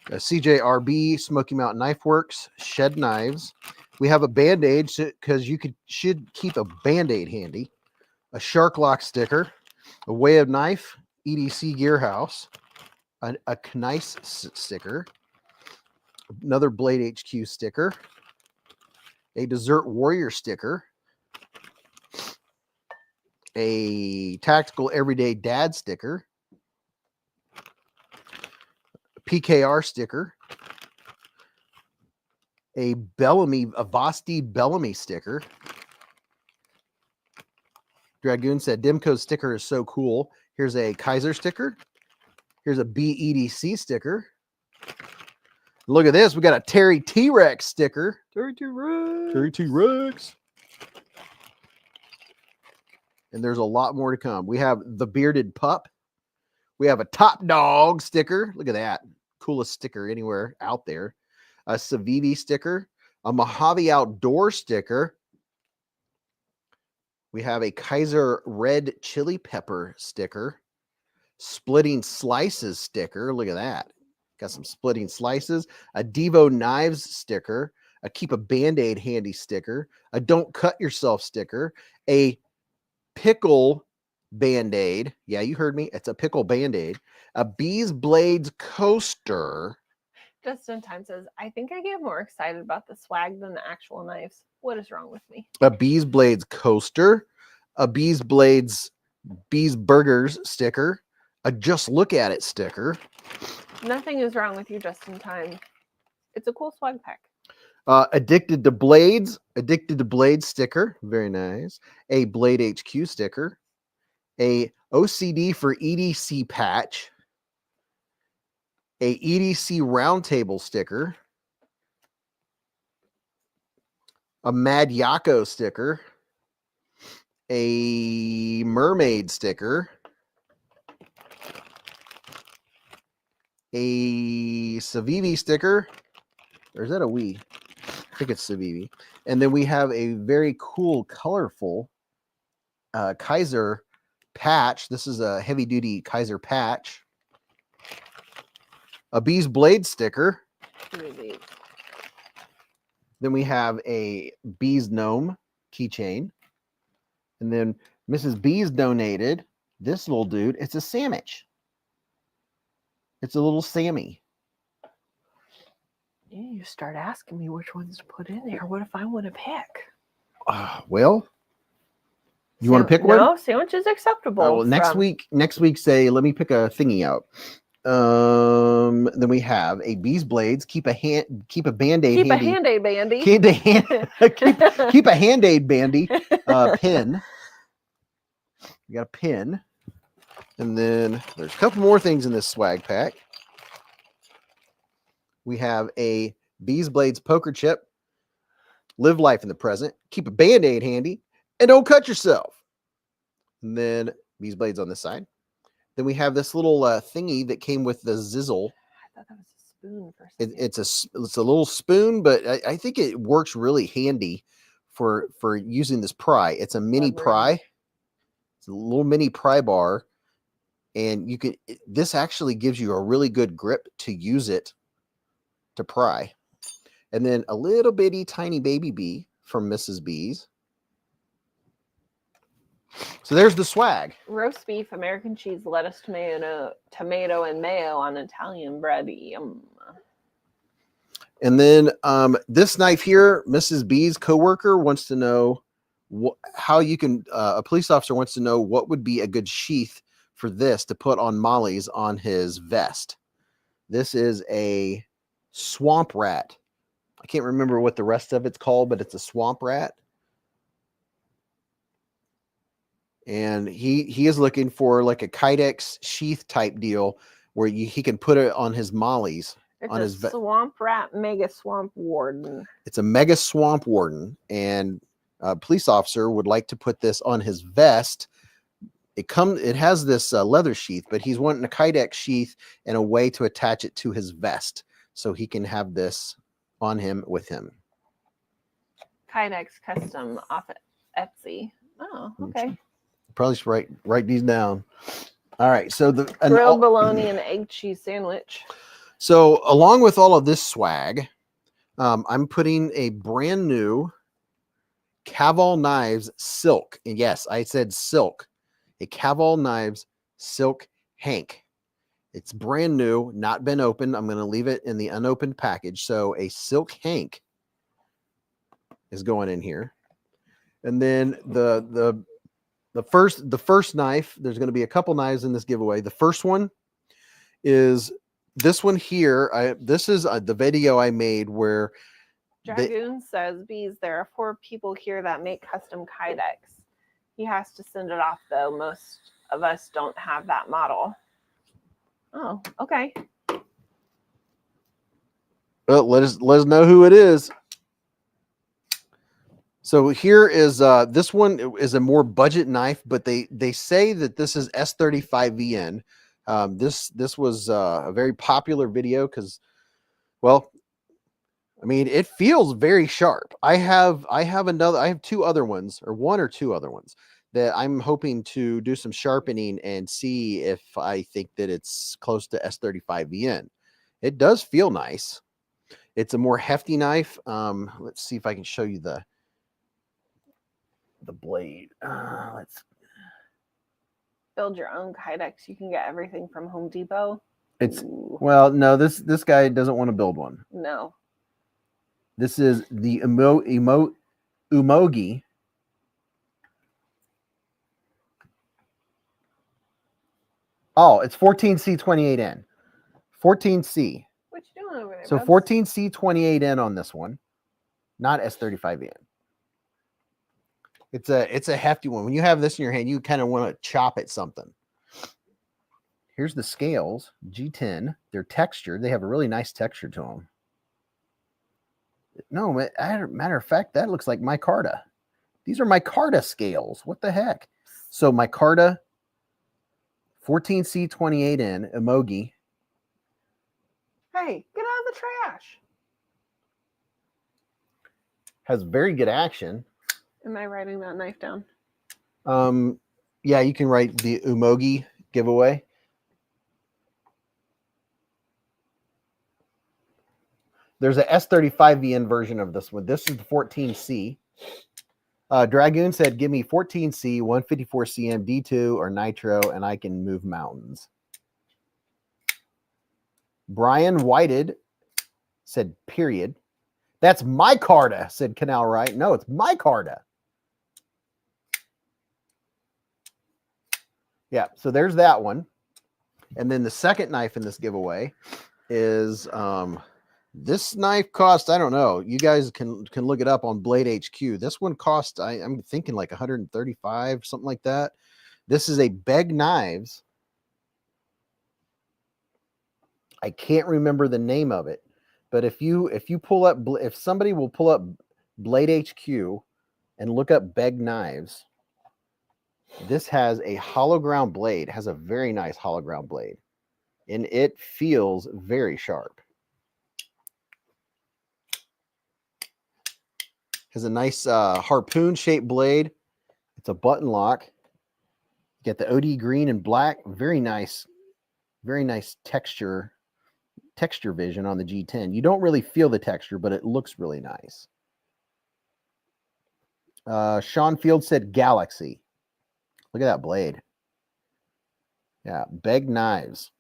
CJRB, Smoky Mountain Knife Works, Shed Knives. We have a Band-Aid because you should keep a Band-Aid handy. A Shark Lock sticker, a Way of Knife, EDC Gear House, a Knice sticker, another Blade HQ sticker, a Desert Warrior sticker, a Tactical Everyday Dad sticker, a PKR sticker, a Vasti Bellamy sticker. Dragoon said, Dimco's sticker is so cool. Here's a Kaiser sticker. Here's a BEDC sticker. Look at this. We got a Terry T-Rex sticker. Terry T-Rex. Terry T-Rex. And there's a lot more to come. We have the Bearded Pup. We have a Top Dog sticker. Look at that. Coolest sticker anywhere out there. A Savivi sticker. A Mojave Outdoor sticker. We have a Kaiser Red Chili Pepper sticker. Splitting Slices sticker. Look at that. Got some splitting slices. A Divo Knives sticker. A Keep a Band-Aid Handy sticker. A Don't Cut Yourself sticker. A Pickle Band-Aid. Yeah, you heard me. It's a Pickle Band-Aid. A BeezBlades coaster. Just in Time says, I think I get more excited about the swag than the actual knives. What is wrong with me? A BeezBlades coaster. A BeezBlades Beez Burgers sticker. A Just Look at It sticker. Nothing is wrong with you, Just in Time. It's a cool swag pack. Addicted to Blades. Addicted to Blades sticker. Very nice. A Blade HQ sticker. A OCD for EDC patch. A EDC Roundtable sticker. A Mad Yako sticker. A Mermaid sticker. a Civivi sticker. Or is that a we? I think it's Civivi. And then we have a very cool, colorful Kaiser patch. This is a heavy-duty Kaiser patch. A BeezBlades sticker. Then we have a Beez gnome keychain. And then Mrs. Beez donated this little dude. It's a sandwich. It's a little Sammy. Yeah, you start asking me which ones to put in there. What if I want to pick? Well, you want to pick one? No, sandwich is acceptable. Well, next week, say, let me pick a thingy out. Then we have a BeezBlades. Keep a Band-Aid Keep handy. a Hand-Aid bandy. Keep a Hand-Aid bandy pin. You got a pin. And then there's a couple more things in this swag pack. We have a BeezBlades poker chip. Live life in the present. Keep a Band-Aid handy. And don't cut yourself. And then BeezBlades on this side. Then we have this little thingy that came with the Zizzle. I thought that was a spoon for It's a little spoon, but I think it works really handy for using this pry. It's a mini pry. It's a little mini pry bar, and this actually gives you a really good grip to use it to pry. And then a little bitty tiny baby bee from Mrs. Beez. So there's the swag. roast beef, American cheese, lettuce, tomato, and mayo on Italian bread. Yum. And then this knife here, Mrs. B's coworker wants to know how you can. A police officer wants to know what would be a good sheath for this to put on Molly's on his vest. This is a swamp rat. I can't remember what the rest of it's called, but it's a swamp rat. And he is looking for like a Kydex sheath type deal where he can put it on his Molly's. It's a swamp rat mega swamp warden. It's a mega swamp warden, and a police officer would like to put this on his vest. It has this leather sheath, but he's wanting a Kydex sheath and a way to attach it to his vest so he can have this on him with him. Kydex custom off Etsy. Oh, okay. Probably should write these down. All right. So grilled bologna and egg cheese sandwich. So along with all of this swag, I'm putting a brand new Divo Knives silk. And yes, I said silk. A Divo Knives silk hank. It's brand new, not been opened. I'm going to leave it in the unopened package. So a silk hank is going in here. And then the first knife, there's going to be a couple knives in this giveaway. The first one is this one here. This is the video I made where Dragoon says, Beez, there are 4 people here that make custom Kydex. He has to send it off, though. Most of us don't have that model. Oh, okay. Well, let us know who it is. So here is this one is a more budget knife, but they say that this is S35VN. This was a very popular video because, well, I mean, it feels very sharp. I have 2 other ones, or 1 or 2 other ones that I'm hoping to do some sharpening and see if I think that it's close to S35VN. It does feel nice. It's a more hefty knife. Let's see if I can show you the blade. Let's build your own Kydex. You can get everything from Home Depot. Well, no, this guy doesn't want to build one. No. This is the Umogi. Oh, it's 14C28N. 14C. What you doing over there? So 14C28N on this one, not S35N. It's a hefty one. When you have this in your hand, you kind of want to chop at something. Here's the scales, G10. They're textured. They have a really nice texture to them. No, matter of fact, that looks like micarta. These are micarta scales. What the heck? So micarta, 14C28N, Emogi. Hey, get out of the trash. Has very good action. Am I writing that knife down? Yeah, you can write the Umogi giveaway. There's a S35VN version of this one. This is the 14C. Dragoon said, give me 14C, 154 CM, D2, or Nitro, and I can move mountains. Brian Whited said, period. That's my Carta, said Canal Right. No, it's my Carta. Yeah, so there's that one. And then the second knife in this giveaway is this knife cost, I don't know. You guys can look it up on Blade HQ. This one cost, I'm thinking like 135, something like that. This is a Beez Knives. I can't remember the name of it, but if somebody will pull up Blade HQ and look up Beez Knives, this has a hollow ground blade, has a very nice hollow ground blade, and it feels very sharp. Has a nice harpoon shaped blade. It's a button lock. You get the OD green and black. Very nice texture vision on the G10. You don't really feel the texture, but it looks really nice. Sean Field said Galaxy. Look at that blade. Yeah, Beez Knives.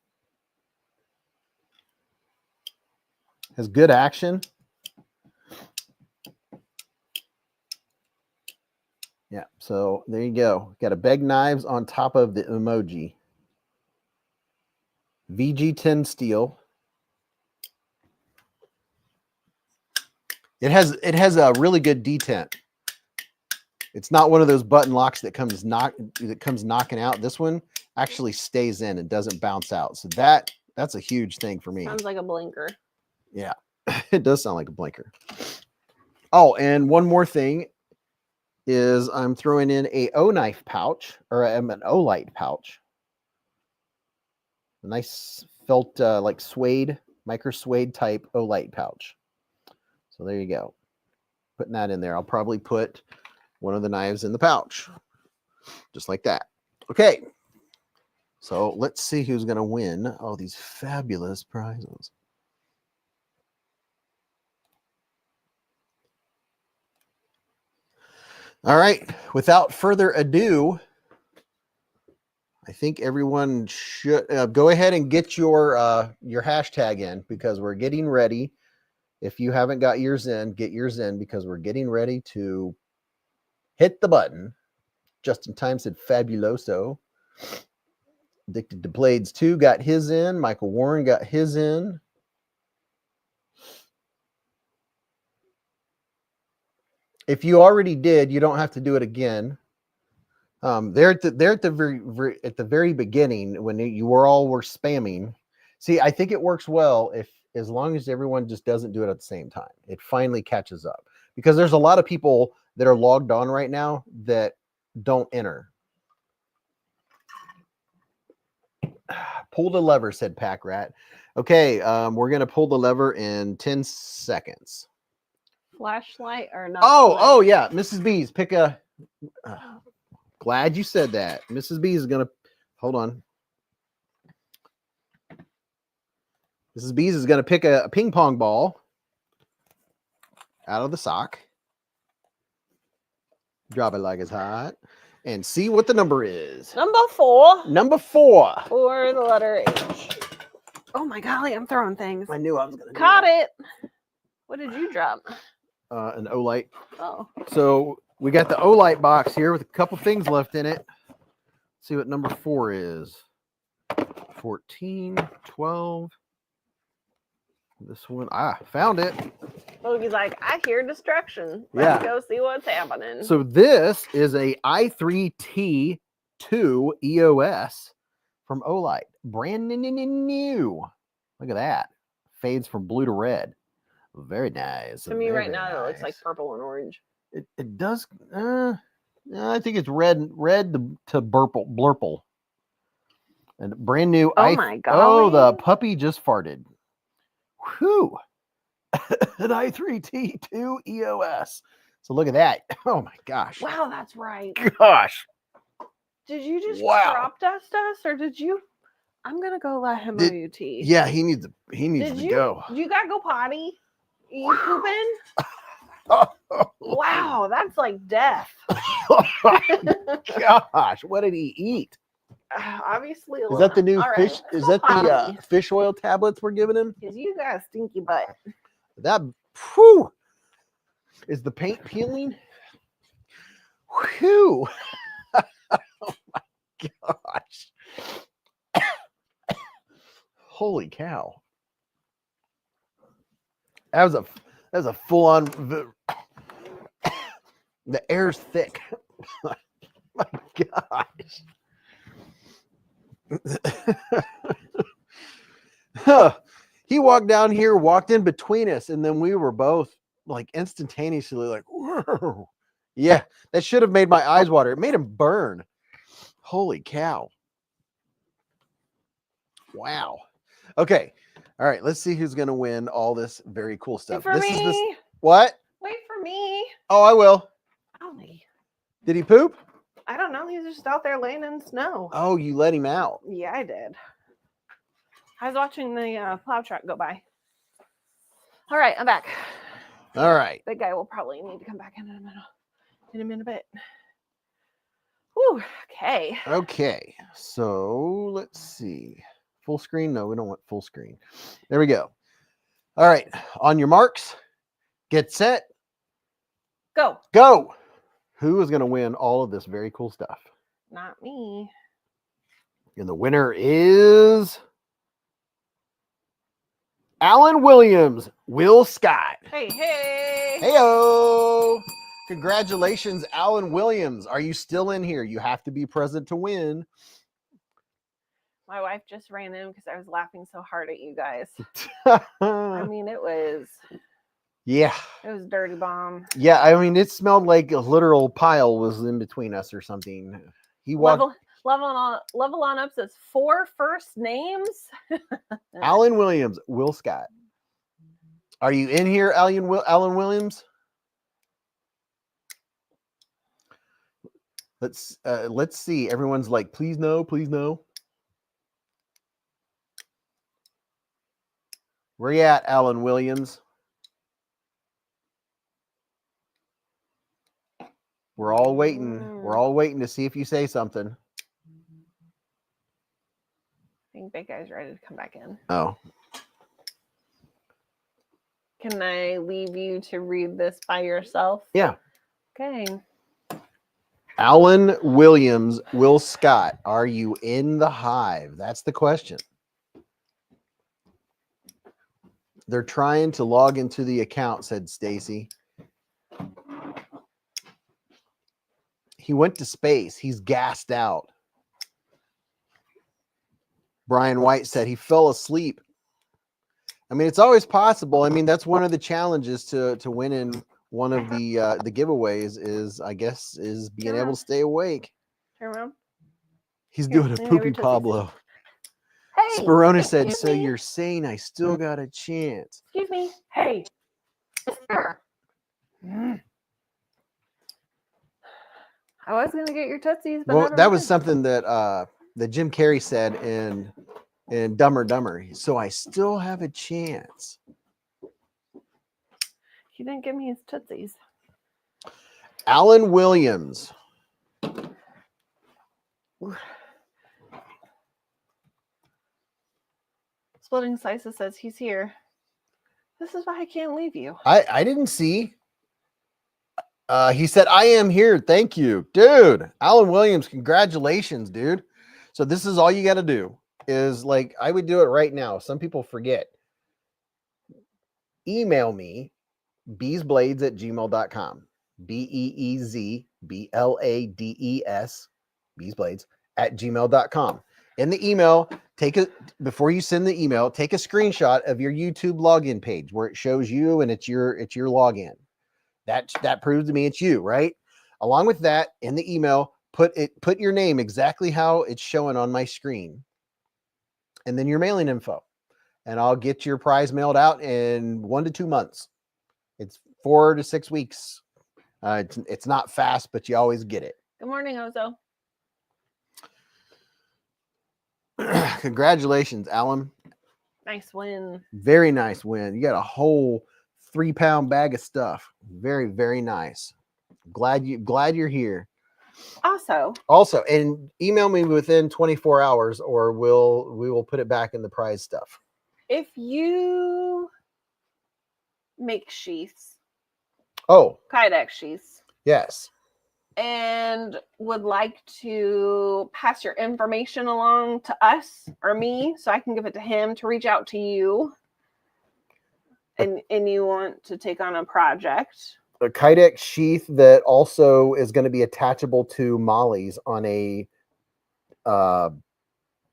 Has good action. Yeah, so there you go. Got a Beez Knives on top of the emoji. VG10 steel. It has a really good detent. It's not one of those button locks that comes knocking out. This one actually stays in and doesn't bounce out. So that's a huge thing for me. Sounds like a blinker. Yeah, it does sound like a blinker. Oh, and one more thing is I'm throwing in a O-knife pouch, or an O-light pouch. A nice felt like suede, micro suede type O-light pouch. So there you go. Putting that in there. I'll probably put one of the knives in the pouch, just like that. Okay, so let's see who's going to win all these fabulous prizes. All right, without further ado, I think everyone should go ahead and get your hashtag in, because we're getting ready. If you haven't got yours in, get yours in, because we're getting ready to hit the button. Justin Time said fabuloso. Addicted to Blades 2 got his in. Michael Warren got his in. If you already did, you don't have to do it again. They're at the very beginning when you were spamming. See, I think it works well as long as everyone just doesn't do it at the same time. It finally catches up, because there's a lot of people that are logged on right now that don't enter. Pull the lever, said Pack Rat. Okay, we're gonna pull the lever in 10 seconds. Flashlight or not? Oh yeah, Mrs. Beez, pick a. Glad you said that. Mrs. Beez is gonna hold on. Mrs. Beez is gonna pick a ping pong ball out of the sock. Drop it like it's hot, and see what the number is. Number 4. Number 4. For the letter H. Oh my golly, I'm throwing things. I knew I was gonna. Caught it. What did you drop? An O-light. Oh. So we got the O-light box here with a couple things left in it. Let's see what number 4 is. 14, 12. This one, found it. Bogey's like, I hear destruction. Yeah. Let's go see what's happening. So this is a i3T2 EOS from O-light. Brand new. Look at that. Fades from blue to red. Very nice. To me Very right now, nice. it looks like purple and orange. It does. I think it's red to blurple. And brand new. Oh my god. Oh, the puppy just farted. Whew. An i3T2 EOS. So look at that. Oh my gosh. Wow, that's right. Gosh. Did you just Wow. crop dust us, or did you? I'm gonna go let him Did- OUT. Yeah, he needs Did to you? go. You gotta go potty. You pooping? Wow, that's like death. Gosh, what did he eat? Obviously, Is that the new All right, fish? let's Is go that the potty. fish oil tablets we're giving him? Because you got a stinky butt. That, whew, is the paint peeling? Whew. Oh my gosh. Holy cow. That was a full on, the air's thick. My gosh. Huh. He walked down here, walked in between us, and then we were both like instantaneously like, whoa. Yeah, that should have made my eyes water. It made him burn. Holy cow. Wow. Okay. All right. Let's see who's going to win all this very cool Wait stuff. for This me. is this. What? Wait for me. Oh, I will. Ollie. Did he poop? I don't know. He's just out there laying in snow. Oh, you let him out. Yeah, I did. I was watching the plow truck go by. All right, I'm back. All right. Big guy will probably need to come back in a minute. In a bit. Whew, okay. Okay. So let's see. Full screen? No, we don't want full screen. There we go. All right. On your marks, get set, Go. go. Who is going to win all of this very cool stuff? Not me. And the winner is Alan Williams, Will Scott. Hey, hey. Heyo! Congratulations, Alan Williams. Are you still in here? You have to be present to win. My wife just ran in because I was laughing so hard at you guys. I mean, it was Yeah. dirty bomb. Yeah, I mean, it smelled like a literal pile was in between us or something. He walked. Level on up says 4 first names. Alan Williams, Will Scott. Are you in here, Alan Williams? Let's see. Everyone's like, please no, please no. Where you at, Alan Williams? We're all waiting. We're all waiting to see if you say something. I think Big Guy's ready to come back in. Oh. Can I leave you to read this by yourself? Yeah. Okay. Alan Williams, Will Scott, are you in the hive? That's the question. They're trying to log into the account, said Stacy. He went to space. He's gassed out. Brian White said he fell asleep. I mean, it's always possible. I mean, that's one of the challenges to winning one of the giveaways is, I guess, is being able to stay awake. Turn around. He's Here, doing a let me have poopy your tootsies. Pablo. Hey. Sperona said, excuse so me? you're saying I still got a chance. Excuse me. Hey. I was gonna get your tootsies, but Well, never that was mind. something that Jim Carrey said in Dumb and Dumber. So I still have a chance. He didn't give me his tootsies. Alan Williams. Splitting Slices says he's here. This is why I can't leave you. I didn't see. He said, I am here. Thank you. Dude, Alan Williams, congratulations, dude. So this is all you got to do is like, I would do it right now. Some people forget. Email me, beezblades@gmail.com. BEEZBLADES, beezblades @gmail.com. In the email, before you send the email, take a screenshot of your YouTube login page where it shows you and it's your login. That proves to me it's you, right? Along with that, in the email, put your name exactly how it's showing on my screen, and then your mailing info. and I'll get your prize mailed out in 1 to 2 months. It's 4 to 6 weeks. It's not fast, but you always get it. Good morning, Ozo. Congratulations, Alan. Nice win. Very nice win. You got a whole 3-pound bag of stuff. Very, very nice. Glad you're here. Also, And email me within 24 hours, or we will put it back in the prize stuff. if you make sheaths, kydex sheaths, Yes. and would like to pass your information along to us or me so I can give it to him to reach out to you, and you want to take on a project, A kydex sheath that also is going to be attachable to mollies on a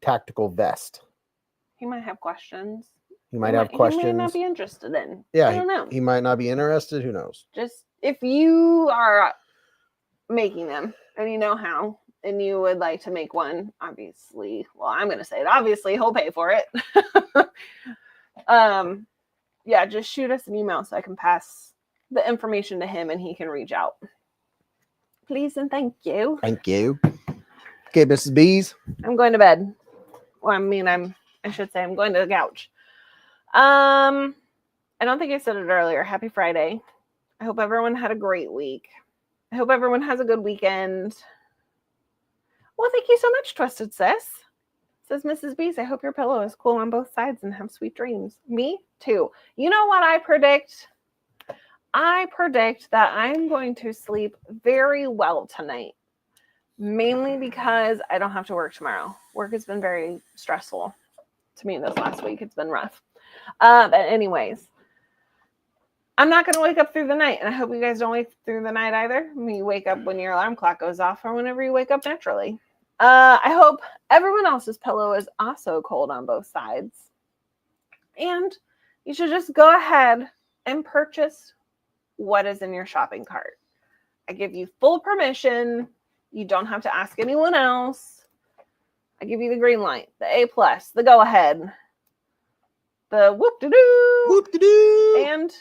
tactical vest. he might have questions. He might have questions. He may not be interested in. Yeah, I don't know. He might not be interested. Who knows? Just if you are making them and you know how, and you would like to make one, obviously, well, I'm going to say it. Obviously, he'll pay for it. Yeah, just shoot us an email so I can pass the information to him and he can reach out. Please and thank you. Thank you. Okay, Mrs. Beez. I'm going to bed. Well, I should say I'm going to the couch. I don't think I said it earlier. Happy Friday. I hope everyone had a great week. I hope everyone has a good weekend. Well, thank you so much, Twisted Sis. Says Mrs. Beez, I hope your pillow is cool on both sides and have sweet dreams. Me too. You know what I predict? I predict that I'm going to sleep very well tonight. Mainly because I don't have to work tomorrow. Work has been very stressful to me this last week. It's been rough. But anyways, I'm not going to wake up through the night. And I hope you guys don't wake through the night either. I mean, you wake up when your alarm clock goes off or whenever you wake up naturally. I hope everyone else's pillow is also cold on both sides. And you should just go ahead and purchase what is in your shopping cart. I give you full permission. You don't have to ask anyone else. I give you the green light, the A+, the go ahead, the whoop-de-doo. Whoop-de-doo. And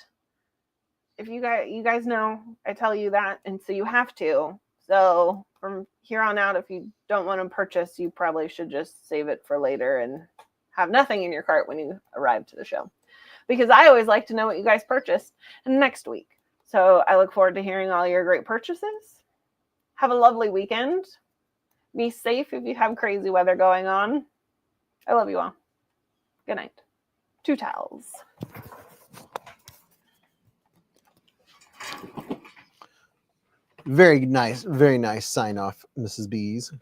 if you guys know, I tell you that, and so you have to. So from here on out, if you don't want to purchase, you probably should just save it for later and have nothing in your cart when you arrive to the show. Because I always like to know what you guys purchased next week. So I look forward to hearing all your great purchases. Have a lovely weekend. Be safe if you have crazy weather going on. I love you all. Good night. 2 towels. Very nice sign off, Mrs. Beez.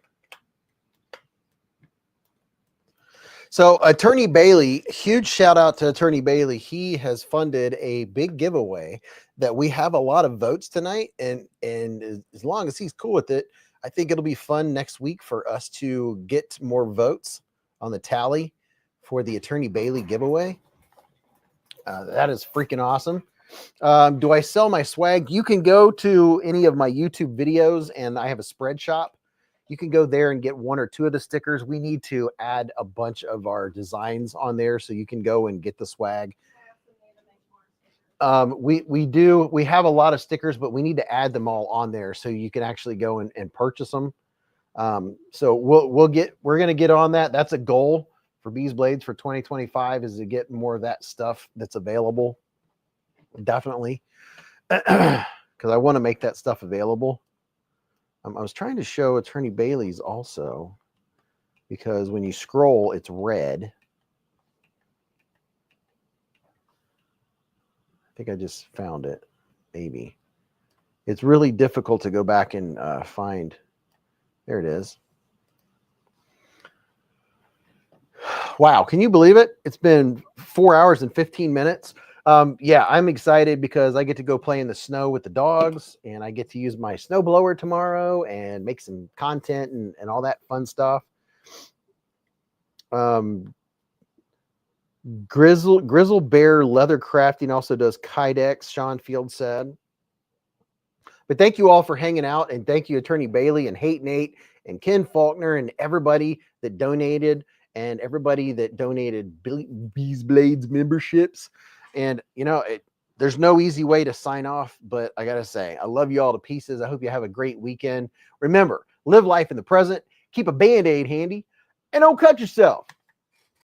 So Attorney Bailey, huge shout out to Attorney Bailey. He has funded a big giveaway that we have a lot of votes tonight. And as long as he's cool with it, I think it'll be fun next week for us to get more votes on the tally for the Attorney Bailey giveaway. That is freaking awesome. Do I sell my swag? You can go to any of my YouTube videos and I have a spread shop. You can go there and get 1 or 2 of the stickers. We need to add a bunch of our designs on there so you can go and get the swag. We have a lot of stickers, but we need to add them all on there so you can actually go and purchase them. So we're going to get on that. That's a goal for BeezBlades for 2025 is to get more of that stuff that's available. Definitely. Because I want to make that stuff available. I was trying to show Attorney Bailey's also because when you scroll, it's red. I think I just found it. Maybe. It's really difficult to go back and find. There it is. Wow. Can you believe it? It's been 4 hours and 15 minutes. Yeah, I'm excited because I get to go play in the snow with the dogs and I get to use my snow blower tomorrow and make some content and all that fun stuff. Grizzle Bear Leather Crafting also does kydex, Sean Field said. But thank you all for hanging out, and thank you Attorney Bailey and Hate Nate and Ken Faulkner and everybody that donated and everybody that donated BeezBlades memberships. And, you know, there's no easy way to sign off, but I got to say, I love you all to pieces. I hope you have a great weekend. Remember, live life in the present, keep a Band-Aid handy, and don't cut yourself.